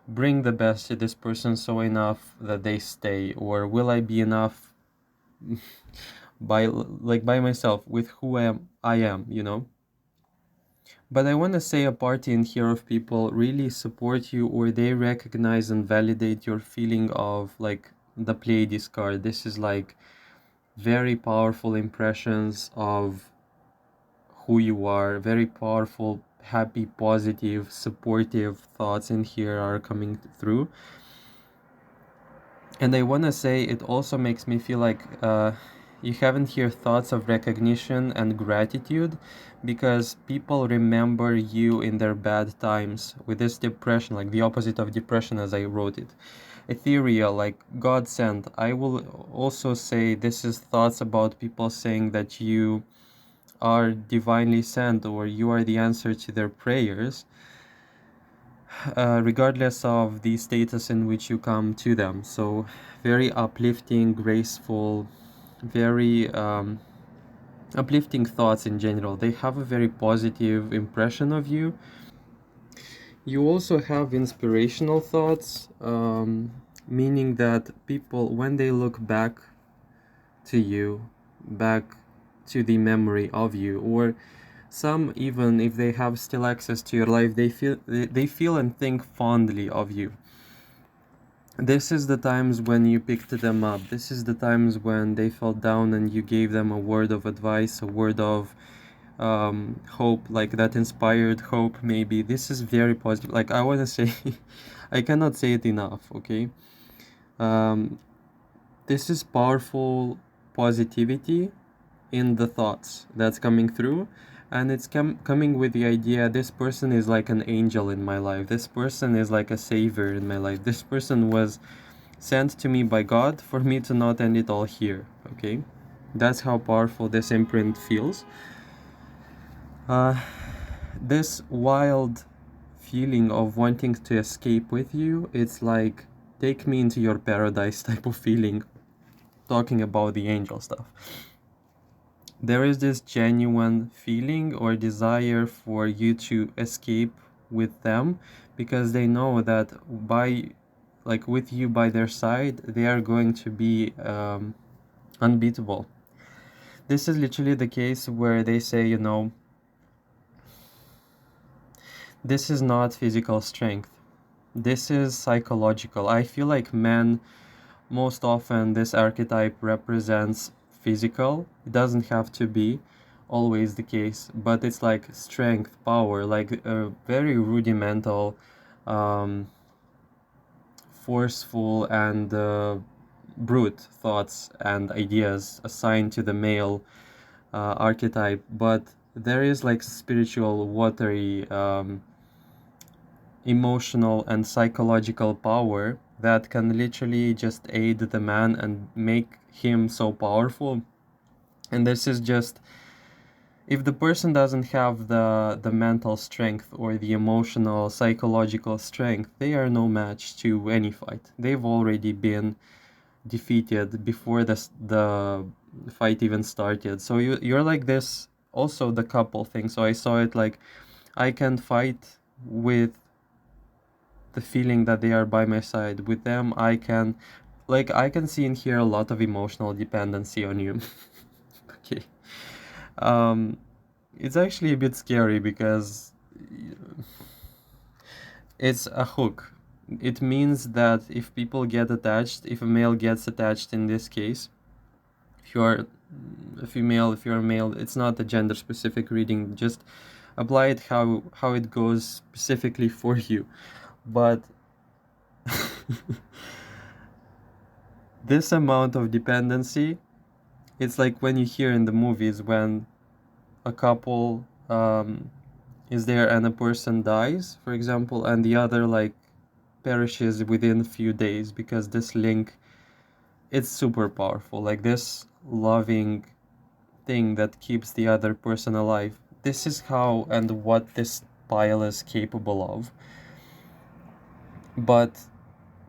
bring the best to this person so enough that they stay? Or will I be enough by myself with who I am? But I want to say a party in here of people really support you, or they recognize and validate your feeling of like the Pleiades card. This is like very powerful impressions of who you are, very powerful, happy, positive, supportive thoughts in here are coming through. And I want to say it also makes me feel like you have in here thoughts of recognition and gratitude, because people remember you in their bad times with this depression, like the opposite of depression as I wrote it. Ethereal, like God sent. I will also say this is thoughts about people saying that you are divinely sent or you are the answer to their prayers, regardless of the status in which you come to them. So very uplifting, graceful, very uplifting thoughts in general. They have a very positive impression of you. You also have inspirational thoughts, meaning that people, when they look back to you, back to the memory of you, or some, even if they have still access to your life, they feel and think fondly of you. This is the times when you picked them up. This is the times when they fell down and you gave them a word of advice, a word of hope, like that inspired hope maybe. This is very positive. Like I want to say, I cannot say it enough, okay? This is powerful positivity in the thoughts that's coming through, and it's coming with the idea this person is like an angel in my life, this person is like a savior in my life, this person was sent to me by God for me to not end it all here, okay? That's how powerful this imprint feels. This wild feeling of wanting to escape with you, it's like take me into your paradise type of feeling, talking about the angel stuff. There is this genuine feeling or desire for you to escape with them, because they know that with you by their side, they are going to be unbeatable. This is literally the case where they say, this is not physical strength. This is psychological. I feel like men, most often this archetype represents physical. It doesn't have to be always the case, but it's like strength, power, like very rudimental, forceful and brute thoughts and ideas assigned to the male archetype. But there is like spiritual, watery, emotional and psychological power that can literally just aid the man and make him so powerful. And this is just, if the person doesn't have the mental strength or the emotional psychological strength, they are no match to any fight. They've already been defeated before the fight even started. So you're like this, also the couple thing. So I saw it like I can fight with the feeling that they are by my side. With them, I can see in here a lot of emotional dependency on you. Okay. It's actually a bit scary because it's a hook. It means that if people get attached, if a male gets attached in this case, if you are a female, if you're a male, it's not a gender specific reading. Just apply it how it goes specifically for you. But this amount of dependency, it's like when you hear in the movies when a couple is there and a person dies, for example, and the other like perishes within a few days because this link, it's super powerful. Like this loving thing that keeps the other person alive. This is how and what this pile is capable of. But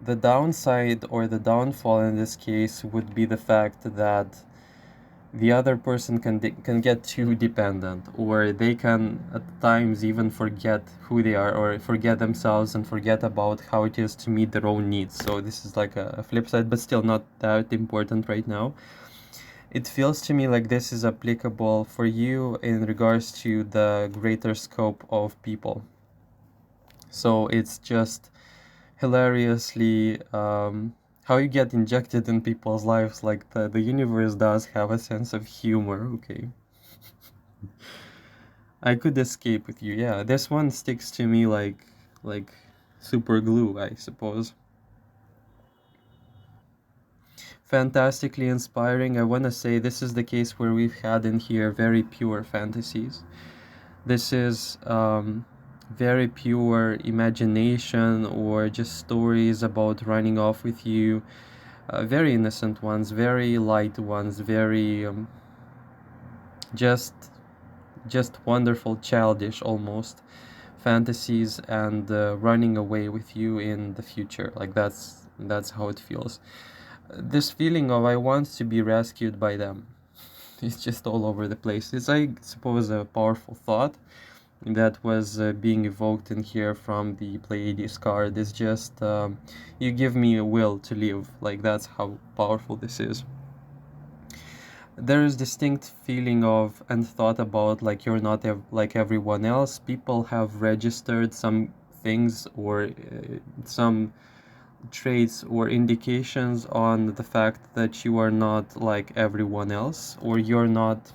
the downside or the downfall in this case would be the fact that the other person can get too dependent, or they can at times even forget who they are or forget themselves and forget about how it is to meet their own needs. So this is like a flip side, but still not that important right now. It feels to me like this is applicable for you in regards to the greater scope of people. So it's just hilariously how you get injected in people's lives. Like the universe does have a sense of humor. Okay, I could escape with you. Yeah, this one sticks to me like super glue, I suppose. Fantastically inspiring. I want to say this is the case where we've had in here very pure fantasies. This is very pure imagination or just stories about running off with you. Very innocent ones, very light ones, very just just wonderful, childish almost fantasies, and running away with you in the future. Like that's how it feels. This feeling of I want to be rescued by them. It's just all over the place. It's, I suppose, a powerful thought that was being evoked in here from the Pleiades card. Is just you give me a will to live. Like that's how powerful this is. There is distinct feeling of and thought about like you're not like everyone else. People have registered some things or some traits or indications on the fact that you are not like everyone else, or you're not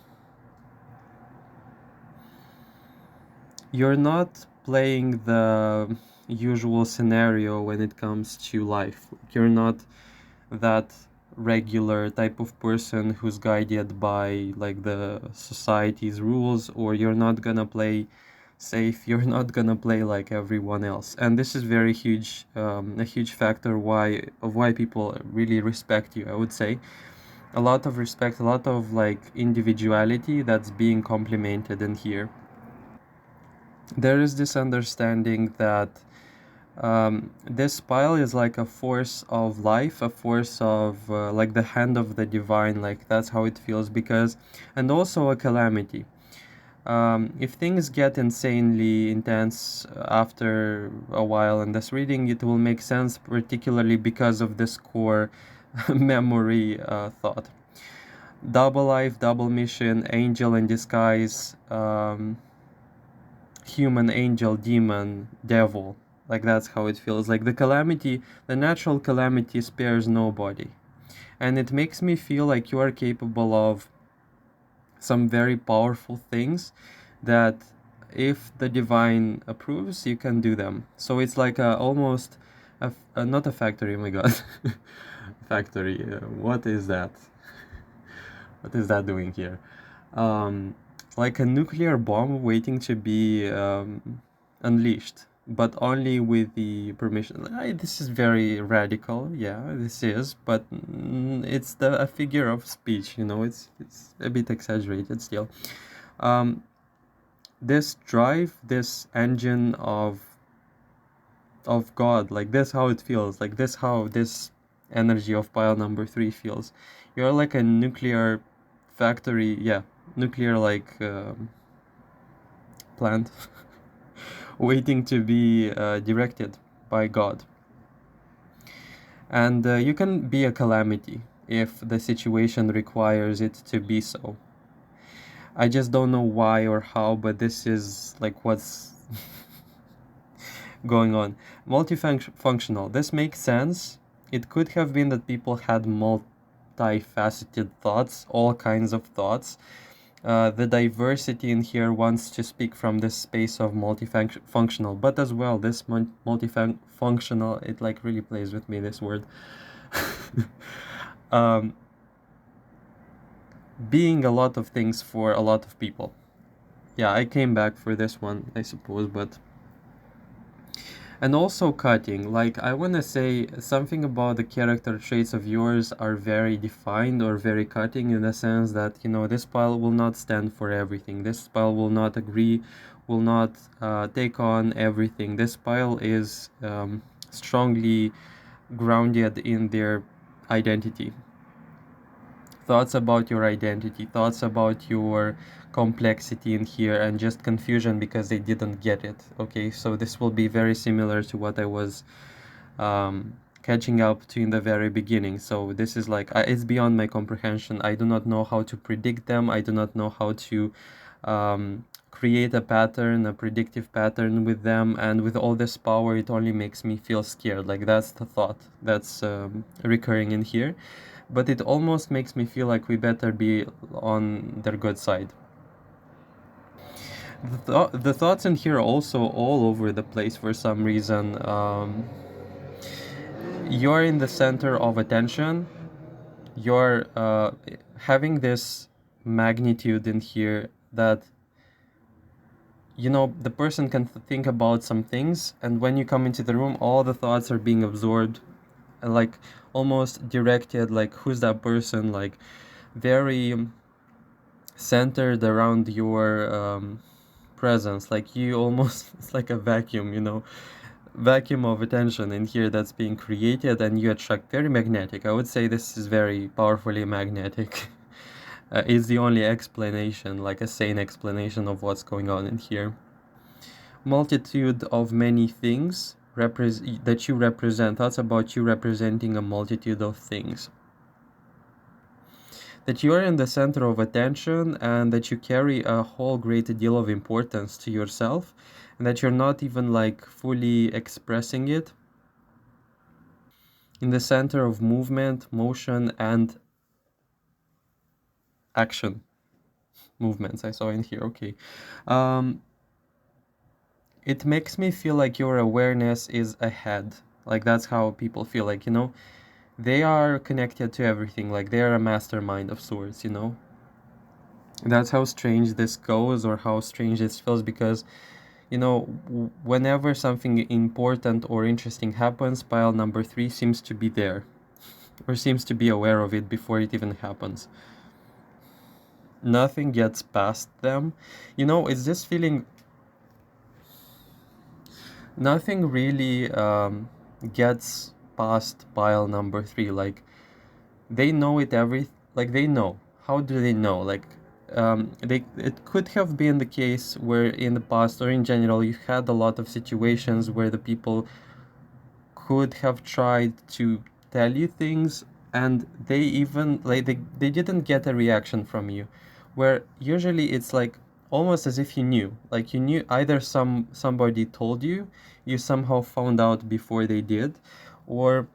playing the usual scenario when it comes to life. You're not that regular type of person who's guided by like the society's rules, or you're not gonna play safe, you're not gonna play like everyone else. And this is very huge, a huge factor why people really respect you, I would say. A lot of respect, a lot of like individuality that's being complimented in here. There is this understanding that this pile is like a force of life, a force of like the hand of the divine, like that's how it feels. Because, and also a calamity. If things get insanely intense after a while in this reading, it will make sense, particularly because of this core memory thought. Double life, double mission, angel in disguise, human, angel, demon, devil. Like that's how it feels. Like the calamity, the natural calamity spares nobody. And it makes me feel like you are capable of some very powerful things that if the divine approves, you can do them. So it's like almost not a factory, oh my god. Factory, what is that? What is that doing here? Like a nuclear bomb waiting to be unleashed, but only with the permission. This is very radical, yeah, this is, but it's a figure of speech, it's a bit exaggerated still. This drive, this engine of God, like this how it feels, like this how this energy of pile number 3 feels. You're like a nuclear factory, yeah, nuclear like plant waiting to be directed by God. And you can be a calamity if the situation requires it to be so. I just don't know why or how, but this is like what's going on. Multifunctional. This makes sense. It could have been that people had multifaceted thoughts, all kinds of thoughts. The diversity in here wants to speak from this space of multifunctional, but as well, this multifunctional, it like really plays with me, this word. um, being a lot of things for a lot of people. Yeah, I came back for this one, I suppose, but... And also cutting, like I want to say something about the character traits of yours are very defined or very cutting, in the sense that, you know, this pile will not stand for everything. This pile will not agree, will not take on everything. This pile is strongly grounded in their identity. Thoughts about your identity, thoughts about your complexity in here, and just confusion because they didn't get it. Okay, so this will be very similar to what I was catching up to in the very beginning. So this is like, it's beyond my comprehension. I do not know how to predict them. I do not know how to create a pattern, a predictive pattern with them. And with all this power, it only makes me feel scared. Like that's the thought that's recurring in here. But it almost makes me feel like we better be on their good side. The thoughts in here are also all over the place for some reason. You're in the center of attention. You're having this magnitude in here that, you know, the person can think about some things, and when you come into the room, all the thoughts are being absorbed and like almost directed, like who's that person, like very centered around your presence. Like you almost, it's like a vacuum, you know, vacuum of attention in here that's being created, and you attract very magnetic. I would say this is very powerfully magnetic. Is the only explanation, like a sane explanation of what's going on in here. Multitude of many things that you represent. Thoughts about you representing a multitude of things. That you are in the center of attention, and that you carry a whole great deal of importance to yourself, and that you're not even like fully expressing it. In the center of movement, motion, and action. Movements I saw in here. Okay. It makes me feel like your awareness is ahead. Like that's how people feel, like, you know, they are connected to everything, like they're a mastermind of sorts, you know. That's how strange this goes, or how strange this feels, because, you know, whenever something important or interesting happens, pile number 3 seems to be there, or seems to be aware of it before it even happens. Nothing gets past them. You know, it's this feeling, nothing really gets past pile number 3. Like they know it like they know. How do they know? Like it could have been the case where in the past, or in general, you had a lot of situations where the people could have tried to tell you things, and they even like they didn't get a reaction from you, where usually it's like almost as if you knew, like you knew, either somebody told you, you somehow found out before they did, or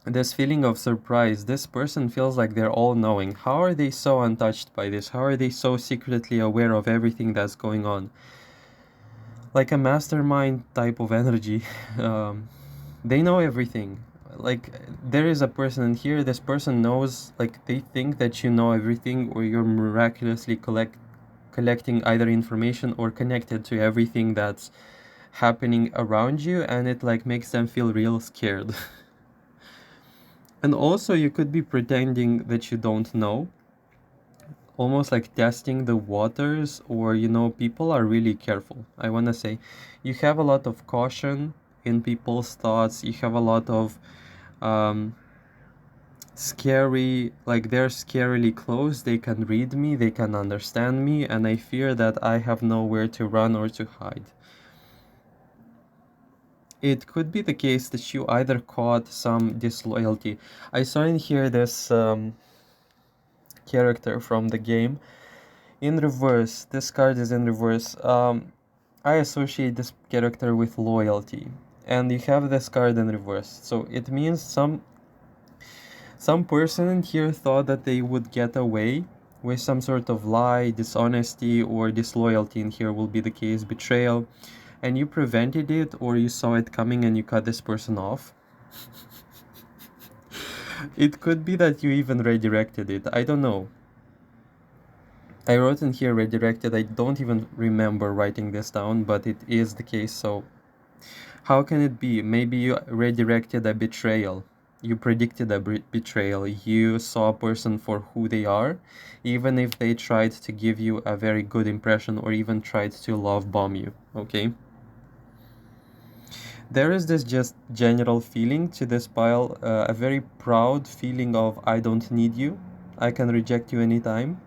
this feeling of surprise. This person feels like they're all knowing. How are they so untouched by this? How are they so secretly aware of everything that's going on? Like a mastermind type of energy. They know everything. Like there is a person in here, this person knows, like they think that you know everything, or you're miraculously collecting either information or connected to everything that's happening around you, and it like makes them feel real scared. And also you could be pretending that you don't know, almost like testing the waters, or, you know, people are really careful. I want to say you have a lot of caution in people's thoughts. You have a lot of scary, like they're scarily close. They can read me, they can understand me, and I fear that I have nowhere to run or to hide. It could be the case that you either caught some disloyalty. I saw in here this character from the game. In reverse, this card is in reverse. I associate this character with loyalty, and you have this card in reverse. So it means some person here thought that they would get away with some sort of lie, dishonesty, or disloyalty. In here will be the case, betrayal, and you prevented it, or you saw it coming and you cut this person off. It could be that you even redirected it. I don't know. I wrote in here redirected. I don't even remember writing this down, but it is the case. So how can it be? Maybe you redirected a betrayal. You predicted a betrayal. You saw a person for who they are, even if they tried to give you a very good impression or even tried to love bomb you. Okay? There is this just general feeling to this pile, a very proud feeling of I don't need you. I can reject you anytime.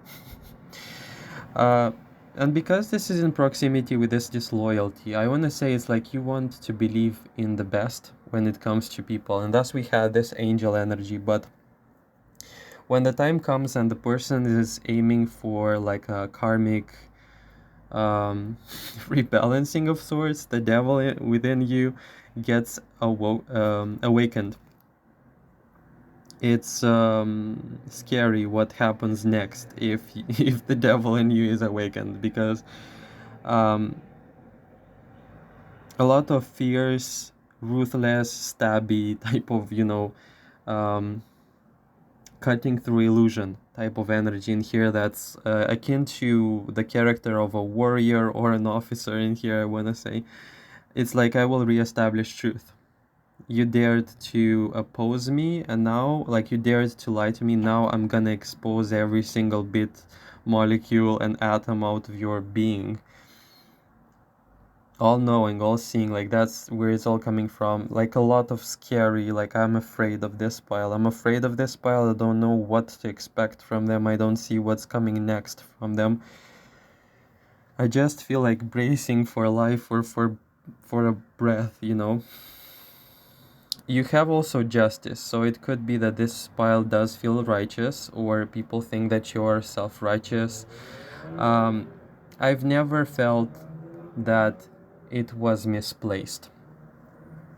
Uh, and because this is in proximity with this disloyalty, I want to say it's like you want to believe in the best when it comes to people, and thus we had this angel energy. But when the time comes and the person is aiming for like a karmic rebalancing of sorts, the devil within you gets awakened. It's scary what happens next if if the devil in you is awakened, because um, a lot of fierce, ruthless, stabby type of, um, cutting through illusion type of energy in here that's akin to the character of a warrior or an officer in here, I want to say. It's like, I will reestablish truth. You dared to oppose me, and now, like, you dared to lie to me, now I'm gonna expose every single bit, molecule, and atom out of your being. All knowing, all seeing, like, that's where it's all coming from. Like, a lot of scary, like, I'm afraid of this pile. I'm afraid of this pile. I don't know what to expect from them. I don't see what's coming next from them. I just feel like bracing for life or for a breath, you know. You have also justice, so it could be that this pile does feel righteous, or people think that you're self-righteous. Um, I've never felt that it was misplaced,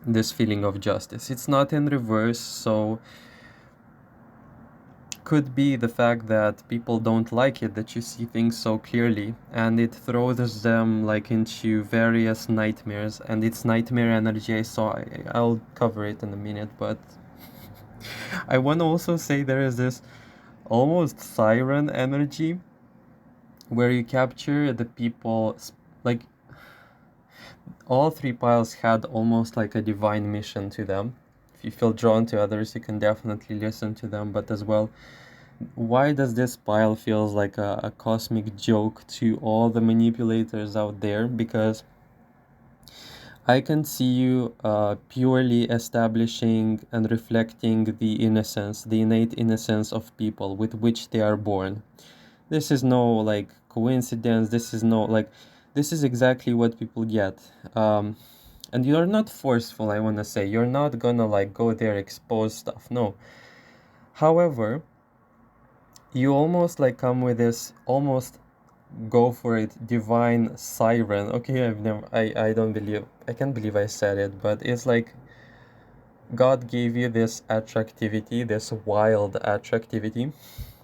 this feeling of justice. It's not in reverse, so could be the fact that people don't like it, that you see things so clearly, and it throws them like into various nightmares, and it's nightmare energy. I'll cover it in a minute, but I want to also say there is this almost siren energy where you capture the people, like, all three piles had almost like a divine mission to them. If you feel drawn to others, you can definitely listen to them, but as well, why does this pile feels like a cosmic joke to all the manipulators out there? Because I can see you purely establishing and reflecting the innocence, the innate innocence of people with which they are born. This is no like coincidence. This is exactly what people get. And you're not forceful, I want to say. You're not gonna like go there, expose stuff. No. However, you almost like come with this almost go for it divine siren. Okay, I can't believe I said it, but it's like God gave you this attractivity, this wild attractivity,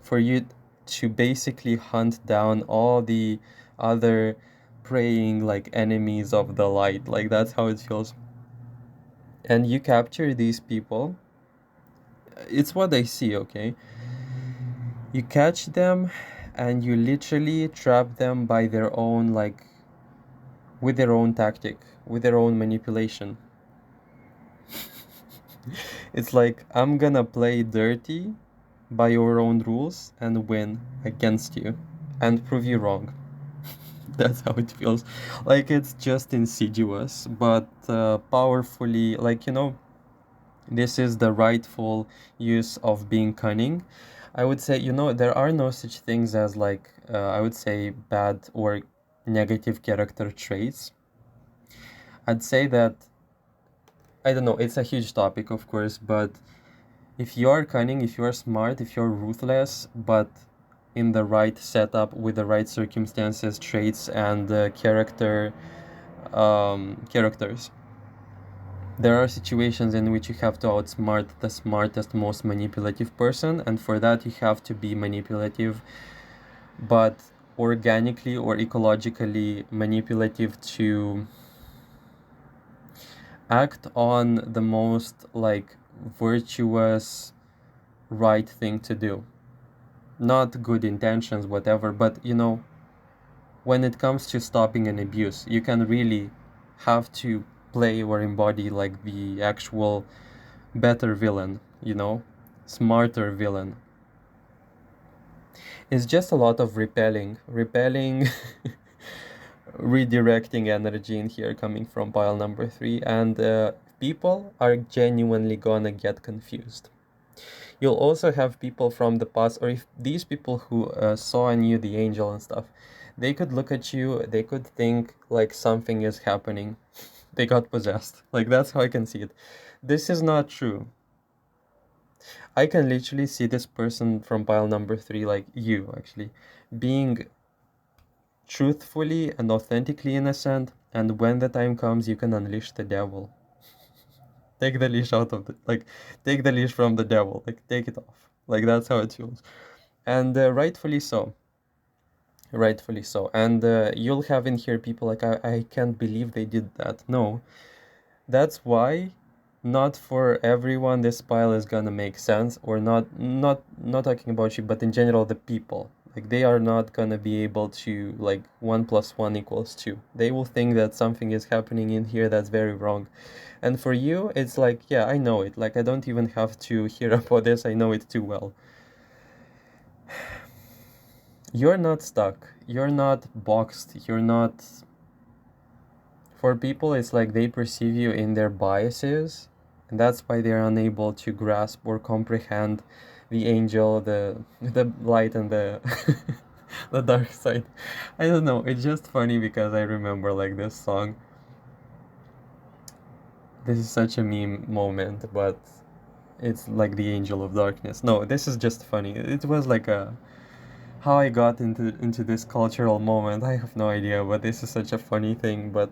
for you to basically hunt down all the other praying like enemies of the light. Like, that's how it feels. And you capture these people. It's what I see, okay? You catch them and you literally trap them by their own, like, with their own tactic, with their own manipulation. It's like, I'm gonna play dirty by your own rules and win against you and prove you wrong. That's how it feels. Like, it's just insidious, but powerfully, like, this is the rightful use of being cunning. I would say, there are no such things as, like, I would say, bad or negative character traits. I'd say that, I don't know, it's a huge topic, of course, but if you're cunning, if you're smart, if you're ruthless, but in the right setup with the right circumstances, traits, and characters. There are situations in which you have to outsmart the smartest, most manipulative person, and for that you have to be manipulative, but organically or ecologically manipulative to act on the most like virtuous right thing to do. Not good intentions, whatever, but when it comes to stopping an abuse, you can really have to play or embody like the actual better villain, smarter villain. It's just a lot of repelling, redirecting energy in here coming from pile number 3, and people are genuinely gonna get confused. You'll also have people from the past, or if these people who saw in you the angel and stuff, they could look at you, they could think like something is happening. They got possessed. Like, that's how I can see it. This is not true. I can literally see this person from pile number 3, like you actually, being truthfully and authentically innocent, and when the time comes, you can unleash the devil. Take the leash out of take the leash from the devil, like, take it off. Like, that's how it feels. And rightfully so. Rightfully so. And you'll have in here people like, I can't believe they did that. No, that's why not for everyone this pile is gonna make sense, or not talking about you, but in general the people. Like, they are not gonna be able to, like, 1 + 1 = 2. They will think that something is happening in here that's very wrong. And for you, it's like, yeah, I know it. Like, I don't even have to hear about this. I know it too well. You're not stuck. You're not boxed. You're not... For people, it's like they perceive you in their biases, and that's why they're unable to grasp or comprehend the angel, the light, and the the dark side. I don't know. It's just funny because I remember like this song. This is such a meme moment, but it's like the angel of darkness. No, this is just funny. It was like a how I got into this cultural moment. I have no idea, but this is such a funny thing. But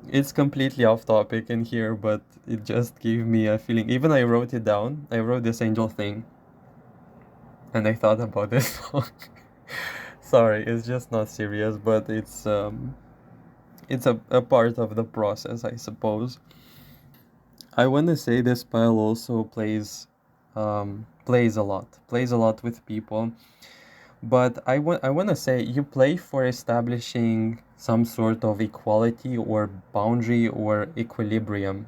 it's completely off topic in here, but it just gave me a feeling. Even I wrote it down. I wrote this angel thing, and I thought about this song. Sorry, it's just not serious, but it's a part of the process, I suppose. I want to say this pile also plays a lot with people, but I want to say you play for establishing some sort of equality or boundary or equilibrium.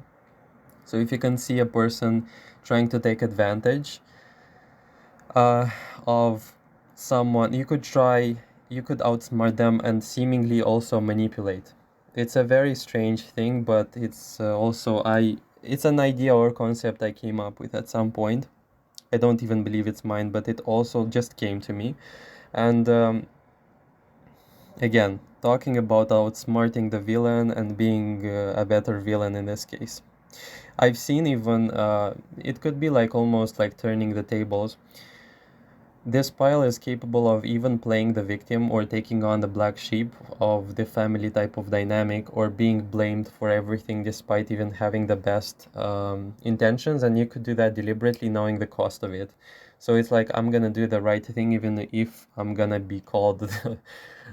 So if you can see a person trying to take advantage of someone, you could outsmart them and seemingly also manipulate. It's a very strange thing, but it's it's an idea or concept I came up with at some point. I don't even believe it's mine, but it also just came to me. And again, talking about outsmarting the villain and being a better villain in this case. I've seen even, it could be like almost like turning the tables. This pile is capable of even playing the victim or taking on the black sheep of the family type of dynamic, or being blamed for everything despite even having the best intentions, and you could do that deliberately knowing the cost of it. So it's like, I'm gonna do the right thing even if I'm gonna be called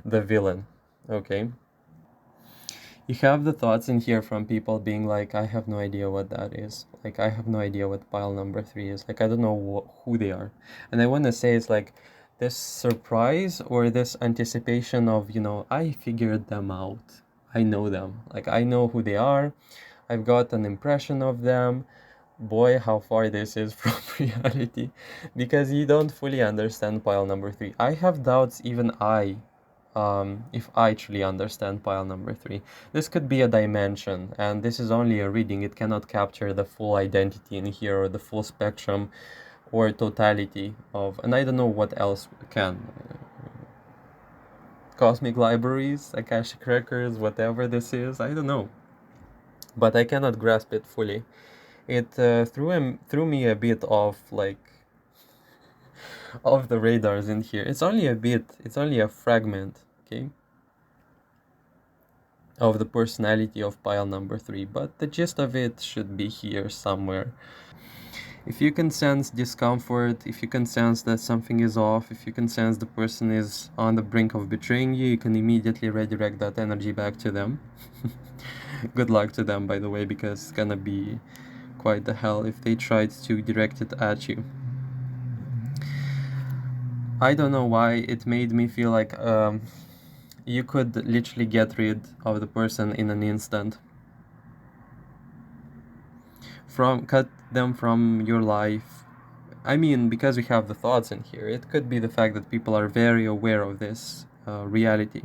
the villain, okay? You have the thoughts in here from people being like, I have no idea what that is. Like, I have no idea what pile number 3 is. Like, I don't know who they are. And I want to say it's like this surprise or this anticipation of, I figured them out. I know them. Like, I know who they are. I've got an impression of them. Boy, how far this is from reality. Because you don't fully understand pile number 3. I have doubts, even if I truly understand pile number 3. This could be a dimension, and this is only a reading. It cannot capture the full identity in here, or the full spectrum or totality of, and I don't know what else can. Cosmic libraries, Akashic records, whatever this is, I don't know. But I cannot grasp it fully. It threw me a bit off, like, of the radars in here. It's only a bit, it's only a fragment, okay, of the personality of pile number 3, but the gist of it should be here somewhere. If you can sense discomfort, if you can sense that something is off, if you can sense the person is on the brink of betraying you, you can immediately redirect that energy back to them. Good luck to them, by the way, because it's gonna be quite the hell if they tried to direct it at you. I don't know why it made me feel like you could literally get rid of the person in an instant. Cut them from your life. I mean, because we have the thoughts in here, it could be the fact that people are very aware of this reality.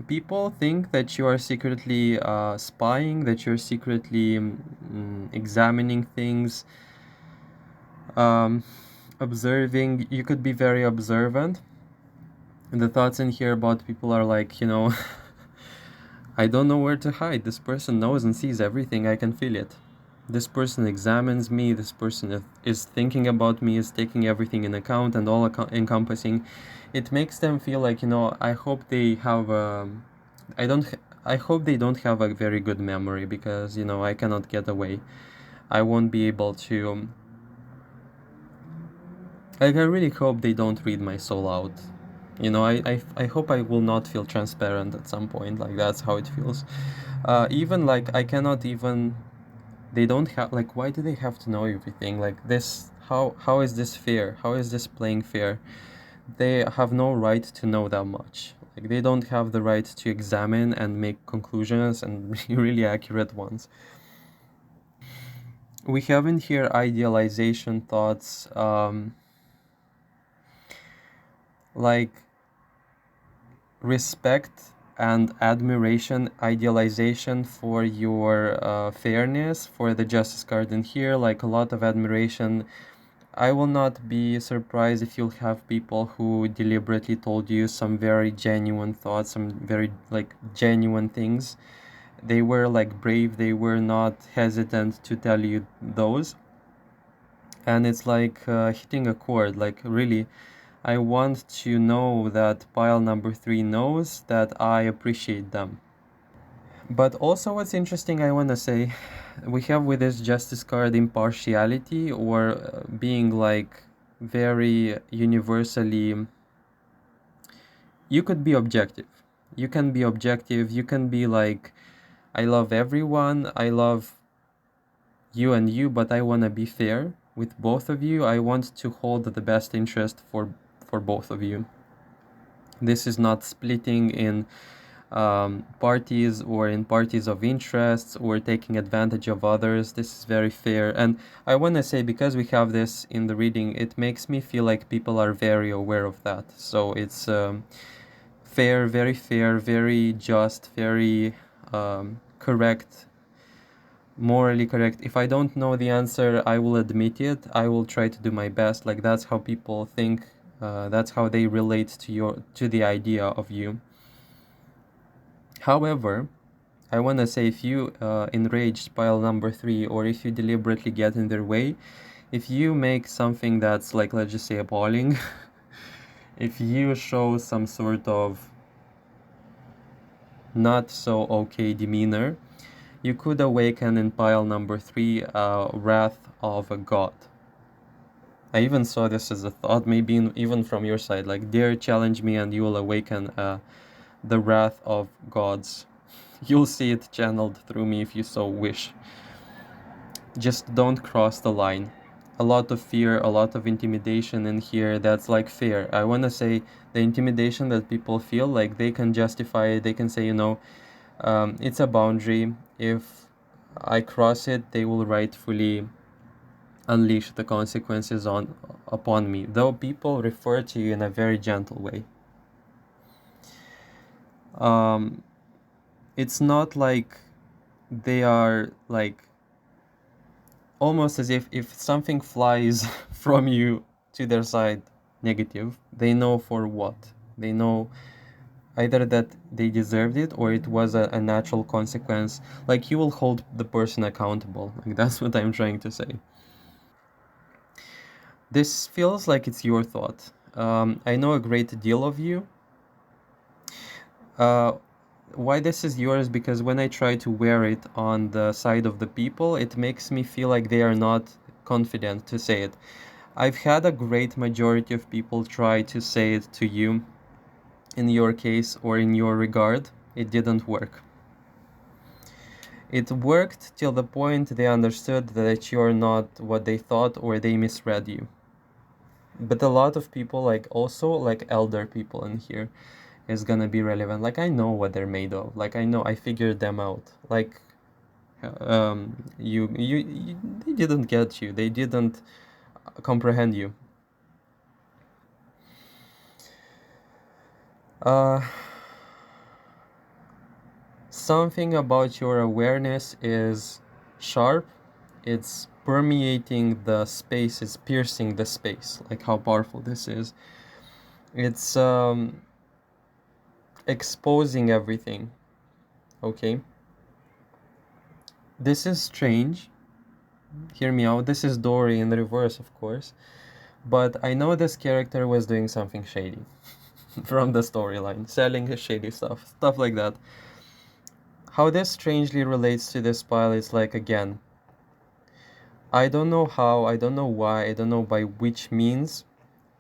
People think that you are secretly spying, that you're secretly examining things, observing. You could be very observant. And the thoughts in here about people are like, you know, I don't know where to hide. This person knows and sees everything. I can feel it. This person examines me. This person is thinking about me, is taking everything in account and all encompassing. It makes them feel like, you know, I hope they have I don't I hope they don't have a very good memory, because, you know, I cannot get away. I won't be able to like, I really hope they don't read my soul out. You know, I hope I will not feel transparent at some point. Like, that's how it feels. Even like, I cannot even, they don't have, like, why do they have to know everything? Like this, how is this fair? How is this playing fair? They have no right to know that much. Like, they don't have the right to examine and make conclusions, and really accurate ones. We have in here idealization thoughts, like respect and admiration, idealization for your fairness, for the justice card in here, like a lot of admiration. I will not be surprised if you'll have people who deliberately told you some very genuine thoughts, some very like genuine things. They were like brave, they were not hesitant to tell you those. And it's like hitting a chord, like really, I want to know that pile number 3 knows that I appreciate them. But also, what's interesting, I want to say, we have with this justice card impartiality, or being like very universally. You could be objective. You can be objective. You can be like, I love everyone. I love you and you, but I want to be fair with both of you. I want to hold the best interest for both of you. This is not splitting in parties, or in parties of interests, or taking advantage of others. This is very fair. And I want to say, because we have this in the reading, it makes me feel like people are very aware of that. So it's fair, very just, very correct, morally correct. If I don't know the answer, I will admit it. I will try to do my best. Like, that's how people think. That's how they relate to the idea of you. However, I want to say, if you enraged pile number 3, or if you deliberately get in their way, if you make something that's like, let's just say, appalling, if you show some sort of not so okay demeanor, you could awaken in pile number 3 wrath of a god. I even saw this as a thought, maybe even from your side, like, dare challenge me and you will awaken the wrath of gods. You'll see it channeled through me if you so wish. Just don't cross the line. A lot of fear, a lot of intimidation in here, that's like fair. I want to say, the intimidation that people feel, like, they can justify it. They can say, you know, it's a boundary. If I cross it, they will rightfully unleash the consequences upon me, though people refer to you in a very gentle way. It's not like they are like, almost as if something flies from you to their side negative, they know for what. They know either that they deserved it, or it was a natural consequence. Like, you will hold the person accountable. Like, that's what I'm trying to say. This feels like it's your thought. I know a great deal of you. Uh, why this is yours? Because when I try to wear it on the side of the people, it makes me feel like they are not confident to say it. I've had a great majority of people try to say it to you in your case or in your regard. It didn't work. It worked till the point they understood that you're not what they thought or they misread you. But a lot of people, like also like elder people in here, is gonna be relevant. Like I know what they're made of. Like I know I figured them out. Like you they didn't get you. They didn't comprehend you. Uh, Something about your awareness is sharp. It's permeating the space. It's piercing the space. Like how powerful this is. It's exposing everything. Okay. This is strange. Hear me out. This is Dory in the reverse, of course. But I know this character was doing something shady from the storyline, selling his shady stuff like that. How this strangely relates to this pile is like, again, I don't know how, I don't know why, I don't know by which means,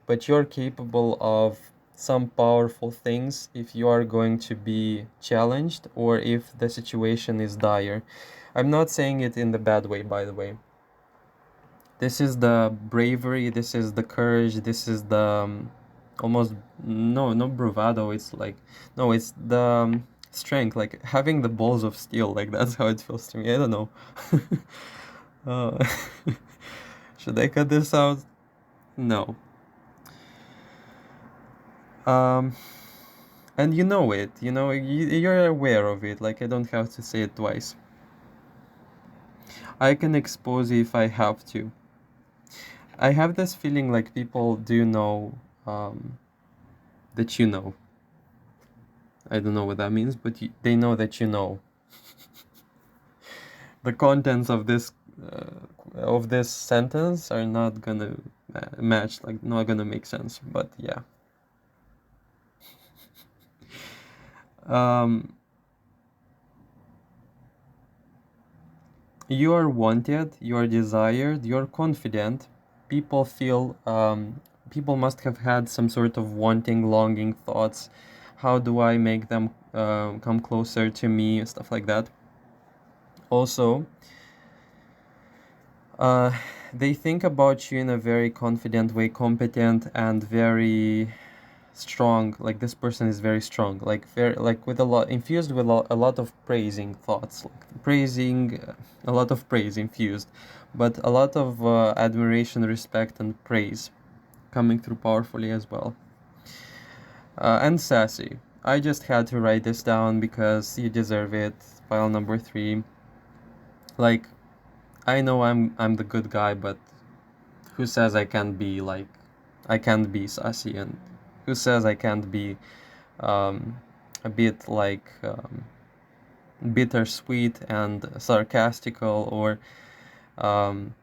but you're capable of some powerful things if you are going to be challenged or if the situation is dire. I'm not saying it in the bad way, by the way. This is the bravery, this is the courage, this is the almost no bravado. It's like no, it's the strength, like having the balls of steel. Like that's how it feels to me. I don't know. uh, should I cut this out? No. Um, and you know it. You know you're aware of it. Like I don't have to say it twice. I can expose if I have to. I have this feeling like people do know that you know. I don't know what that means, but they know that you know. The contents of this sentence are not gonna match, like not gonna make sense. But yeah, um, you are wanted, you are desired, you're confident. People feel people must have had some sort of wanting, longing thoughts. How do I make them come closer to me? Stuff like that. Also, uh, they think about you in a very confident way, competent and very strong. Like this person is very strong, like very like with a lot infused with a lot of praising thoughts, like praising, a lot of praise infused, but a lot of admiration, respect, and praise coming through powerfully as well. And sassy. I just had to write this down because you deserve it. File number 3. Like I know I'm the good guy, but who says I can't be sassy, and who says I can't be a bit like bittersweet and sarcastical, or um,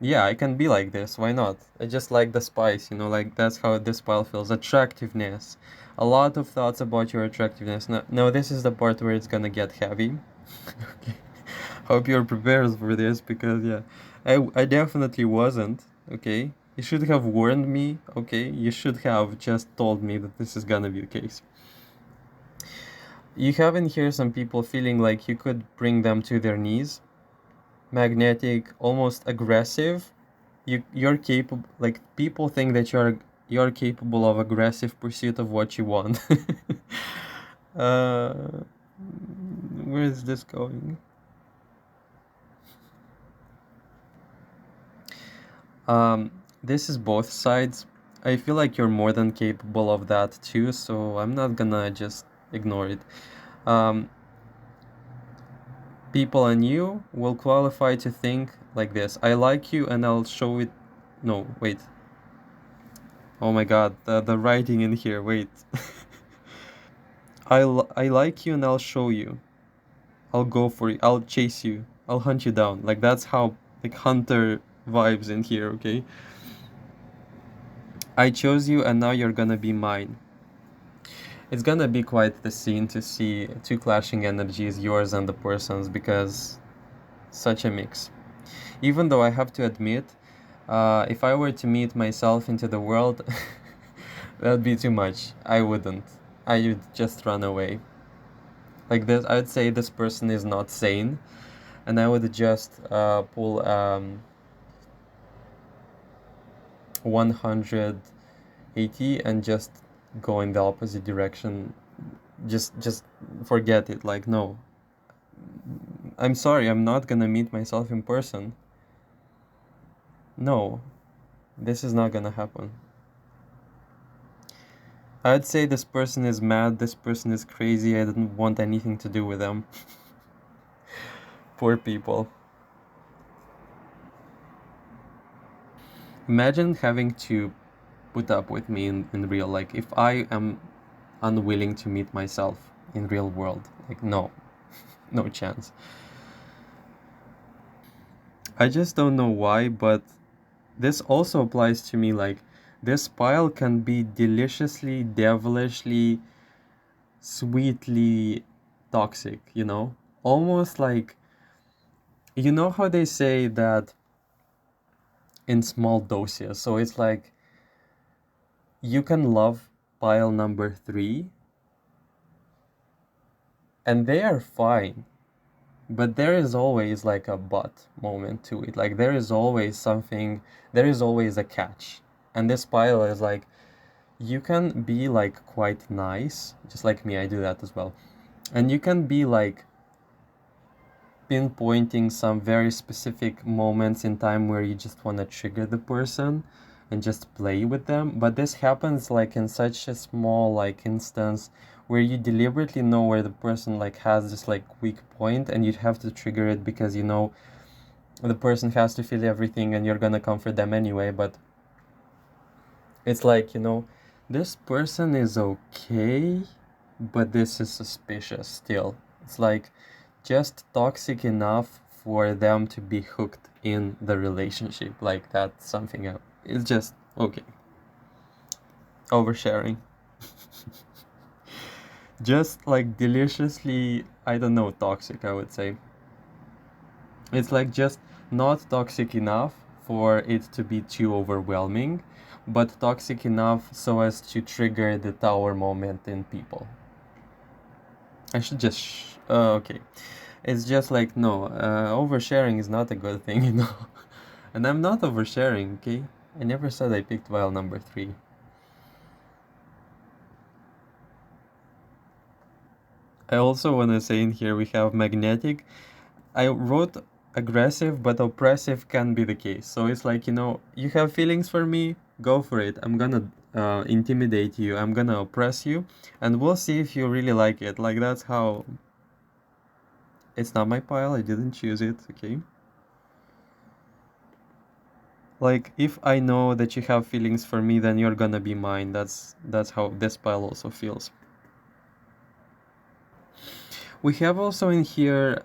yeah, I can be like this. Why not? I just like the spice, like that's how this pile feels. Attractiveness. A lot of thoughts about your attractiveness. No, this is the part where it's gonna get heavy. Okay. Hope you're prepared for this because yeah, I definitely wasn't. Okay, you should have warned me. Okay, you should have just told me that this is gonna be the case. You have in here some people feeling like you could bring them to their knees. Magnetic, almost aggressive. You're capable. Like people think that you're capable of aggressive pursuit of what you want. uh, where is this going? This is both sides. I feel like you're more than capable of that too, so I'm not gonna just ignore it. Um, People and you will qualify to think like this. I like you and I'll show it. No, wait. Oh my god, the writing in here, wait. I like you and I'll show you. I'll go for you. I'll chase you. I'll hunt you down. Like that's how like hunter vibes in here, okay? I chose you and now you're gonna be mine. It's gonna be quite the scene to see two clashing energies, yours and the person's, because such a mix. Even though I have to admit, if I were to meet myself into the world, that'd be too much. I wouldn't. I would just run away. Like this, I would say this person is not sane, and I would just pull 180 and just go in the opposite direction. Just forget it. Like, no, I'm sorry, I'm not gonna meet myself in person. No, this is not gonna happen. I'd say this person is mad, this person is crazy, I didn't want anything to do with them. Poor people. Imagine having to put up with me in real, like, if I am unwilling to meet myself in real world. Like, no, no chance. I just don't know why, but this also applies to me. Like, this pile can be deliciously, devilishly, sweetly toxic, you know? Almost like, you know how they say that in small doses. So it's like you can love pile number 3 and they are fine. But there is always like a but moment to it. Like there is always something, there is always a catch. And this pile is like, you can be like quite nice, just like me, I do that as well. And you can be like pinpointing some very specific moments in time where you just want to trigger the person and just play with them. But this happens like in such a small like instance where you deliberately know where the person like has this like weak point and you'd have to trigger it because you know the person has to feel everything and you're gonna comfort them anyway. But it's like, you know, this person is okay, but this is suspicious still. It's like just toxic enough for them to be hooked in the relationship. Like that's something else. It's just okay. Oversharing. Just like deliciously, I don't know, toxic, I would say. It's like just not toxic enough for it to be too overwhelming, but toxic enough so as to trigger the tower moment in people. I should just okay. It's just like no, oversharing is not a good thing, you know. And I'm not oversharing, okay? I never said I picked vial number 3. I also want to say in here we have magnetic. I wrote aggressive, but oppressive can be the case. So it's like, you know, you have feelings for me, go for it. I'm gonna intimidate you, I'm gonna oppress you, and we'll see if you really like it. Like, that's how. It's not my pile, I didn't choose it, okay? Like, if I know that you have feelings for me, then you're gonna be mine. That's how this pile also feels. We have also in here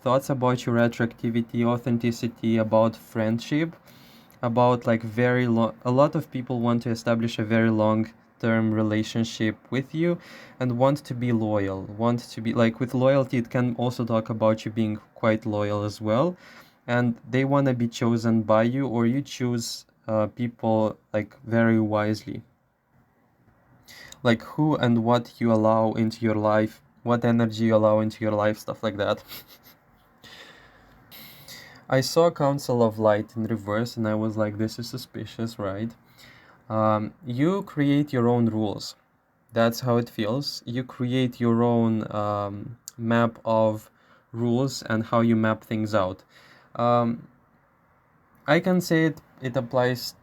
thoughts about your attractivity, authenticity, about friendship, about like very long. A lot of people want to establish a very long-term relationship with you and want to be loyal. Want to be like with loyalty, it can also talk about you being quite loyal as well, and they want to be chosen by you, or you choose people like very wisely, like who and what you allow into your life, what energy you allow into your life, stuff like that. I saw Council of Light in reverse and I was like, this is suspicious, right? You create your own rules. That's how it feels. You create your own map of rules and how you map things out. Um, I can say it applies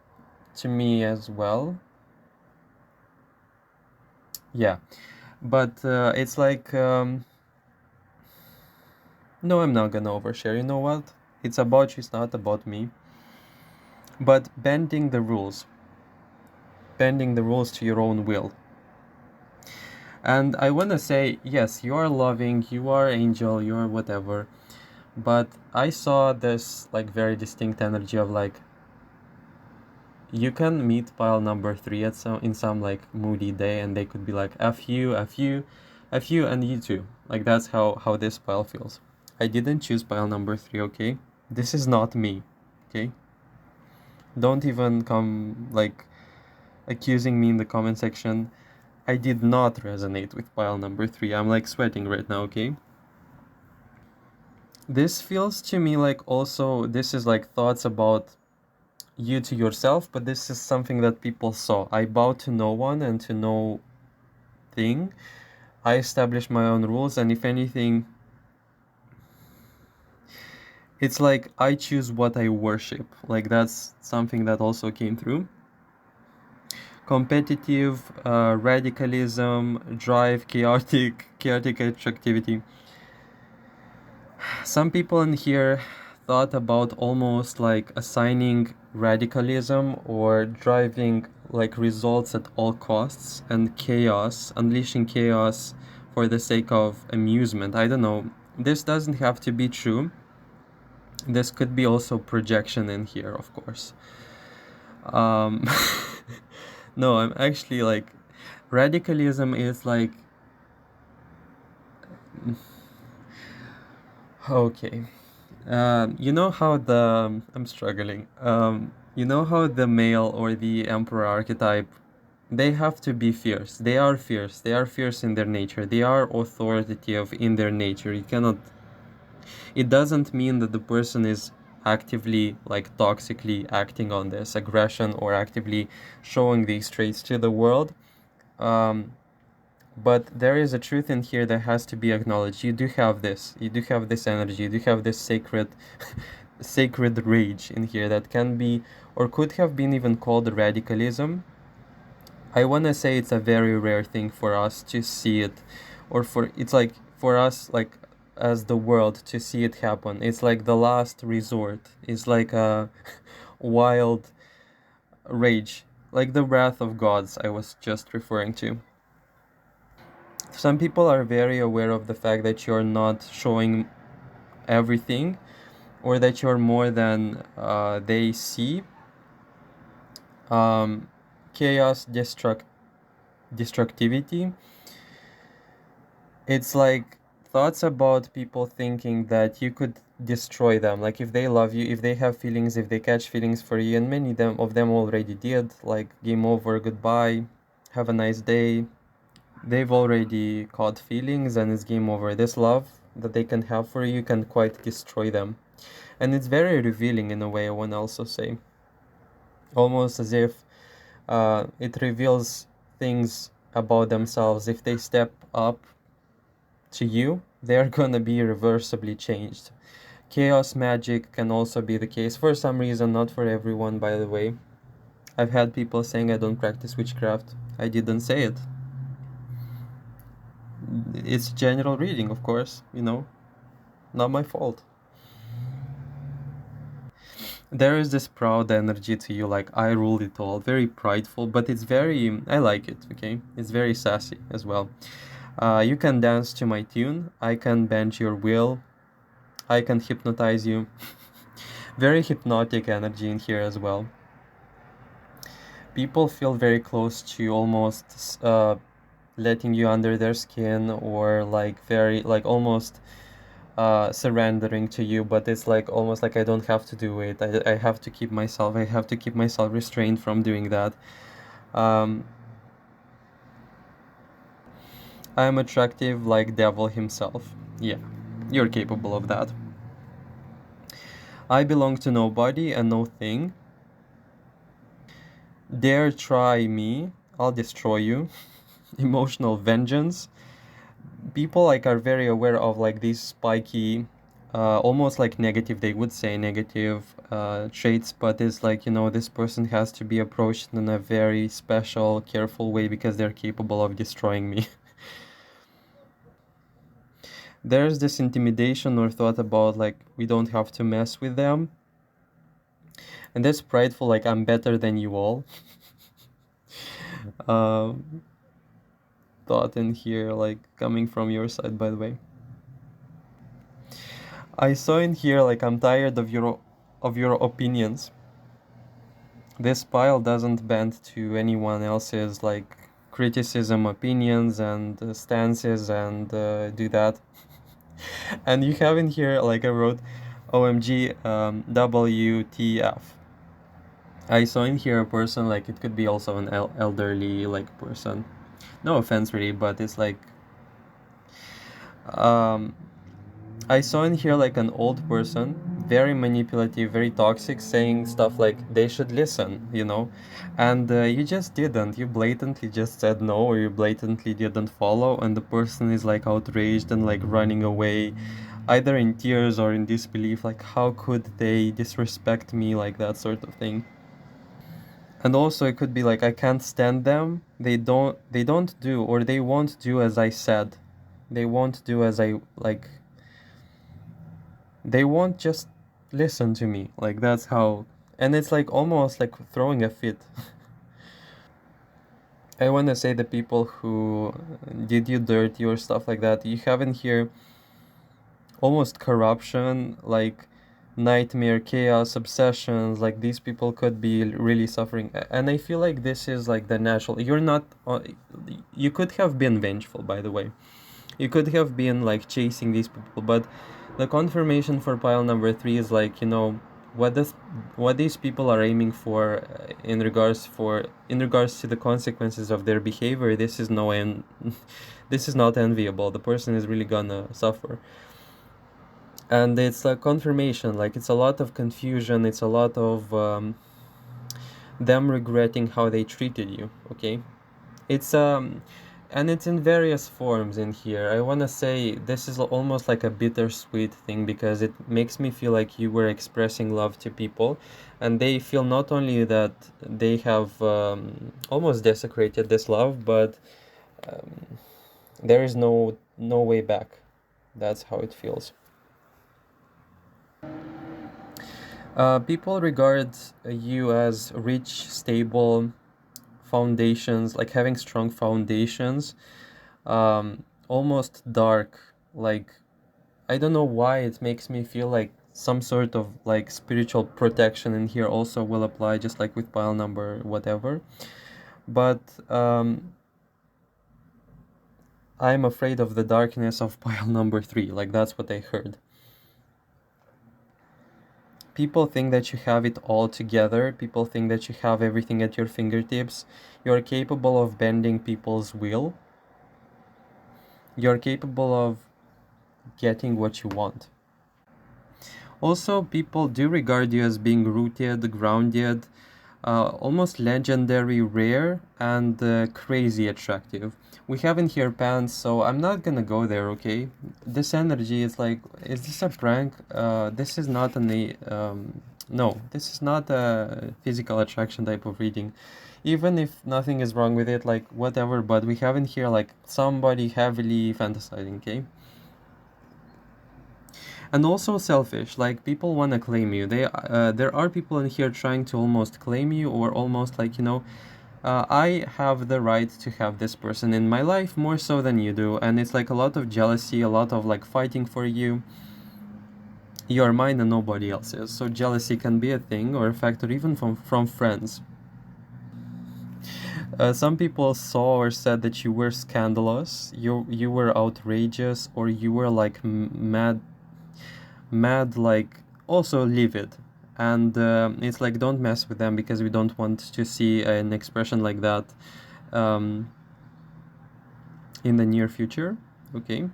to me as well. Yeah, but it's like, no, I'm not gonna overshare. You know what? It's about you, it's not about me. But bending the rules to your own will. And I want to say, yes, you are loving, you are angel, you are whatever. But I saw this like very distinct energy of like, you can meet pile number 3 at some in some like moody day, and they could be like F you, F you, F you, and you too. Like that's how this pile feels. I didn't choose pile number 3, okay? This is not me, okay? Don't even come like accusing me in the comment section. I did not resonate with pile number 3. I'm like sweating right now, okay? This feels to me like also this is like thoughts about you to yourself, but this is something that people saw. I bow to no one and to no thing. I establish my own rules, and if anything, it's like I choose what I worship. Like that's something that also came through. Competitive, radicalism, drive, chaotic attractivity. Some people in here thought about almost like assigning radicalism or driving like results at all costs and chaos, unleashing chaos for the sake of amusement. I don't know. This doesn't have to be true. This could be also projection in here, of course. Um, no, I'm actually like, radicalism is like, okay. You know how the I'm struggling. You know how the male or the emperor archetype, they have to be fierce. They are fierce. They are fierce in their nature. They are authoritative in their nature. You cannot. It doesn't mean that the person is actively, like toxically acting on this aggression or actively showing these traits to the world. Um, but there is a truth in here that has to be acknowledged. You do have this. You do have this energy. You do have this sacred, sacred rage in here that can be, or could have been even called radicalism. I wanna say it's a very rare thing for us to see it, or for it's like for us like as the world to see it happen. It's like the last resort. It's like a wild rage, like the wrath of gods I was just referring to. Some people are very aware of the fact that you're not showing everything, or that you're more than they see. Um, chaos, destructivity. It's like thoughts about people thinking that you could destroy them. Like if they love you, if they have feelings, if they catch feelings for you, and many of them already did, like game over, goodbye, have a nice day. They've already caught feelings and it's game over. This love that they can have for you can quite destroy them. And it's very revealing in a way, I want to also say. Almost as if it reveals things about themselves. If they step up to you, they're gonna be irreversibly changed. Chaos magic can also be the case for some reason, not for everyone, by the way. I've had people saying I don't practice witchcraft. I didn't say it. It's general reading, of course, not my fault. There is this proud energy to you, like I rule it all, very prideful, but it's very, I like it, okay? It's very sassy as well. You can dance to my tune, I can bend your will, I can hypnotize you. Very hypnotic energy in here as well. People feel very close to almost letting you under their skin, or like very, like almost surrendering to you, but it's like almost like I don't have to do it. I have to keep myself, I have to keep myself restrained from doing that. Um, I'm attractive like devil himself. Yeah, you're capable of that. I belong to nobody and no thing. Dare try me, I'll destroy you. Emotional vengeance. People like are very aware of like these spiky, almost like negative, they would say negative traits, but it's like, this person has to be approached in a very special, careful way because they're capable of destroying me. There's this intimidation or thought about like we don't have to mess with them. And that's prideful, like I'm better than you all. um, Thought in here, like coming from your side, by the way. I saw in here like I'm tired of your opinions. This pile doesn't bend to anyone else's like criticism, opinions, and stances, and do that. And you have in here, like I wrote, OMG, WTF. I saw in here a person, like it could be also an elderly like person. No offense really, but it's like um I saw in here like an old person, very manipulative, very toxic, saying stuff like they should listen, you know, and you just didn't. You blatantly just said no, or you blatantly didn't follow, and the person is like outraged and like running away, either in tears or in disbelief. Like, how could they disrespect me, like that sort of thing. And also it could be like, I can't stand them. They don't do, or they won't do as I said. They won't do as I like. They won't just listen to me. Like that's how, and it's like almost like throwing a fit. I want to say the people who did you dirty or stuff like that, you have in here almost corruption, like nightmare, chaos, obsessions. Like these people could be really suffering, and I feel like this is like the natural. You're not. You could have been vengeful, by the way. You could have been like chasing these people, but the confirmation for pile number three is like, you know, what this what these people are aiming for in regards to the consequences of their behavior. This is no en this is not enviable. The person is really gonna suffer. And it's a confirmation, like it's a lot of confusion, it's a lot of them regretting how they treated you, okay? It's and it's in various forms in here. I want to say this is almost like a bittersweet thing, because it makes me feel like you were expressing love to people, and they feel not only that they have almost desecrated this love, but um, there is no way back. That's how it feels. People regard you as rich, stable foundations, like having strong foundations, almost dark. Like, I don't know why it makes me feel like some sort of like spiritual protection in here also will apply, just like with pile number whatever. But I'm afraid of the darkness of pile number three. Like, that's what I heard. People think that you have it all together. People think that you have everything at your fingertips. You're capable of bending people's will. You're capable of getting what you want. Also, people do regard you as being rooted, grounded, almost legendary, rare, and crazy attractive. We have in here pants, so I'm not gonna go there, okay? This energy is like, is this a prank? This is not no, this is not a physical attraction type of reading. Even if nothing is wrong with it, like whatever, but we have in here like somebody heavily fantasizing, okay? And also selfish, like people want to claim you. There are people in here trying to almost claim you, or almost like, you know, I have the right to have this person in my life more so than you do. And it's like a lot of jealousy, a lot of like fighting for you. You're mine and nobody else's. So jealousy can be a thing, or a factor even from friends. Some people saw or said that you were scandalous, you were outrageous, or you were like mad, like also livid. And it's like, don't mess with them, because we don't want to see an expression like that in the near future, okay?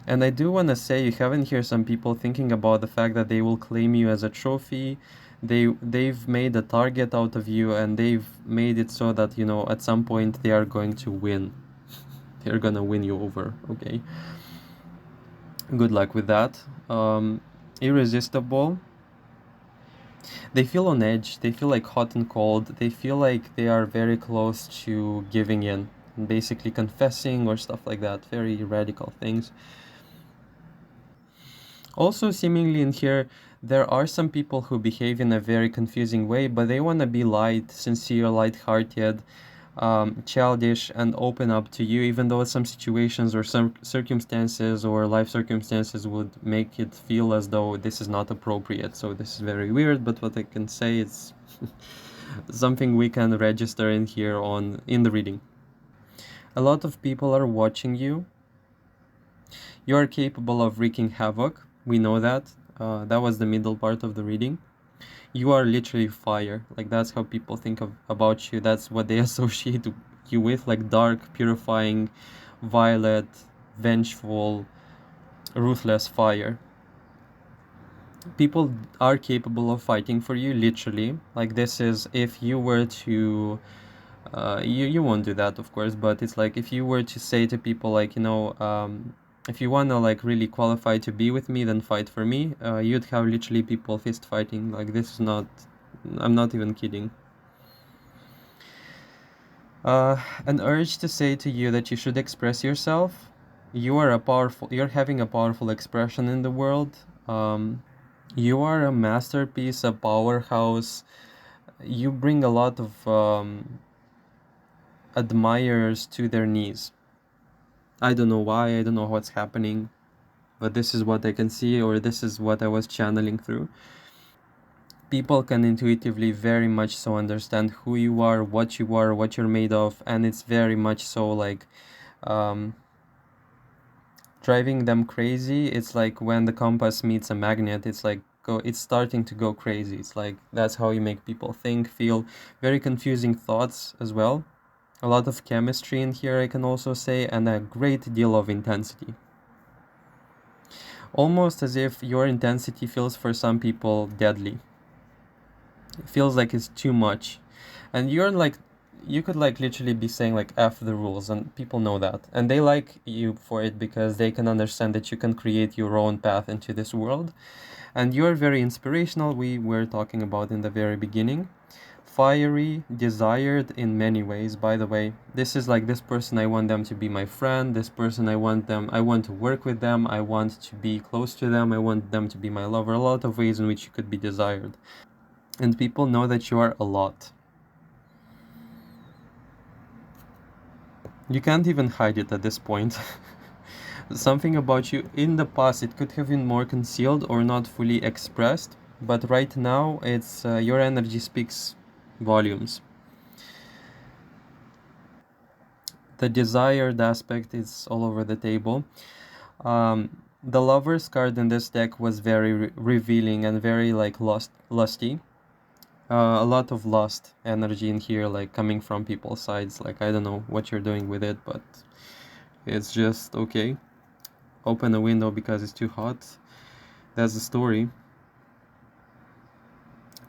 And I do want to say, you have in here some people thinking about the fact that they will claim you as a trophy. They've made a target out of you, and they've made it so that, you know, at some point they are going to win. They're gonna win you over, okay? Good luck with that. Irresistible. They feel on edge. They feel like hot and cold. They feel like they are very close to giving in, and basically confessing or stuff like that. Very radical things. Also, seemingly in here, there are some people who behave in a very confusing way, but they want to be light, sincere, light-hearted. childish and open up to you, even though some situations or some circumstances or life circumstances would make it feel as though this is not appropriate. So this is very weird, but what I can say is something we can register in here in the reading. A lot of people are watching you. You are capable of wreaking havoc. We know that. That was the middle part of the reading. You are literally fire. Like, that's how people think about you. That's what they associate you with, like dark, purifying, violet, vengeful, ruthless fire. People are capable of fighting for you, literally. Like, this is if you were to you won't do that, of course, but it's like if you were to say to people, like, if you want to like really qualify to be with me, then fight for me. You'd have literally people fist fighting. Like, this is not, I'm not even kidding. An urge to say to you that you should express yourself. You're having a powerful expression in the world. You are a masterpiece, a powerhouse. You bring a lot of admirers to their knees. I don't know why, I don't know what's happening, but this is what I can see, or this is what I was channeling through. People can intuitively very much so understand who you are, what you're made of, and it's very much so like driving them crazy. It's like when the compass meets a magnet, it's like it's starting to go crazy. It's like that's how you make people think, feel. Very confusing thoughts as well. A lot of chemistry in here, I can also say, and a great deal of intensity. Almost as if your intensity feels for some people deadly. It feels like it's too much. And you're like, you could like literally be saying like F the rules, and people know that. And they like you for it because they can understand that you can create your own path into this world. And you're very inspirational, we were talking about in the very beginning. Fiery, desired in many ways, by the way. This is like, this person, I want them to be my friend. This person, I want to work with them. I want to be close to them. I want them to be my lover. A lot of ways in which you could be desired. And people know that you are a lot. You can't even hide it at this point. Something about you in the past, it could have been more concealed or not fully expressed, but right now it's your energy speaks volumes. The desired aspect is all over the table. The lover's card in this deck was very revealing and very like lusty. A lot of lust energy in here, like coming from people's sides. Like, I don't know what you're doing with it, but it's just okay. Open a window because it's too hot. That's the story.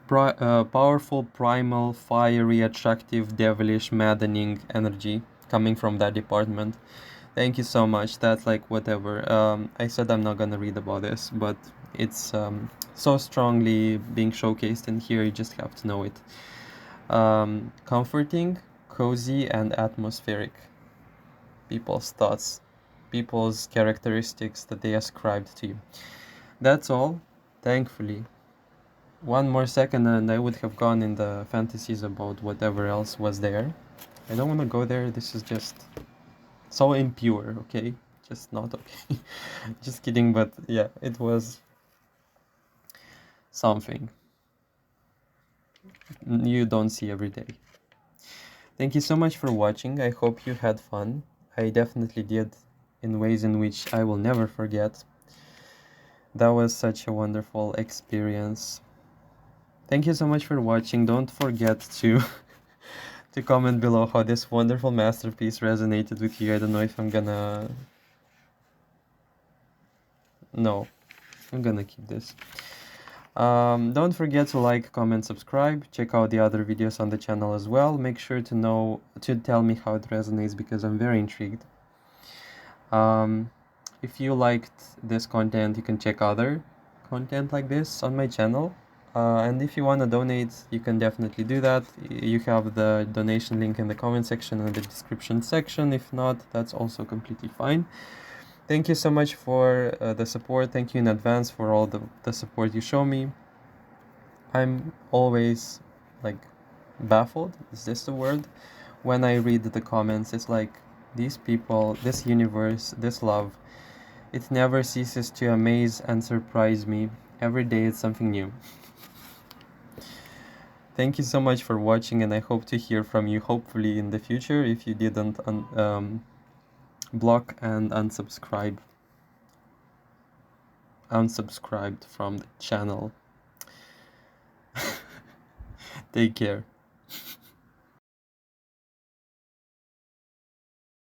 Powerful, primal, fiery, attractive, devilish, maddening energy coming from that department. Thank you so much. That's like whatever. I said I'm not gonna read about this, but it's so strongly being showcased in here. You just have to know it. Comforting, cozy, and atmospheric. People's thoughts, people's characteristics that they ascribed to you. That's all, thankfully. One more second and I would have gone in the fantasies about whatever else was there. I don't want to go there. This is just so impure, okay? Just not okay. Just kidding, but yeah, it was something you don't see every day. Thank you so much for watching. I hope you had fun. I definitely did, in ways in which I will never forget. That was such a wonderful experience. Thank you so much for watching. Don't forget to to comment below how this wonderful masterpiece resonated with you. I don't know if I'm gonna... No, I'm gonna keep this. Don't forget to like, comment, subscribe. Check out the other videos on the channel as well. Make sure to tell me how it resonates because I'm very intrigued. If you liked this content, you can check other content like this on my channel. And if you want to donate, you can definitely do that. You have the donation link in the comment section and the description section. If not, that's also completely fine. Thank you so much for the support. Thank you in advance for all the support you show me. I'm always like baffled, is this the word? when I read the comments, it's like these people, this universe, this love, it never ceases to amaze and surprise me. Every day it's something new. Thank you so much for watching, and I hope to hear from you hopefully in the future if you didn't block and unsubscribed from the channel. Take care.